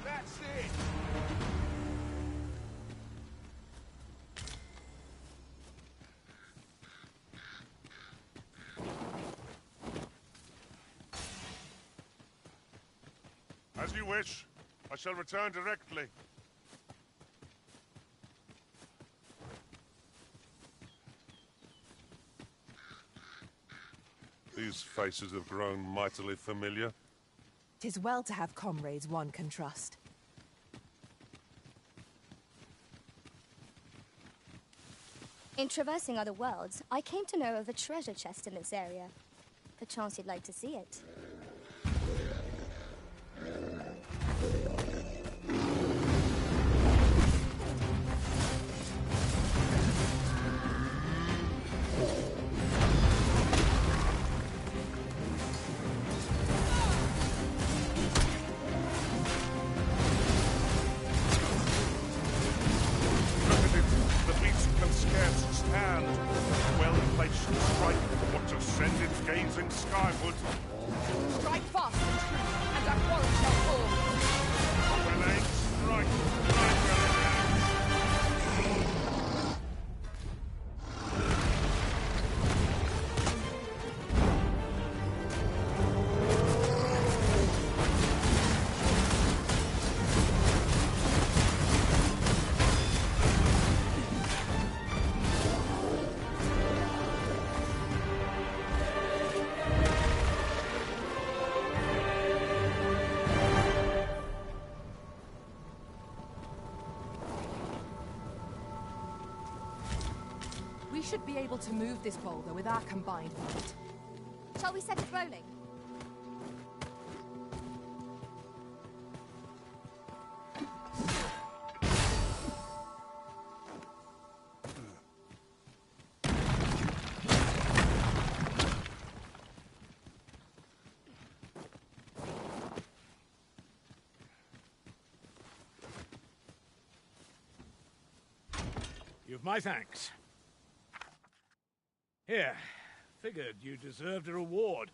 That's it! As you wish. I shall return directly. These faces have grown mightily familiar. 'Tis well to have comrades one can trust. In traversing other worlds, I came to know of a treasure chest in this area. Perchance you'd like to see it. Gazing skyward. Strike fast and true, and our quarrel shall fall. Well aimed, strike. Right well We should be able to move this boulder with our combined might. Shall we set it rolling? You've my thanks. Here, figured you deserved a reward.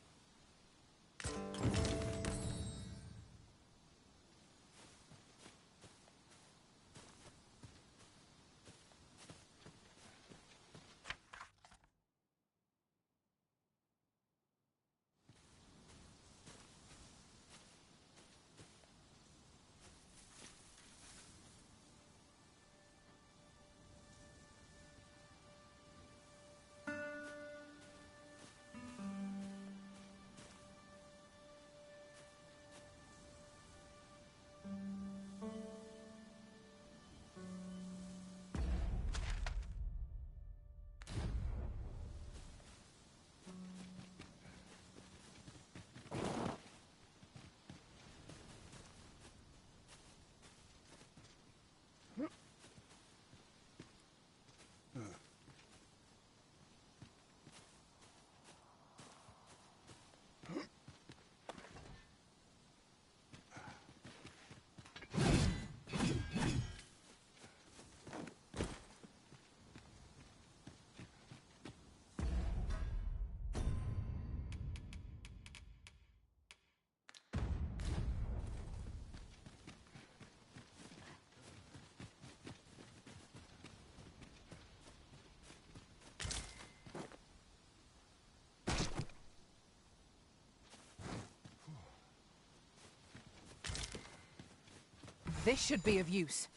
This should be of use.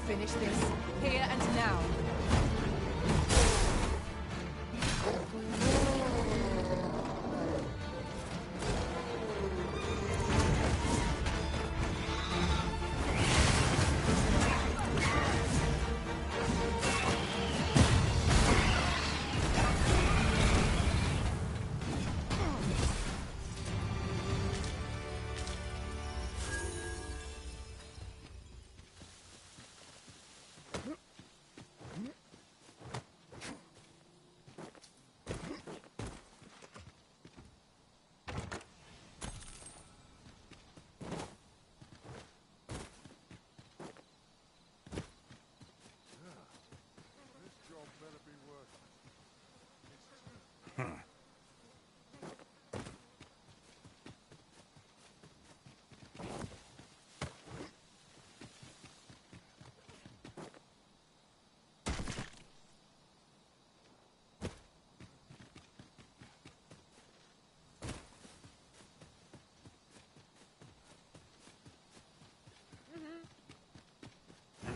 finish this, here and now.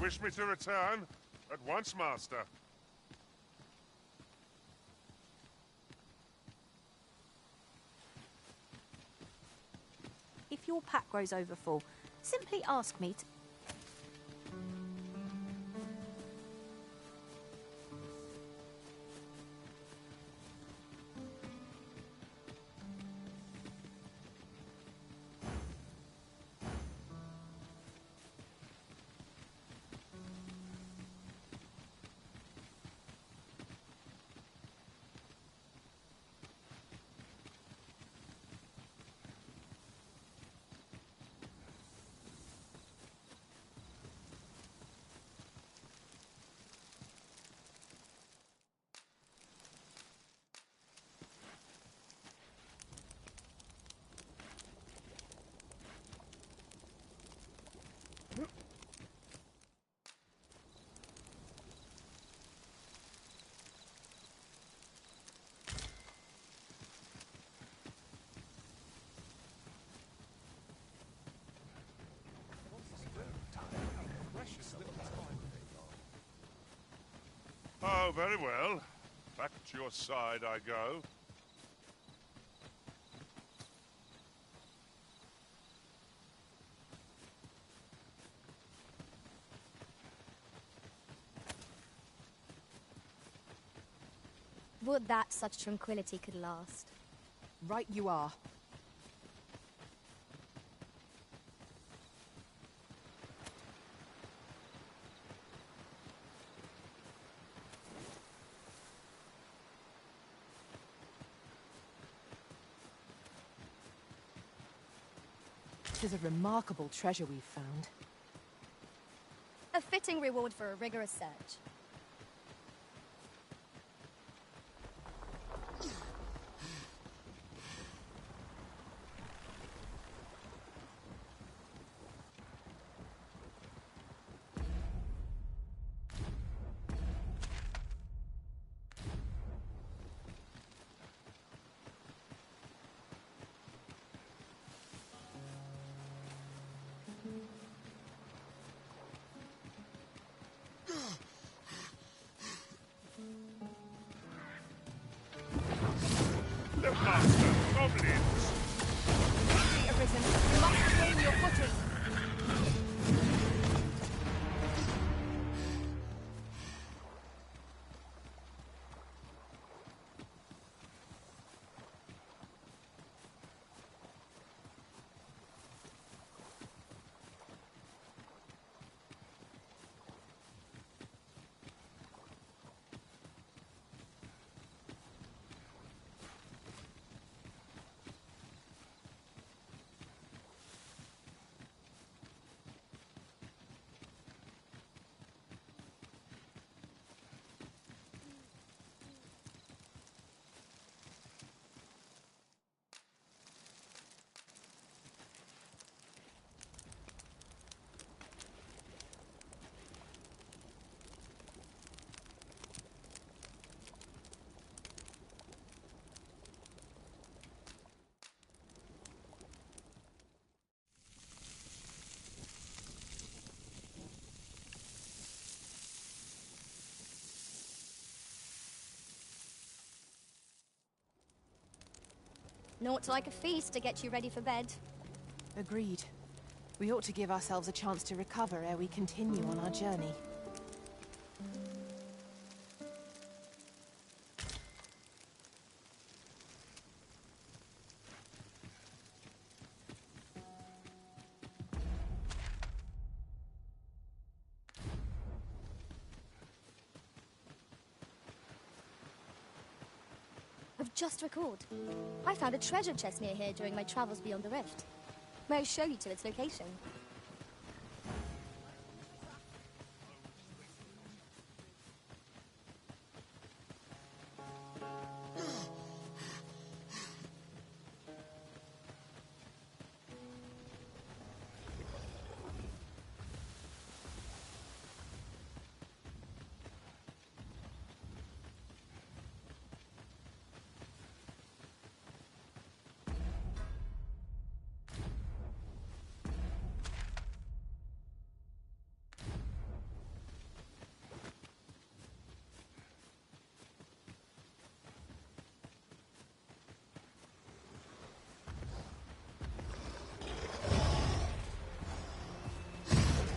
You wish me to return? At once, Master. If your pack grows over full, simply ask me to... Oh, very well. Back at your side I go. Would that such tranquility could last. Right you are. Tis a remarkable treasure we've found. A fitting reward for a rigorous search. The Master, goblins! Quickly, Arisen. You must regain your footing. Naught like a feast to get you ready for bed. Agreed. We ought to give ourselves a chance to recover ere we continue on our journey. I've just recalled. I found a treasure chest near here during my travels beyond the rift. May I show you to its location?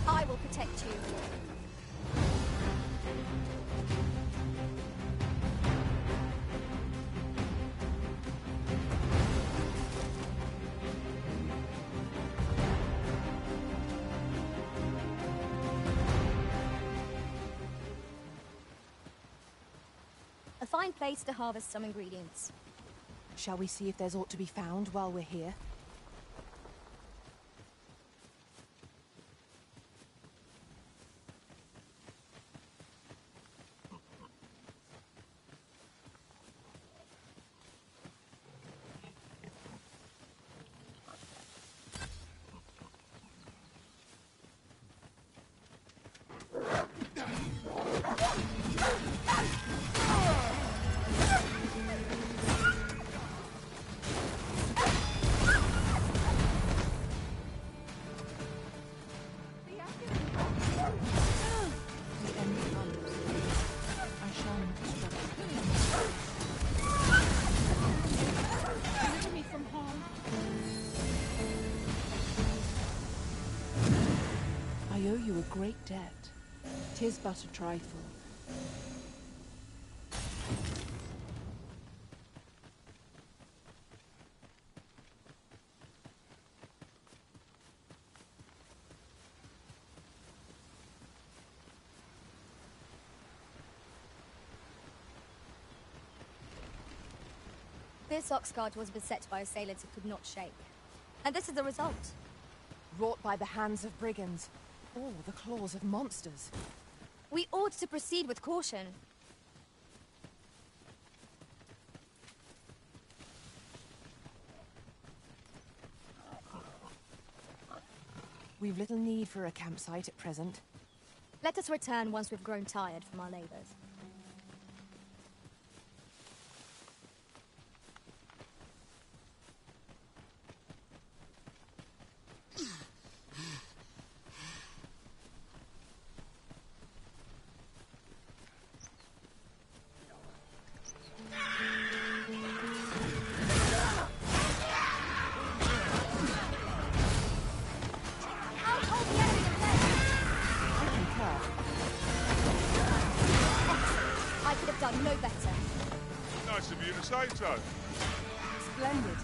I will protect you. A fine place to harvest some ingredients. Shall we see if there's aught to be found while we're here? I owe you a great debt. 'Tis but a trifle. This oxcart was beset by assailants it could not shake. And this is the result. Wrought by the hands of brigands, or the claws of monsters. We ought to proceed with caution. We've little need for a campsite at present. Let us return once we've grown tired from our labors. I could have done no better. Nice of you to say so. Splendid.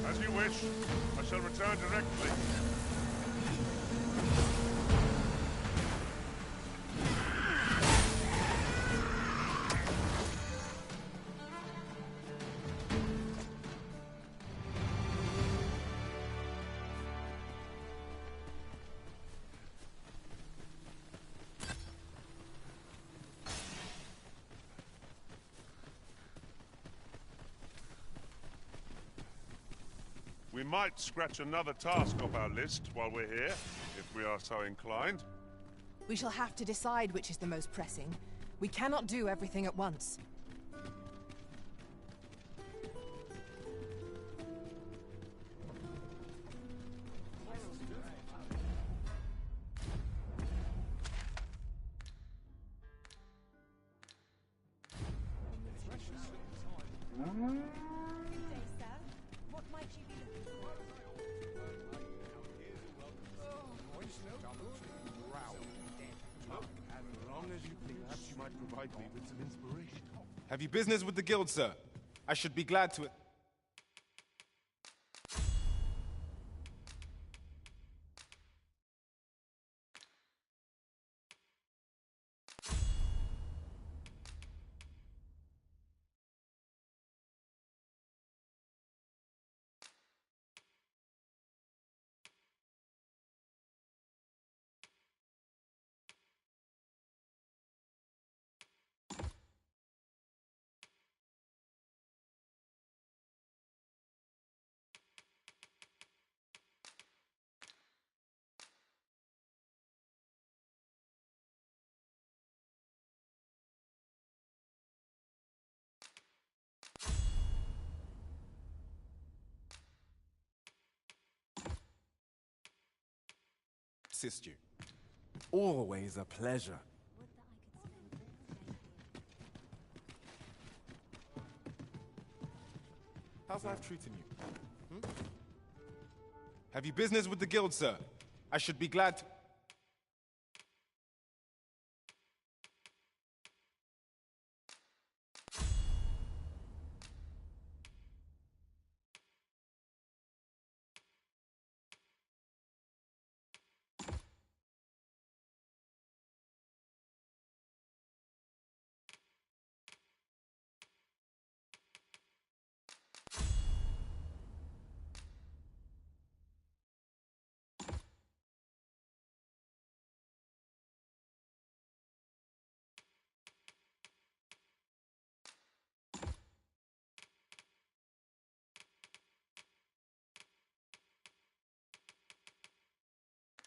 As you wish. I shall return directly. We might scratch another task off our list while we're here, if we are so inclined. We shall have to decide which is the most pressing. We cannot do everything at once. long as you please. Perhaps you might provide me with some inspiration. Have you business with the guild, sir? I should be glad to... assist you. Always a pleasure. How's life treating you? Have you business with the guild, sir? I should be glad to...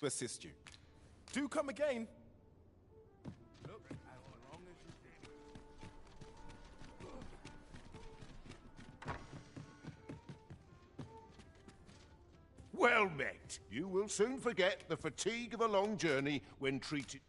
assist you. Do come again. Look, as long as you Well met. You will soon forget the fatigue of a long journey when treated...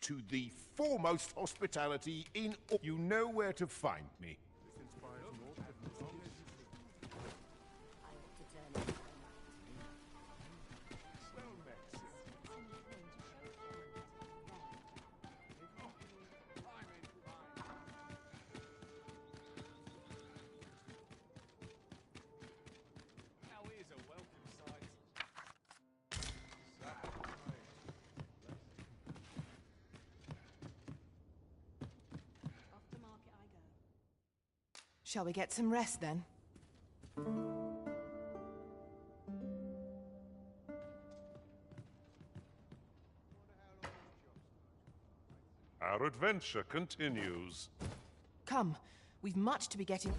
to the foremost hospitality in... You know where to find me. This inspires more Shall we get some rest then? Our adventure continues. Come, we've much to be getting...